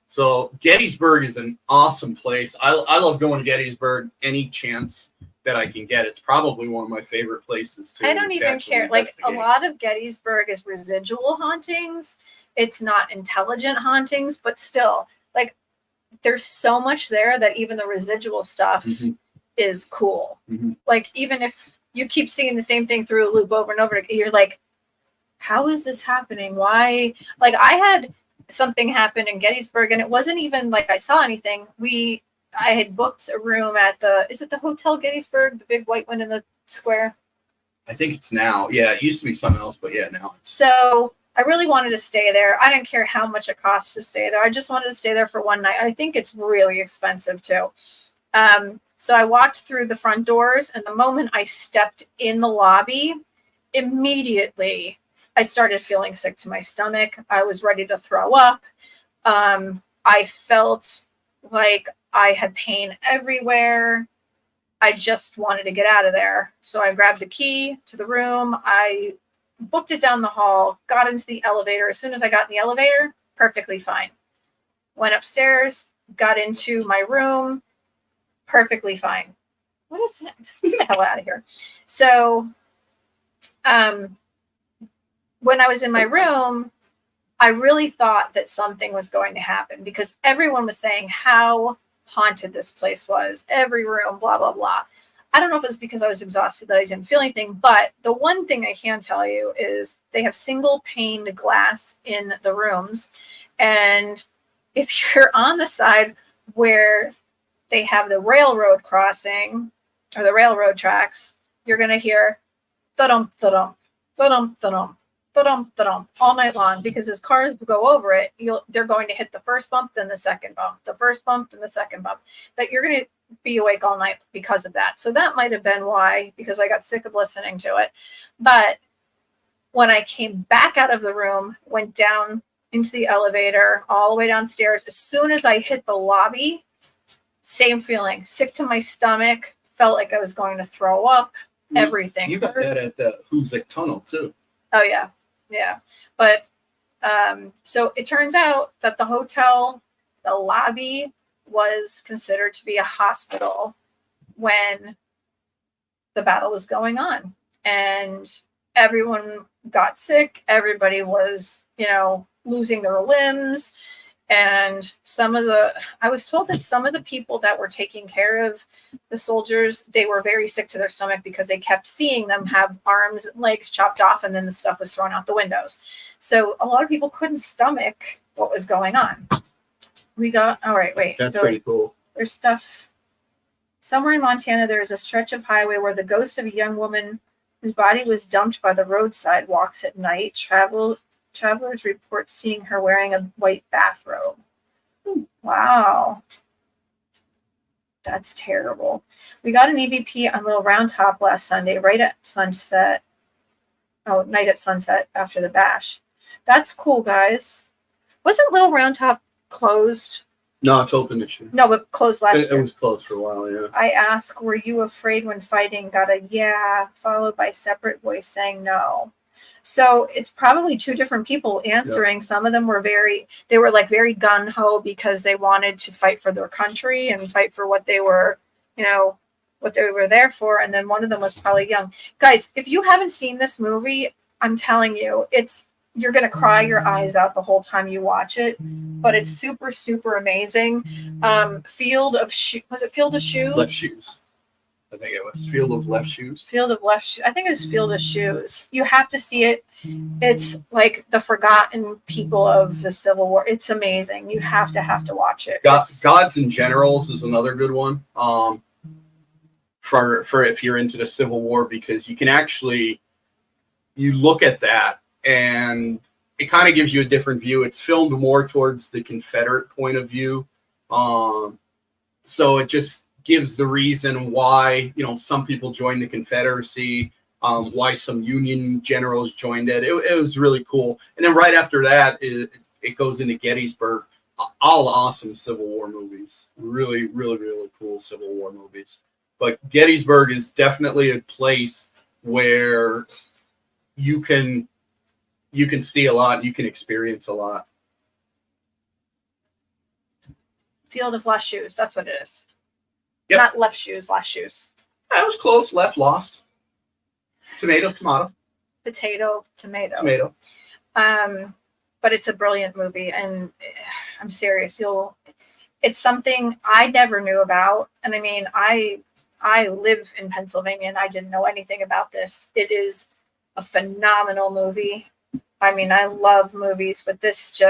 So Gettysburg is an awesome place. I love going to Gettysburg any chance that I can get. It's probably one of my favorite places to. I don't even care. Like a lot of Gettysburg is residual hauntings. It's not intelligent hauntings, but still, like, there's so much there that even the residual stuff is cool. Like, even if you keep seeing the same thing through a loop over and over again, you're like, how is this happening? Why? Like, I had something happen in Gettysburg, and it wasn't even like I saw anything. I had booked a room at is it the Hotel Gettysburg, the big white one in the square? I think it's now. Yeah, it used to be something else, but yeah, now. So I really wanted to stay there. I didn't care how much it cost to stay there. I just wanted to stay there for one night. I think it's really expensive too. So I walked through the front doors, and the moment I stepped in the lobby, immediately I started feeling sick to my stomach. I was ready to throw up. I felt like I had pain everywhere. I just wanted to get out of there. So I grabbed the key to the room. I booked it down the hall, got into the elevator. As soon as I got in the elevator, perfectly fine. Went upstairs, got into my room, perfectly fine. What is this? Get the hell out of here. So when I was in my room, I really thought that something was going to happen because everyone was saying how haunted this place was. Every room, blah, blah, blah. I don't know if it was because I was exhausted that I didn't feel anything, but the one thing I can tell you is they have single paned glass in the rooms. And if you're on the side where they have the railroad crossing or the railroad tracks, you're going to hear thudum, thudum, thudum, thudum, thudum, thudum all night long, because as cars go over it, they're going to hit the first bump, then the second bump, the first bump, then the second bump. That you're going to be awake all night because of that. So that might have been why, because I got sick of listening to it. But when I came back out of the room, went down into the elevator, all the way downstairs, as soon as I hit the lobby, same feeling, sick to my stomach, felt like I was going to throw up, everything. You got that at the Hoosick Tunnel too. Oh yeah. Yeah. But so it turns out that the hotel, the lobby, was considered to be a hospital when the battle was going on, and everyone got sick. Everybody was, losing their limbs. And I was told that some of the people that were taking care of the soldiers, they were very sick to their stomach because they kept seeing them have arms and legs chopped off, and then the stuff was thrown out the windows. So a lot of people couldn't stomach what was going on. That's pretty cool. There's stuff somewhere in Montana. There's a stretch of highway where the ghost of a young woman whose body was dumped by the roadside walks at night. Travelers report seeing her wearing a white bathrobe. Wow. That's terrible. We got an EVP on Little Round Top last Sunday, right at sunset. Oh, night at sunset after the bash. That's cool, guys. Wasn't Little Round Top closed? No, it's open this year. No, but closed last year. It was closed for a while, yeah. I asked, were you afraid when fighting? Got a yeah, followed by separate voice saying no. So it's probably two different people answering. Yep. Some of them were very gung-ho because they wanted to fight for their country and fight for what they were, what they were there for. And then one of them was probably young. Guys, if you haven't seen this movie, I'm telling you, it's you're going to cry your eyes out the whole time you watch it, but it's super, super amazing. Field of Shoes. Was it Field of Shoes? Left Shoes. I think it was Field of Left Shoes. Field of Left Shoes. I think it was Field of Shoes. You have to see it. It's like the forgotten people of the Civil War. It's amazing. You have to watch it. Gods and Generals is another good one. For if you're into the Civil War, because you can actually, you look at that and it kind of gives you a different view. It's filmed more towards the Confederate point of view. So it just gives the reason why, some people joined the Confederacy, why some Union generals joined it. It was really cool. And then right after that, it goes into Gettysburg. All awesome Civil War movies. Really, really, really cool Civil War movies. But Gettysburg is definitely a place where you can see a lot, you can experience a lot. Field of Left Shoes. That's what it is. Yep. Not Left Shoes, Last Shoes. That was close. Left, lost. Tomato. Potato, tomato. Tomato. But it's a brilliant movie, and I'm serious. It's something I never knew about. And I mean, I live in Pennsylvania and I didn't know anything about this. It is a phenomenal movie. I mean, I love movies, but this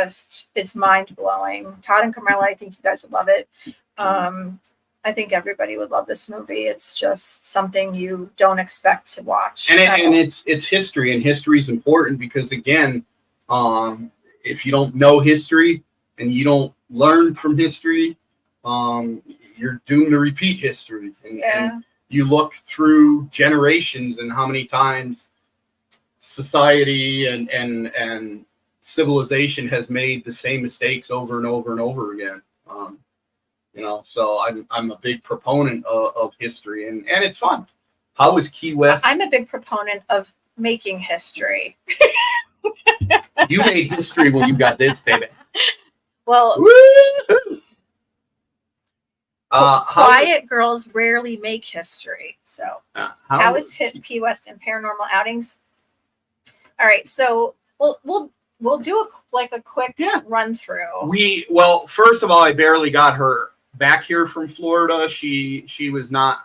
it's mind-blowing. Todd and Carmela, I think you guys would love it. I think everybody would love this movie. It's just something you don't expect to watch. And it's history, and history is important because, again, if you don't know history and you don't learn from history, you're doomed to repeat history. And you look through generations and how many times society and civilization has made the same mistakes over and over and over again. So I'm a big proponent of history, and it's fun. How was Key West? I'm a big proponent of making history. You made history when you got this, baby. Well, Woo-hoo! quiet girls rarely make history. So how was Key West in paranormal outings? All right, so we'll do a quick run through. Well, first of all, I barely got her back here from Florida. She was not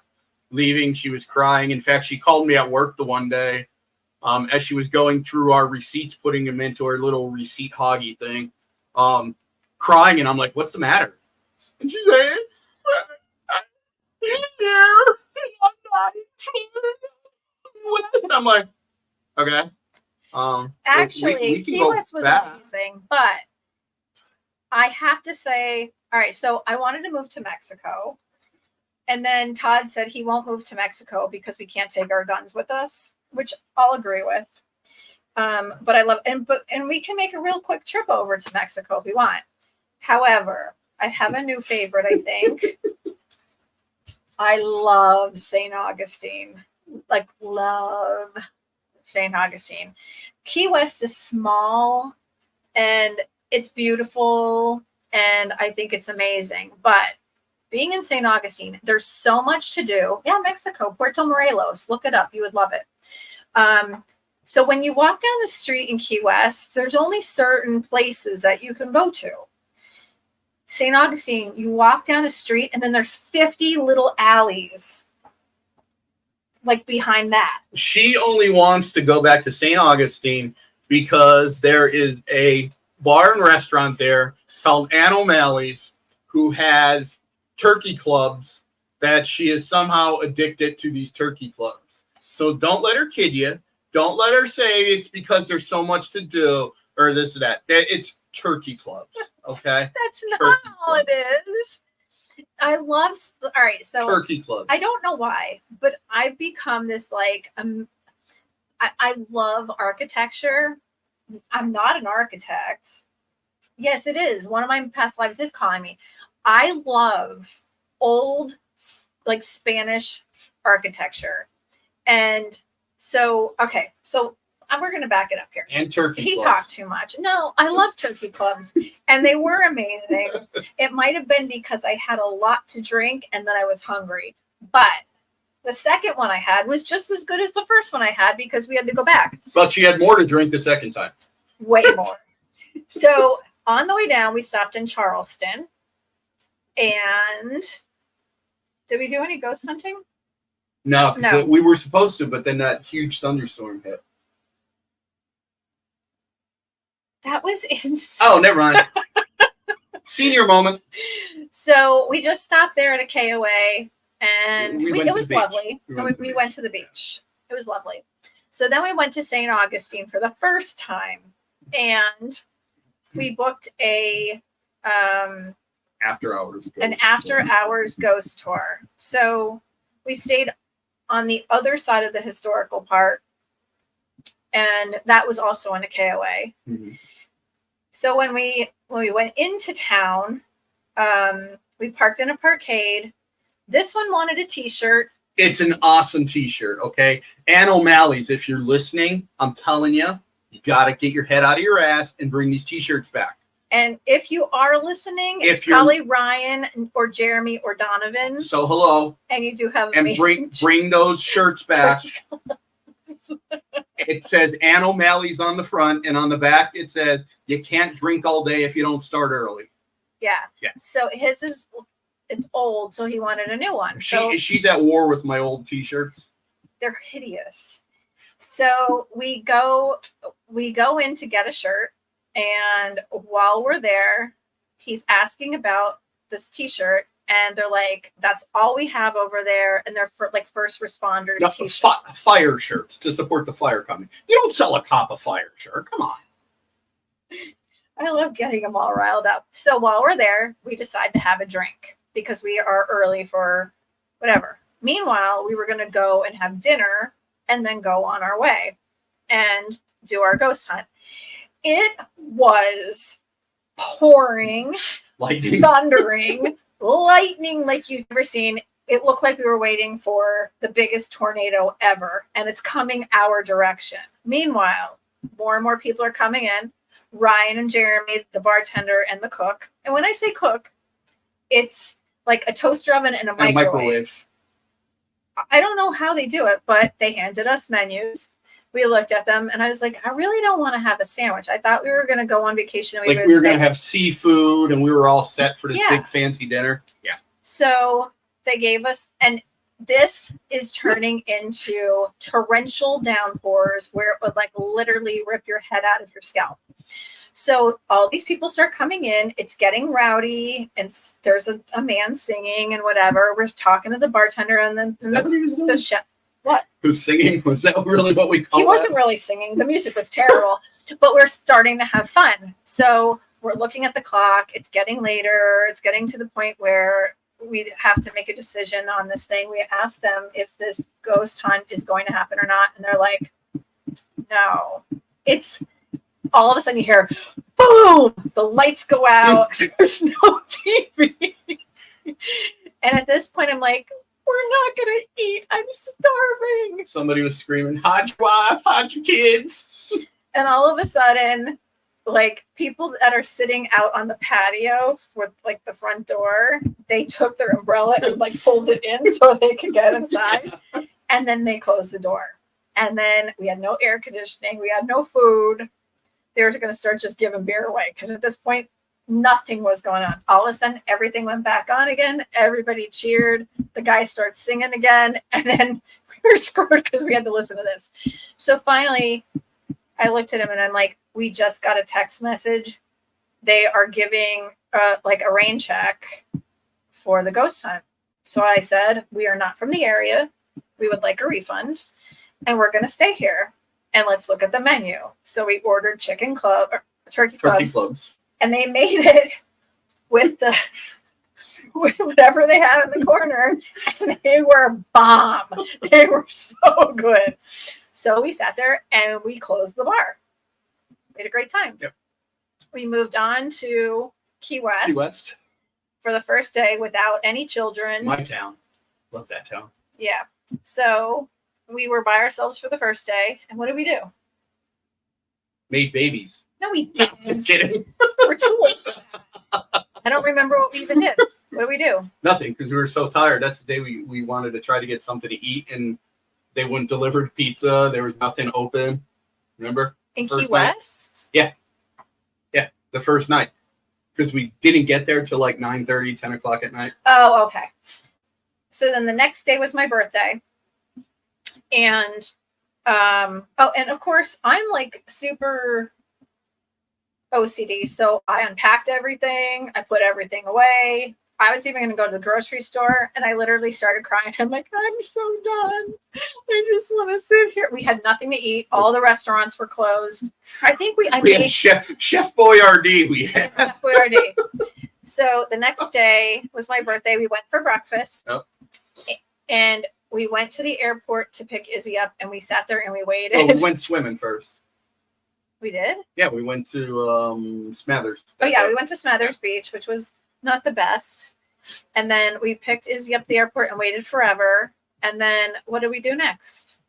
leaving. She was crying. In fact, she called me at work the one day as she was going through our receipts, putting them into her little receipt hoggy thing, crying. And I'm like, "What's the matter?" And she said, "I'm here. I'm not in Florida." And I'm like, "Okay." Actually, Key West was amazing, but I have to say, all right, so I wanted to move to Mexico, and then Todd said he won't move to Mexico because we can't take our guns with us, which I'll agree with. But I love, and we can make a real quick trip over to Mexico if we want. However, I have a new favorite, I think. I love St. Augustine. Love St. Augustine. Key West is small and it's beautiful and I think it's amazing. But being in St. Augustine, there's so much to do. Yeah, Mexico, Puerto Morelos. Look it up. You would love it. So when you walk down the street in Key West, there's only certain places that you can go to. St. Augustine, you walk down the street and then there's 50 little alleys behind that. She only wants to go back to St. Augustine because there is a bar and restaurant there called Ann O'Malley's who has turkey clubs that she is somehow addicted to these turkey clubs. So don't let her kid you. Don't let her say it's because there's so much to do or this or that. It's turkey clubs, okay? That's not all it is. I love, all right, so turkey clubs. I don't know why, but I've become this I love architecture. I'm not an architect. Yes, it is. One of my past lives is calling me. I love old, Spanish architecture. And so, okay, so we're going to back it up here. And turkey He clubs. talked too much. No, I love turkey clubs. And they were amazing. It might have been because I had a lot to drink and then I was hungry. But the second one I had was just as good as the first one I had because we had to go back. But she had more to drink the second time. Way more. So on the way down, we stopped in Charleston. And did we do any ghost hunting? No, No. we were supposed to, but then that huge thunderstorm hit. That was insane. Oh, never mind. Senior moment. So we just stopped there at a KOA, and it was lovely. We went to the beach. It was lovely. So then we went to St. Augustine for the first time, and we booked an after hours ghost tour. So we stayed on the other side of the historical park, and that was also in a KOA. Mm-hmm. So when we went into town, we parked in a parkade. This one wanted a t-shirt. It's an awesome t-shirt, okay? Ann O'Malley's, if you're listening, I'm telling you, you got to get your head out of your ass and bring these t-shirts back. And if you are listening, it's probably Ryan or Jeremy or Donovan. So hello. And you do have and bring those shirts back. It says Ann O'Malley's on the front, and on the back it says you can't drink all day if you don't start early. Yeah. Yeah. So it's old, so he wanted a new one. She's at war with my old t-shirts. They're hideous. So we go in to get a shirt, and while we're there, he's asking about this t-shirt. And they're like, that's all we have over there. And they're for like first responders. No, fire shirts to support the fire company. You don't sell a cop a fire shirt. Come on. I love getting them all riled up. So while we're there, we decide to have a drink because we are early for whatever. Meanwhile, we were going to go and have dinner and then go on our way and do our ghost hunt. It was pouring, thundering, lightning like you've never seen. It looked like we were waiting for the biggest tornado ever, and it's coming our direction. Meanwhile, more and more people are coming in. Ryan and Jeremy, the bartender and the cook. And when I say cook, it's like a toaster oven and a microwave. I don't know how they do it, but they handed us menus. We looked at them, and I was like, I really don't want to have a sandwich. I thought we were going to go on vacation. And we were going to have seafood, and we were all set for this big fancy dinner. Yeah. So they gave us, and this is turning into torrential downpours where it would like literally rip your head out of your scalp. So all these people start coming in. It's getting rowdy, and there's a man singing and whatever. We're talking to the bartender, and then the chef. What? Who's singing? Was that really what we called? He wasn't really singing. The music was terrible, but we're starting to have fun. So we're looking at the clock. It's getting later. It's getting to the point where we have to make a decision on this thing. We asked them if this ghost hunt is going to happen or not, and they're like, no. It's all of a sudden you hear, boom, the lights go out. There's no TV. And at this point, I'm like, we're not going to eat. I'm starving. Somebody was screaming, hide your wife, hide your kids. And all of a sudden, like people that are sitting out on the patio for like the front door, they took their umbrella and like pulled it in so they could get inside. And then they closed the door. And then we had no air conditioning. We had no food. They were going to start just giving beer away because at this point, nothing was going on. All of a sudden, everything went back on again. Everybody cheered. The guy starts singing again. And then we were screwed because we had to listen to this. So finally, I looked at him and I'm like, we just got a text message. They are giving like a rain check for the ghost hunt. So I said, we are not from the area. We would like a refund. And we're going to stay here. And let's look at the menu. So we ordered chicken club or turkey clubs. And they made it with whatever they had in the corner. They were bomb. They were so good. So we sat there and we closed the bar. We had a great time. Yep. We moved on to Key West. Key West. For the first day without any children. My town. Love that town. Yeah. So we were by ourselves for the first day. And what did we do? Made babies. No, we didn't. Just kidding. We're too old for that. I don't remember what we even did. What did we do? Nothing, because we were so tired. That's the day we wanted to try to get something to eat, and they wouldn't deliver pizza. There was nothing open. Remember? In First Key night. West? Yeah, the first night. Because we didn't get there till like 9:30, 10 o'clock at night. Oh, okay. So then the next day was my birthday. And and of course I'm like super OCD. So I unpacked everything, I put everything away. I was even gonna go to the grocery store and I literally started crying. I'm like, I'm so done. I just want to sit here. We had nothing to eat. All the restaurants were closed. I think We had Chef Boyardee. We had. Chef Boyardee. So the next day was my birthday. We went for breakfast. Yep. And we went to the airport to pick Izzy up, and we sat there and we waited. Oh, we went swimming first. We did? Yeah, we went to Smathers. Oh, yeah, we went to Smathers Beach, which was not the best. And then we picked Izzy up at the airport and waited forever. And then what did we do next?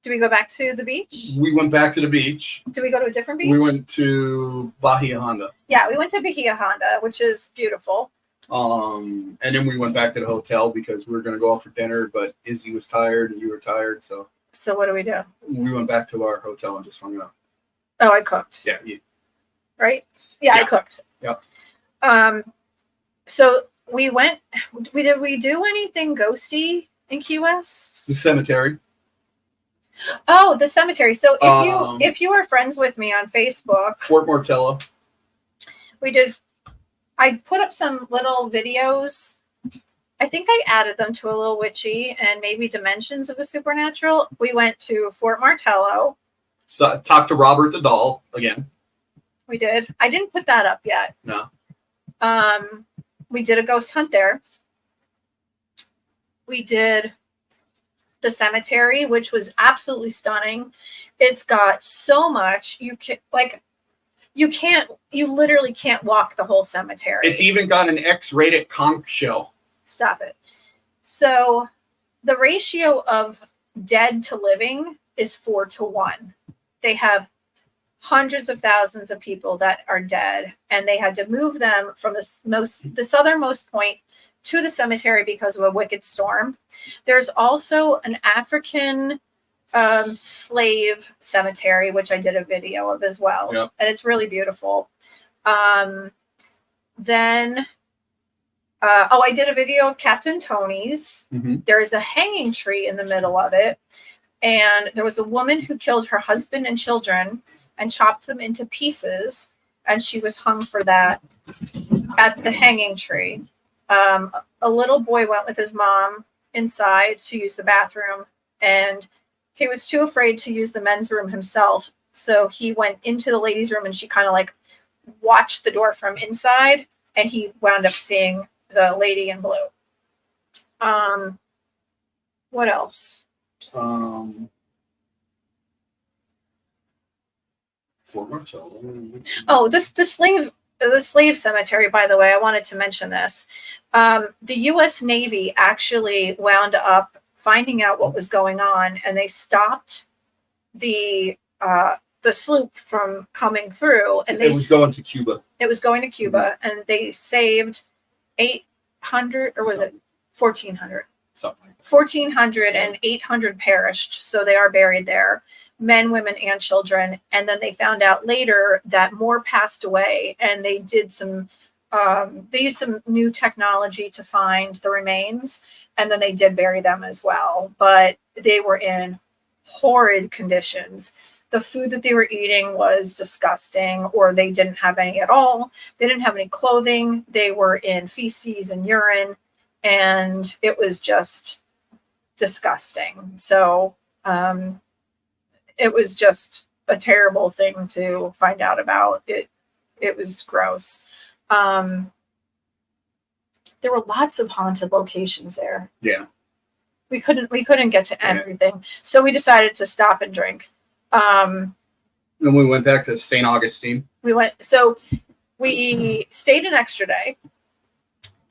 Do we go back to the beach? We went back to the beach. Do we go to a different beach? We went to Bahia Honda. Yeah, we went to Bahia Honda, which is beautiful. And then we went back to the hotel because we were going to go out for dinner, but Izzy was tired and you were tired. So what do? we went back to our hotel and just hung out. Oh, I cooked. Yeah. Right? Yeah, Yeah. I cooked. Yep. So we went, did we do anything ghosty in Key West? The cemetery. Oh, the cemetery. So if you are friends with me on Facebook, Fort Martello. I put up some little videos. I think I added them to a Lil Witchy and maybe Dimensions of the Supernatural. We went to Fort Martello. So talked to Robert the doll again. We did. I didn't put that up yet. No. We did a ghost hunt there. We did the cemetery, which was absolutely stunning. It's got so much. You literally can't walk the whole cemetery. It's even got an X-rated conch shell. Stop it. So the ratio of dead to living is 4-1. They have hundreds of thousands of people that are dead, and they had to move them from the southernmost point to the cemetery because of a wicked storm. There's also an African slave cemetery, which I did a video of as well. Yep. And it's really beautiful. Then I did a video of Captain Tony's. Mm-hmm. There's a hanging tree in the middle of it, and there was a woman who killed her husband and children and chopped them into pieces, and she was hung for that at the hanging tree. A little boy went with his mom inside to use the bathroom, and he was too afraid to use the men's room himself. So he went into the ladies' room, and she kind of like watched the door from inside, and he wound up seeing the lady in blue. What else? Fort Martello. Oh, the slave cemetery, by the way, I wanted to mention this. The U.S. Navy actually wound up finding out what was going on, and they stopped the sloop from coming through. And it was going to Cuba. It was going to Cuba, and they saved 800, or was it 1,400? Something like that. 1,400 and 800 perished, so they are buried there. Men, women, and children. And then they found out later that more passed away, and they did they used some new technology to find the remains, and then they did bury them as well. But they were in horrid conditions. The food that they were eating was disgusting, or they didn't have any at all. They didn't have any clothing. They were in feces and urine, and it was just disgusting. So, it was just a terrible thing to find out about. It was gross. There were lots of haunted locations there. Yeah. We couldn't get to everything. So we decided to stop and drink. Then we went back to St. Augustine. We stayed an extra day,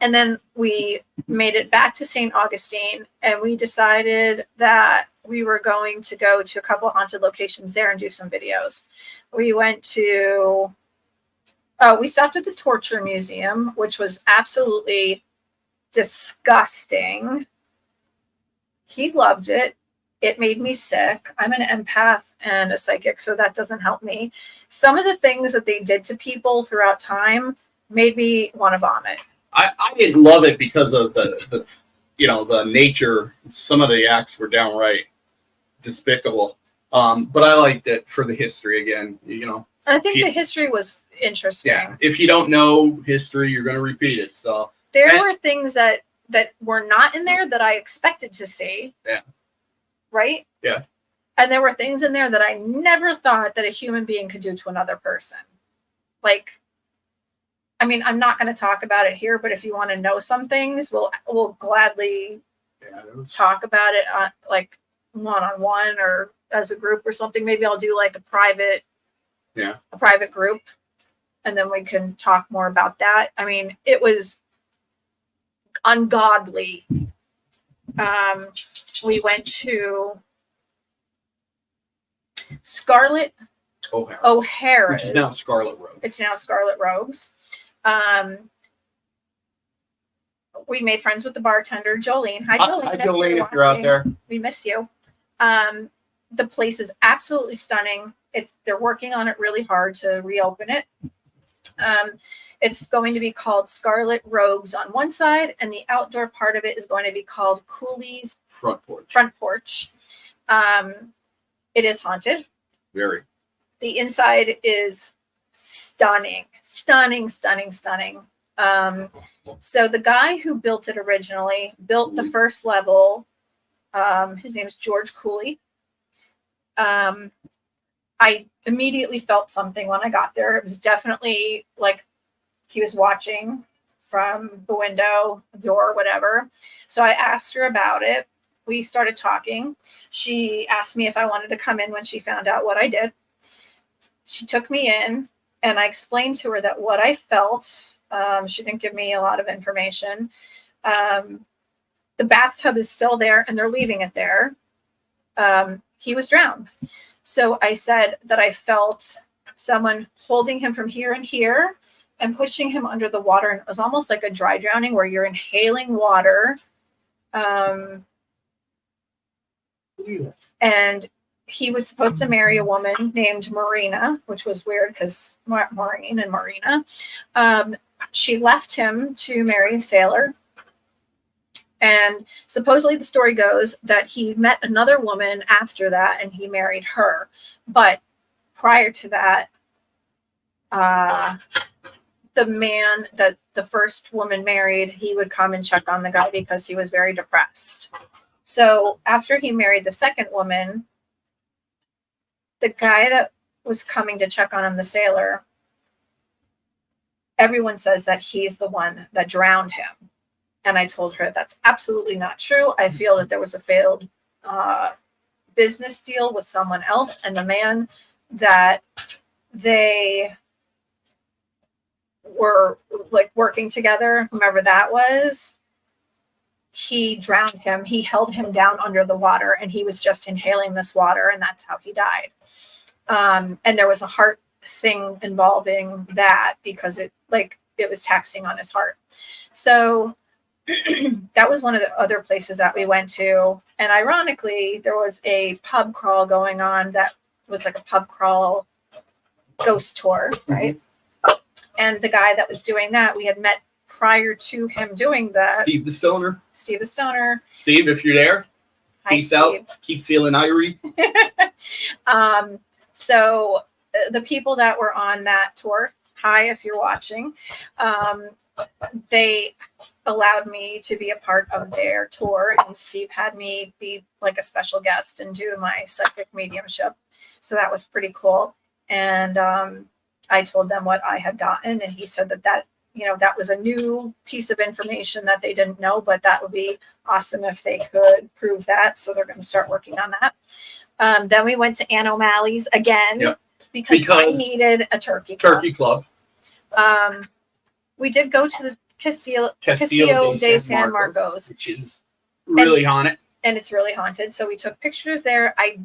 and then we made it back to St. Augustine, and we decided that we were going to go to a couple of haunted locations there and do some videos. We stopped at the Torture Museum, which was absolutely disgusting. He loved it. It made me sick. I'm an empath and a psychic, so that doesn't help me. Some of the things that they did to people throughout time made me want to vomit. I didn't love it because of the the nature. Some of the acts were downright despicable. But I liked it for the history again. I think the history was interesting. Yeah, if you don't know history, you're going to repeat it. So there were things that were not in there that I expected to see. Yeah. Right? Yeah. And there were things in there that I never thought that a human being could do to another person. Like, I mean, I'm not going to talk about it here, but if you want to know some things, we'll gladly talk about it like one-on-one or as a group or something. Maybe I'll do like a private group, and then we can talk more about that. I mean, it was ungodly. We went to Scarlett O'Hara, which is now Scarlet Road. It's now Scarlet Rogues. We made friends with the bartender, Jolene. Hi, Jolene. Hi, Jolene, if you're out there. We miss you. The place is absolutely stunning. They're working on it really hard to reopen it. It's going to be called Scarlet Rogues on one side, and the outdoor part of it is going to be called Cooley's Front Porch. It is haunted. Very. The inside is stunning. So the guy who built it originally built the first level. His name is George Cooley. I immediately felt something when I got there. It was definitely like he was watching from the window, door, whatever. So I asked her about it. We started talking. She asked me if I wanted to come in when she found out what I did. She took me in, and I explained to her that what I felt, she didn't give me a lot of information. The bathtub is still there, and they're leaving it there. He was drowned. So I said that I felt someone holding him from here and here and pushing him under the water. And it was almost like a dry drowning where you're inhaling water. And he was supposed to marry a woman named Marina, which was weird because Maureen and Marina. She left him to marry a sailor. And supposedly the story goes that he met another woman after that and he married her. But prior to that, the man that the first woman married, he would come and check on the guy because he was very depressed. So after he married the second woman, the guy that was coming to check on him, the sailor, everyone says that he's the one that drowned him. And I told her that's absolutely not true. I feel that there was a failed business deal with someone else. And the man that they were like working together, whomever that was, he drowned him. He held him down under the water and he was just inhaling this water. And that's how he died. And there was a heart thing involving that because it was taxing on his heart. So that was one of the other places that we went to. And ironically, there was a pub crawl going on that was like a pub crawl ghost tour, right? And the guy that was doing that, we had met prior to him doing that. Steve the Stoner. Steve, if you're there, hi, peace Steve. out. Keep feeling irie. So the people that were on that tour, hi, if you're watching, they allowed me to be a part of their tour, and Steve had me be like a special guest and do my psychic mediumship. So that was pretty cool. And I told them what I had gotten, and he said that was a new piece of information that they didn't know, but that would be awesome if they could prove that. So they're going to start working on that. Then we went to Ann O'Malley's again because I needed a turkey club. We did go to the Castillo de San Marcos, which is really haunted. And it's really haunted. So we took pictures there. I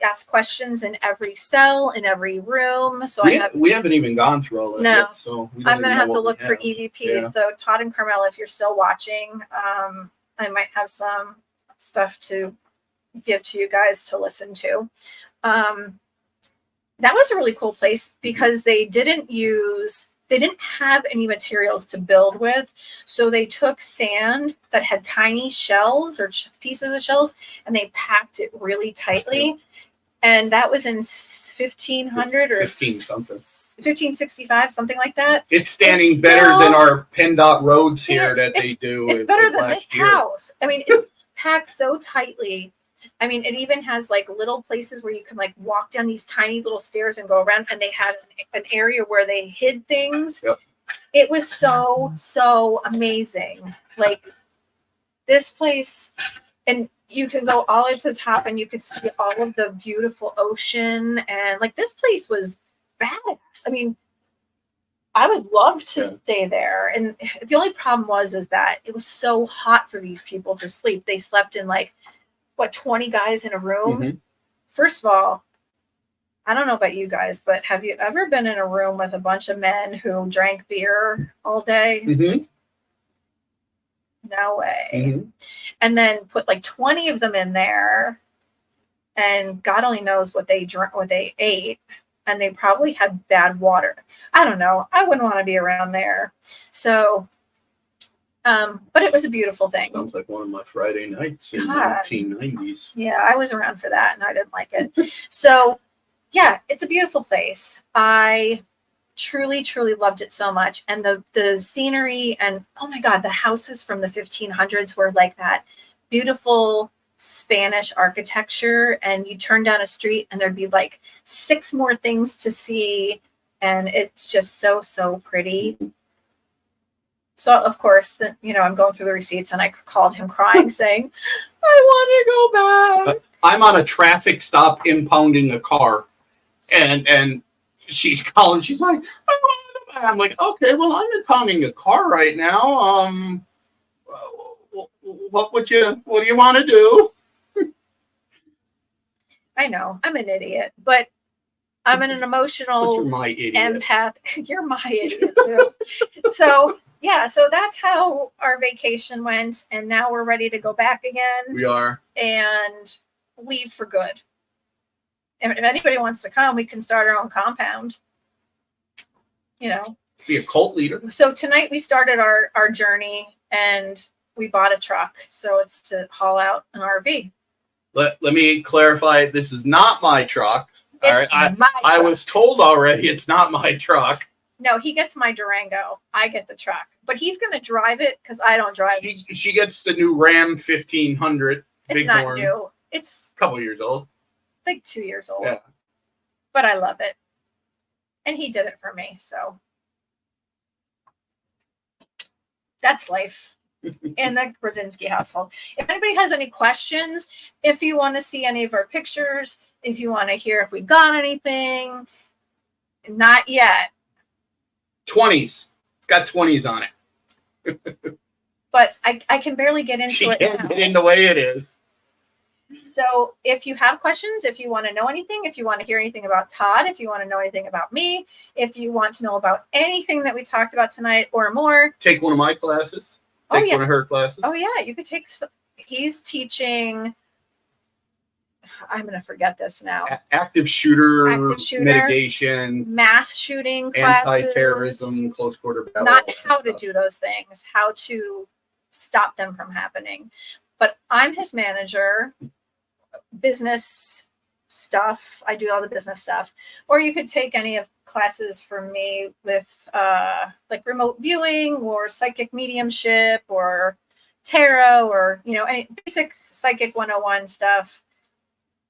asked questions in every cell, in every room. So we haven't even gone through all that yet. So I'm going to have to look for EVPs. Yeah. So Todd and Carmela, if you're still watching, I might have some stuff to give to you guys to listen to. That was a really cool place because they didn't have any materials to build with. So they took sand that had tiny shells or pieces of shells, and they packed it really tightly. And that was in 1500 or 1565, something like that. It's standing better than our PennDOT roads here that they do. It's better than last this year. house. I mean, it's packed so tightly. I mean, it even has like little places where you can like walk down these tiny little stairs and go around. And they had an area where they hid things. Yep. It was so amazing. Like this place, and you can go all the way to the top and you could see all of the beautiful ocean. And like this place was badass. I mean, I would love to stay there. And the only problem is that it was so hot for these people to sleep. They slept in like, 20 guys in a room? Mm-hmm. First of all, I don't know about you guys, but have you ever been in a room with a bunch of men who drank beer all day? Mm-hmm. No way. Mm-hmm. And then put like 20 of them in there, and God only knows what they drank, what they ate, and they probably had bad water. I don't know. I wouldn't want to be around there. So, but it was a beautiful thing. Sounds like one of my Friday nights in the 1990s. Yeah, I was around for that, and I didn't like it. So, yeah, it's a beautiful place. I truly loved it so much. And the scenery, and oh my God, the houses from the 1500s were like that beautiful Spanish architecture. And you turn down a street and there'd be like 6 more things to see. And it's just so pretty. So of course, I'm going through the receipts, and I called him crying saying, I want to go back. I'm on a traffic stop impounding a car. And she's calling. She's like, I want to go back. I'm like, okay, well, I'm impounding a car right now. What do you want to do? I know I'm an idiot, but I'm an emotional You're my idiot. empath. You're my idiot too. So yeah, so that's how our vacation went, and now we're ready to go back again. We are, and leave for good. If anybody wants to come, we can start our own compound. Be a cult leader. So tonight we started our journey, and we bought a truck. So it's to haul out an RV. Let me clarify. This is not my truck. All right. I was told already it's not my truck. No, he gets my Durango. I get the truck. But he's going to drive it because I don't drive it. She gets the new Ram 1500. It's not new. It's a couple years old. Like 2 years old. Yeah. But I love it. And he did it for me. So that's life in the Grudzinski household. If anybody has any questions, if you want to see any of our pictures, if you want to hear if we got anything, not yet. 20s. Got 20s on it. But I can barely get into she it. She can't now. get in the way it is. So if you have questions, if you want to know anything, if you want to hear anything about Todd, if you want to know anything about me, if you want to know about anything that we talked about tonight or more. Take one of my classes. Take one of her classes. Oh, yeah. You could take. He's teaching. I'm going to forget this now. Active shooter mitigation, mass shooting classes, anti-terrorism, close quarter battle. Not how to do those things, how to stop them from happening. But I'm his manager, business stuff. I do all the business stuff. Or you could take any of classes from me with like remote viewing or psychic mediumship or tarot or, any basic psychic 101 stuff.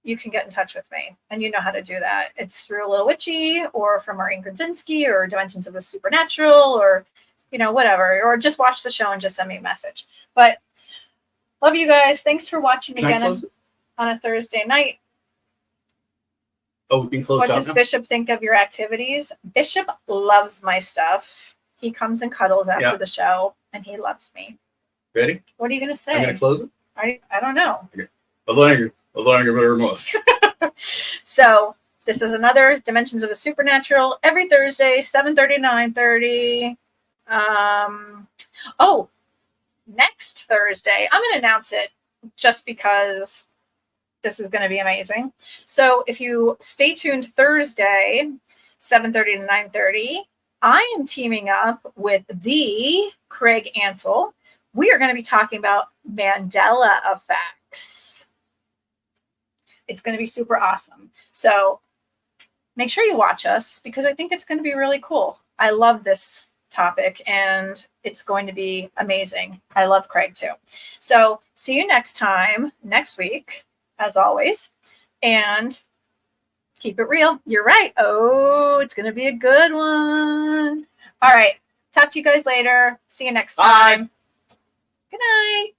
You can get in touch with me, and you know how to do that. It's through Lil Witchy or from Maureen Grudzinski or Dimensions of the Supernatural or, whatever, or just watch the show and just send me a message. But love you guys. Thanks for watching again on a Thursday night. Oh, we can close What out does now? Bishop think of your activities? Bishop loves my stuff. He comes and cuddles after the show, and he loves me. Ready? What are you going to say? I'm going to close it. I don't know. Okay. Thank you very much. So this is another Dimensions of the Supernatural every Thursday, 7:30, 9:30. Next Thursday, I'm going to announce it just because this is going to be amazing. So if you stay tuned Thursday, 7:30 to 9:30, I am teaming up with the Craig Ansel. We are going to be talking about Mandela effects. It's going to be super awesome. So make sure you watch us because I think it's going to be really cool. I love this topic and it's going to be amazing. I love Craig too. So see you next time, next week, as always. And keep it real. You're right. Oh, it's going to be a good one. All right. Talk to you guys later. See you next time. Bye. Good night.